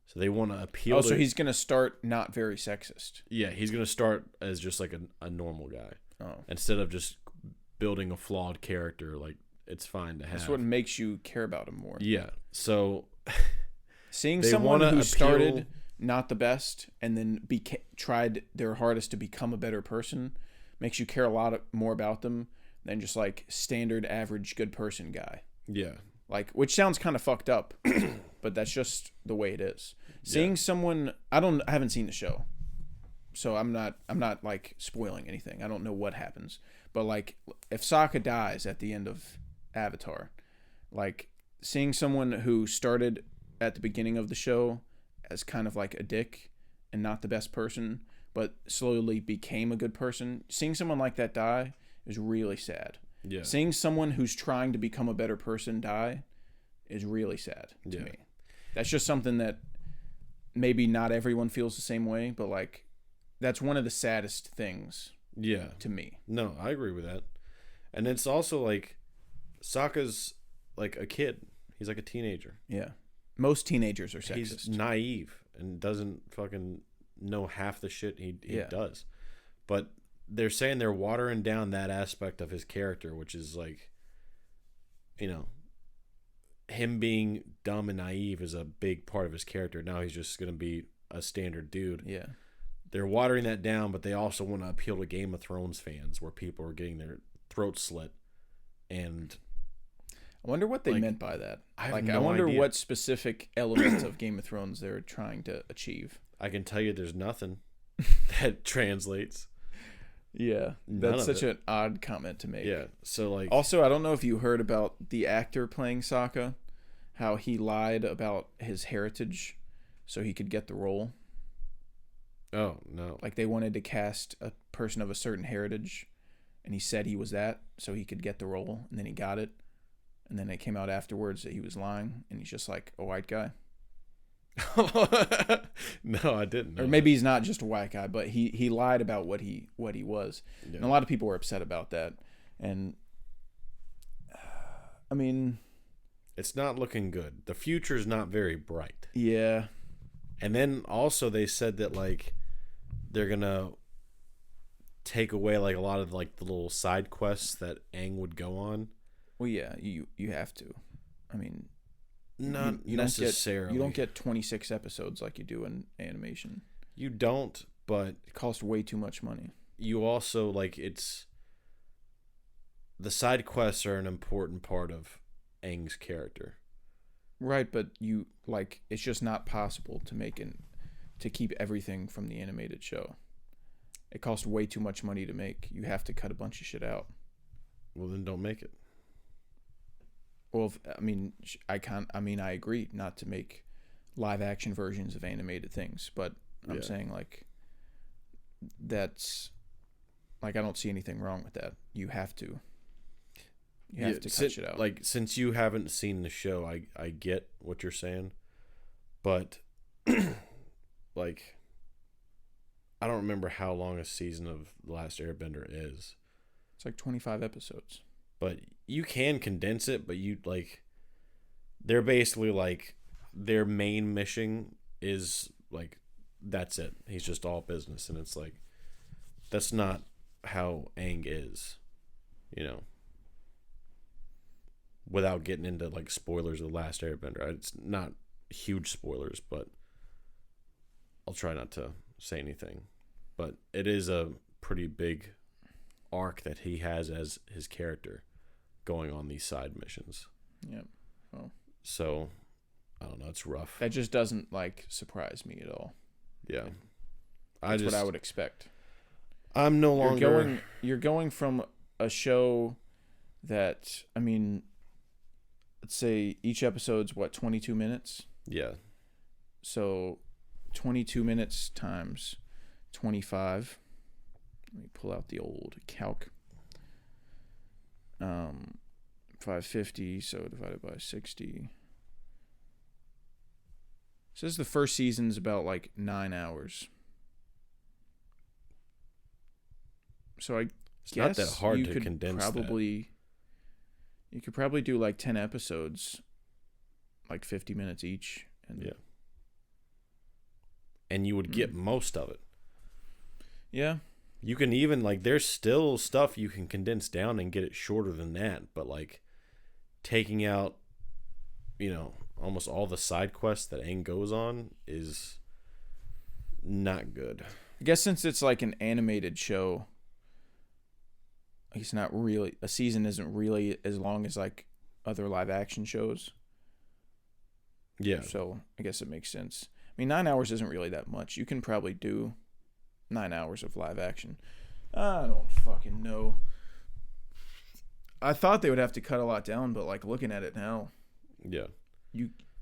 so they want to appeal. Oh, so he's gonna start not very sexist. Yeah, he's gonna start as just like a normal guy. Oh, instead of just building a flawed character. Like, it's fine to have. That's what makes you care about him more. Yeah. So seeing someone who started not the best and then tried their hardest to become a better person makes you care a lot more about them than just like standard average good person guy. Yeah. Like, which sounds kind of fucked up, but that's just the way it is. Seeing someone, I haven't seen the show, so I'm not like spoiling anything. I don't know what happens, but like if Sokka dies at the end of Avatar, like seeing someone who started at the beginning of the show as kind of like a dick and not the best person, but slowly became a good person, seeing someone like that die is really sad. Yeah. Seeing someone who's trying to become a better person die is really sad to me. That's just something that maybe not everyone feels the same way, but like that's one of the saddest things. Yeah. To me. No, I agree with that. And it's also like Sokka's like a kid. He's like a teenager. Yeah. Most teenagers are sexist. He's naive and doesn't fucking know half the shit he does. But they're saying they're watering down that aspect of his character, which is like, you know, him being dumb and naive is a big part of his character. Now he's just going to be a standard dude. Yeah. They're watering that down, but they also want to appeal to Game of Thrones fans where people are getting their throats slit. And I wonder what they meant by that. I wonder idea. what specific elements of Game of Thrones they're trying to achieve. I can tell you there's nothing that translates. Yeah, that's such an odd comment to make. Yeah, so like... Also, I don't know if you heard about the actor playing Sokka, how he lied about his heritage so he could get the role. Oh, no. Like, they wanted to cast a person of a certain heritage, and he said he was that so he could get the role, and then he got it. And then it came out afterwards that he was lying, and he's just like a white guy. No, I didn't know or maybe he's not just a white guy, but he lied about what he was. Yeah. And a lot of people were upset about that. And I mean, it's not looking good. The future's not very bright. Yeah. And then also they said that like they're gonna take away like a lot of like the little side quests that Aang would go on. Well, yeah, you have to. I mean, not necessarily. You don't get 26 episodes like you do in animation. You don't, but it costs way too much money. You also like the side quests are an important part of Aang's character. Right, but you like it's just not possible to keep everything from the animated show. It costs way too much money to make. You have to cut a bunch of shit out. Well, then don't make it. Well, I agree not to make live action versions of animated things, but I'm saying like that's like I don't see anything wrong with that. You have to cut shit out. Like since you haven't seen the show, I get what you're saying, but like I don't remember how long a season of The Last Airbender is. It's like 25 episodes. But you can condense it, but you like they're basically like their main mission is like that's it. He's just all business, and it's like that's not how Aang is, you know. Without getting into like spoilers of The Last Airbender. It's not huge spoilers, but I'll try not to say anything. But it is a pretty big arc that he has as his character going on these side missions. Yep. Well, so I don't know, it's rough. That just doesn't like surprise me at all. Yeah. That's what I would expect. I'm no longer you're going from a show that, I mean, let's say each episode's 22 minutes? Yeah. So 22 minutes times 25. Let me pull out the old calc. 550, so divided by 60. Says the first season's about like 9 hours. So I It's guess not that hard you to could condense probably, you could probably do like 10 episodes, like 50 minutes each. And Yeah. And you would get most of it. Yeah. You can even, like, there's still stuff you can condense down and get it shorter than that, but, like, taking out, almost all the side quests that Aang goes on is not good. I guess since it's like an animated show, it's not really, a season isn't really as long as like other live action shows. Yeah. So I guess it makes sense. I mean, 9 hours isn't really that much. You can probably do 9 hours of live action. I don't fucking know. I thought they would have to cut a lot down, but like looking at it now, Yeah.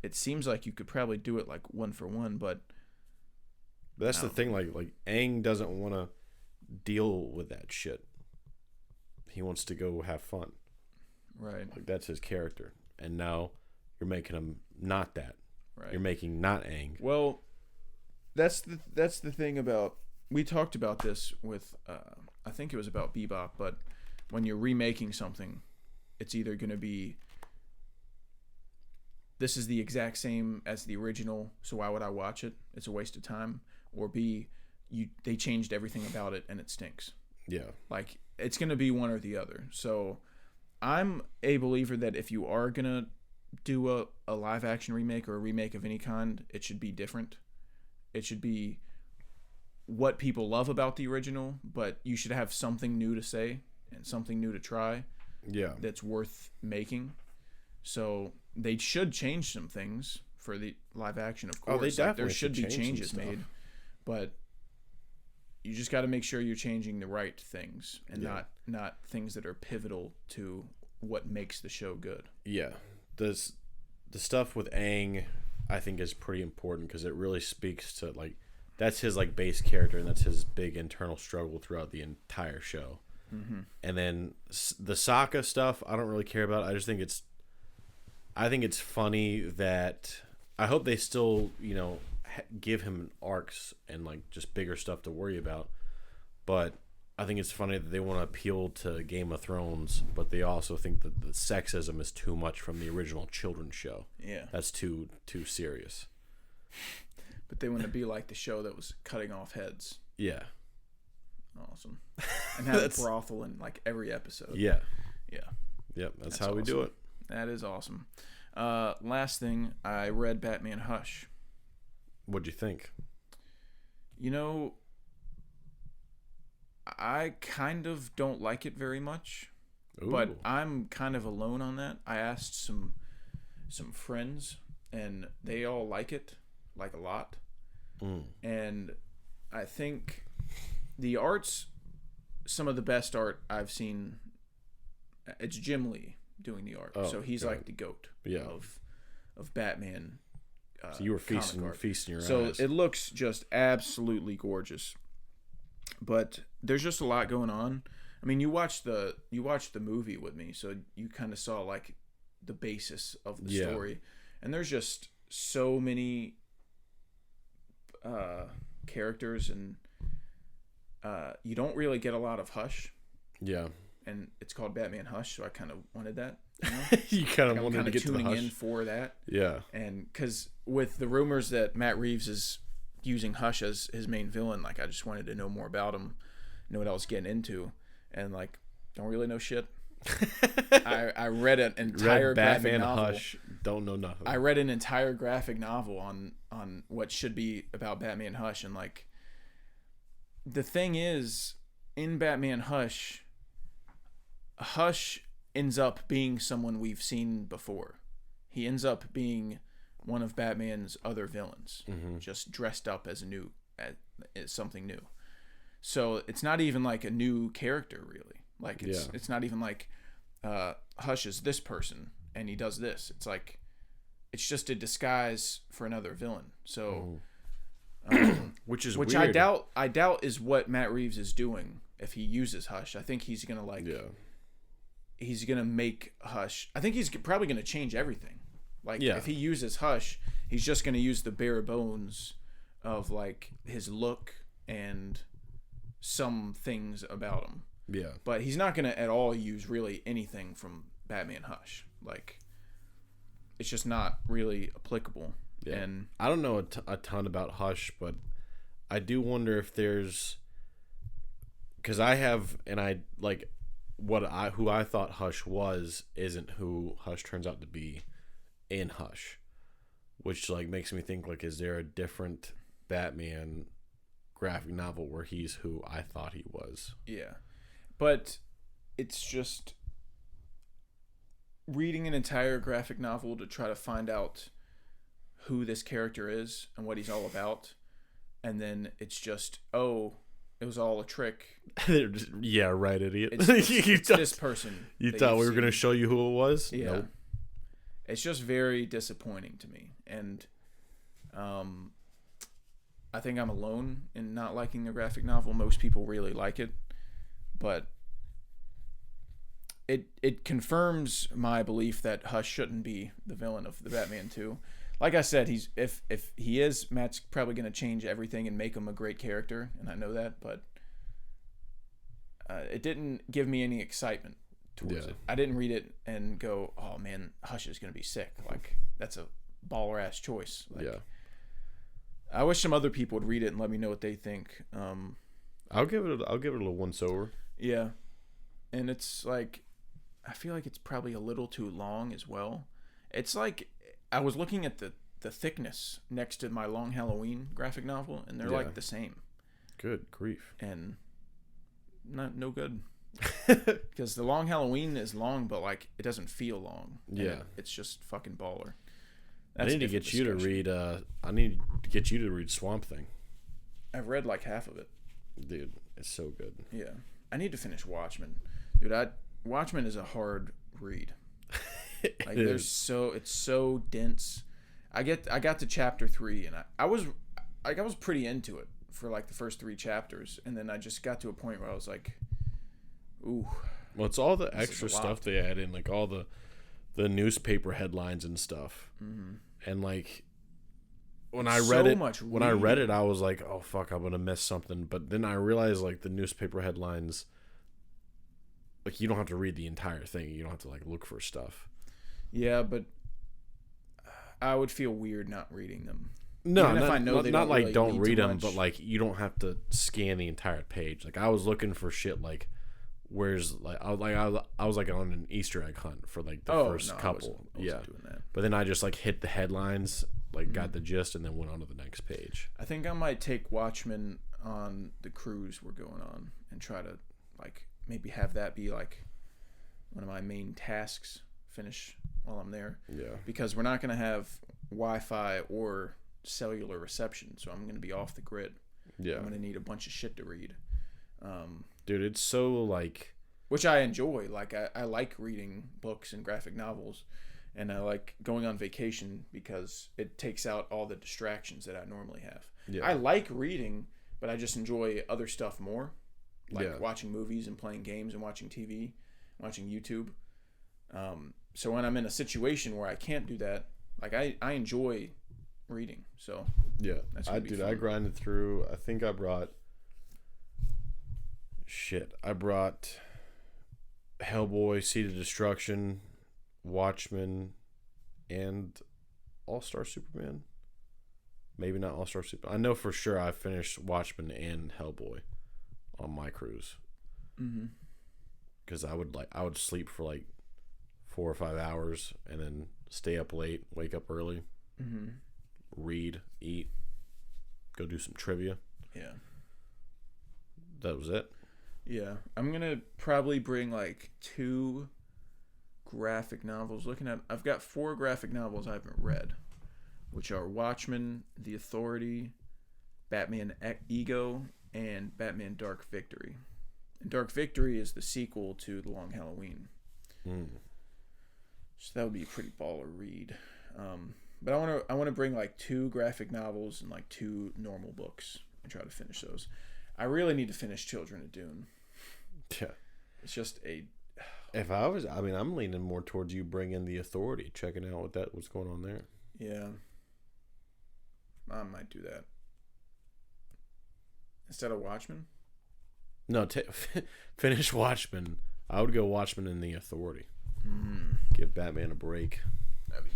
it seems like you could probably do it like one for one, but That's the thing, like Aang doesn't want to deal with that shit. He wants to go have fun. right. Like, that's his character. And now you're making him not that. Right. You're making not Aang. Well, that's the thing about, we talked about this with I think it was about Bebop, but when you're remaking something, it's either going to be, this is the exact same as the original, so why would I watch it? It's a waste of time. Or B, they changed everything about it and it stinks. Yeah. Like, it's going to be one or the other. So I'm a believer that if you are going to do a live action remake or a remake of any kind, it should be different. It should be what people love about the original, but you should have something new to say and something new to try. Yeah. That's worth making. So they should change some things for the live action, of course. Oh, they definitely there should be should change some changes stuff. made, but you just got to make sure you're changing the right things and not things that are pivotal to what makes the show good. Yeah. The stuff with Aang, I think, is pretty important because it really speaks to, like, that's his, like, base character, and that's his big internal struggle throughout the entire show. Mm-hmm. And then the Sokka stuff, I don't really care about. I just think it's funny that I hope they still, give him arcs and, like, just bigger stuff to worry about. But I think it's funny that they want to appeal to Game of Thrones, but they also think that the sexism is too much from the original children's show. Yeah. That's too serious. But they want to be like the show that was cutting off heads. Yeah. Awesome. And have a brothel in like every episode. Yeah. Yeah. Yep. That's how we do it. That is awesome. Last thing, I read Batman Hush. What'd you think? I kind of don't like it very much. Ooh. But I'm kind of alone on that. I asked some friends, and they all like it, like a lot. And I think the art's some of the best art I've seen. It's Jim Lee doing the art, so he's like the GOAT of Batman. So you were feasting your so eyes. So it looks just absolutely gorgeous. But there's just a lot going on. I mean, you watched the movie with me, so you kind of saw like the basis of the story, and there's just so many characters, and you don't really get a lot of Hush. Yeah. And it's called Batman Hush, so I kind of wanted that. You kind of wanted to get to the tuning Hush. in for that. Yeah. And because with the rumors that Matt Reeves is using Hush as his main villain, like, I just wanted to know more about him, know what I was getting into, and like, don't really know shit. I read an entire graphic Batman novel. Hush, don't know nothing. I read an entire graphic novel on what should be about Batman Hush, and like, the thing is, in Batman Hush ends up being someone we've seen before. He ends up being one of Batman's other villains, just dressed up as as something new. So it's not even like a new character, really. Like, it's not even like Hush is this person and he does this. It's like it's just a disguise for another villain. So, which is which weird. I doubt is what Matt Reeves is doing if he uses Hush. I think he's gonna he's gonna make Hush. I think he's probably gonna change everything. Like if he uses Hush, he's just gonna use the bare bones of like his look and some things about him. Yeah. But he's not gonna at all use really anything from Batman Hush. Like, it's just not really applicable. Yeah. And I don't know a ton about Hush, but I do wonder if there's, because I have, and I like who I thought Hush was isn't who Hush turns out to be in Hush, which like makes me think like, is there a different Batman graphic novel where he's who I thought he was? Yeah, but it's just reading an entire graphic novel to try to find out who this character is and what he's all about, and then it's just, oh, it was all a trick. Yeah, right, idiot. It's this person. You thought we were going to show you who it was? Yeah. Nope. It's just very disappointing to me, and I think I'm alone in not liking the graphic novel. Most people really like it, but it confirms my belief that Hush shouldn't be the villain of the Batman 2. Like I said, he's if he is, Matt's probably going to change everything and make him a great character, and I know that, but it didn't give me any excitement towards it. I didn't read it and go, oh man, Hush is going to be sick. Like, that's a baller ass choice. Like, yeah. I wish some other people would read it and let me know what they think. I'll give it a little once over. Yeah. And it's like, I feel like it's probably a little too long as well. It's like, I was looking at the thickness next to my Long Halloween graphic novel, and they're like the same. Good grief. And no good. Because the Long Halloween is long, but like it doesn't feel long. Yeah. It's just fucking baller. I need to get you to read I need to get you to read Swamp Thing. I've read like half of it. Dude, it's so good. Yeah. I need to finish Watchmen. Dude, Watchmen is a hard read. Like it's so dense. I got to chapter 3 and I was pretty into it for like the first 3 chapters, and then I just got to a point where I was like, ooh. Well, it's all the extra stuff they add in, like all the newspaper headlines and stuff. Mm-hmm. And like when I read it, I was like, oh fuck, I'm gonna miss something. But then I realized like the newspaper headlines, like you don't have to read the entire thing. You don't have to like look for stuff. Yeah, but I would feel weird not reading them. No, not like really don't read them, but like you don't have to scan the entire page. Like I was looking for shit like where's like I was like on an Easter egg hunt for like the first couple. I wasn't doing that. But then I just like hit the headlines, like got the gist, and then went on to the next page. I think I might take Watchmen on the cruise we're going on and try to like maybe have that be like one of my main tasks. Finish while I'm there. Yeah. Because we're not going to have Wi-Fi or cellular reception, so I'm going to be off the grid. Yeah. I'm going to need a bunch of shit to read. Dude, it's so like... Which I enjoy. Like, I like reading books and graphic novels, and I like going on vacation because it takes out all the distractions that I normally have. Yeah. I like reading, but I just enjoy other stuff more. Like watching movies and playing games and watching TV, watching YouTube. So when I'm in a situation where I can't do that, like I enjoy reading. So yeah, I grinded through. I think I brought Hellboy, Seed of Destruction, Watchmen, and All-Star Superman. Maybe not All-Star Superman. I know for sure I finished Watchmen and Hellboy on my cruise. Mm-hmm. Because I would sleep for like 4 or 5 hours and then stay up late, wake up early, read, eat, go do some trivia. Yeah. That was it. Yeah. I'm going to probably bring like 2 graphic novels. I've got 4 graphic novels I haven't read, which are Watchmen, The Authority, Batman Ego, and Batman Dark Victory. And Dark Victory is the sequel to The Long Halloween. So that would be a pretty baller read. But I want to bring like 2 graphic novels and like 2 normal books and try to finish those. I really need to finish Children of Dune. Yeah. It's just a... If I was, I mean, I'm leaning more towards you bringing The Authority, checking out what's going on there. Yeah. I might do that. Instead of Watchmen? No, finish Watchmen. I would go Watchmen and The Authority. Give Batman a break. That'd be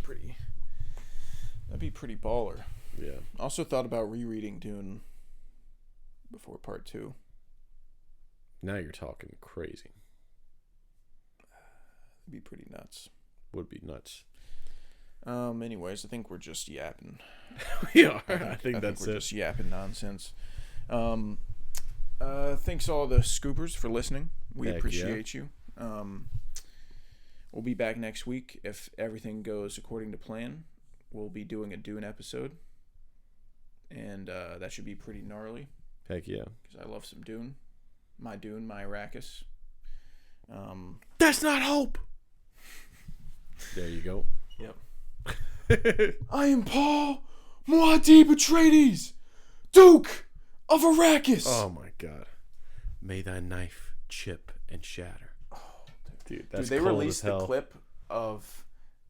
pretty baller. Yeah. Also thought about rereading Dune before part 2. Now you're talking crazy. It'd be pretty nuts. Would be nuts. Anyways, I think we're just yapping. We are. I think that's we're it. just yapping nonsense. Thanks all the scoopers for listening. We appreciate you. We'll be back next week if everything goes according to plan. We'll be doing a Dune episode, and that should be pretty gnarly. Heck yeah. Because I love some Dune. My Arrakis. That's not hope. There you go. Yep. I am Paul Muad'Dib Atreides, Duke of Arrakis. Oh my God. May thy knife chip and shatter. Oh, dude, that's they cold released as hell. the clip of.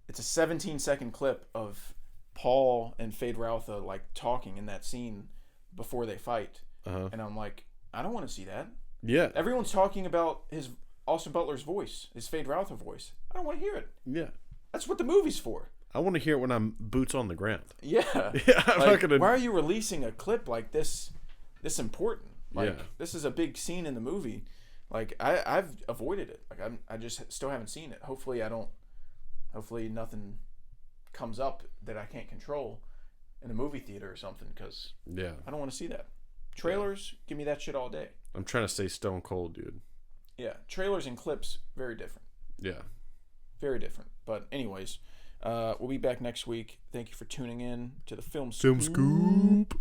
It's a 17-second clip of Paul and Fade Routha like talking in that scene before they fight, and I'm like, I don't want to see that. Yeah. Everyone's talking about his Austin Butler's voice, his Fade Routha voice. I don't want to hear it. Yeah. That's what the movie's for. I want to hear it when I'm boots on the ground. Yeah. Yeah. I'm Like, not gonna... Why are you releasing a clip like this important? Like, Yeah. this is a big scene in the movie. Like, I've avoided it. Like, I just still haven't seen it. Hopefully nothing comes up that I can't control in a movie theater or something, because Yeah. I don't want to see that. Trailers, give me that shit all day. I'm trying to stay stone cold, dude. Yeah, trailers and clips, very different. Yeah. Very different. But anyways, we'll be back next week. Thank you for tuning in to the Film Film Scoop.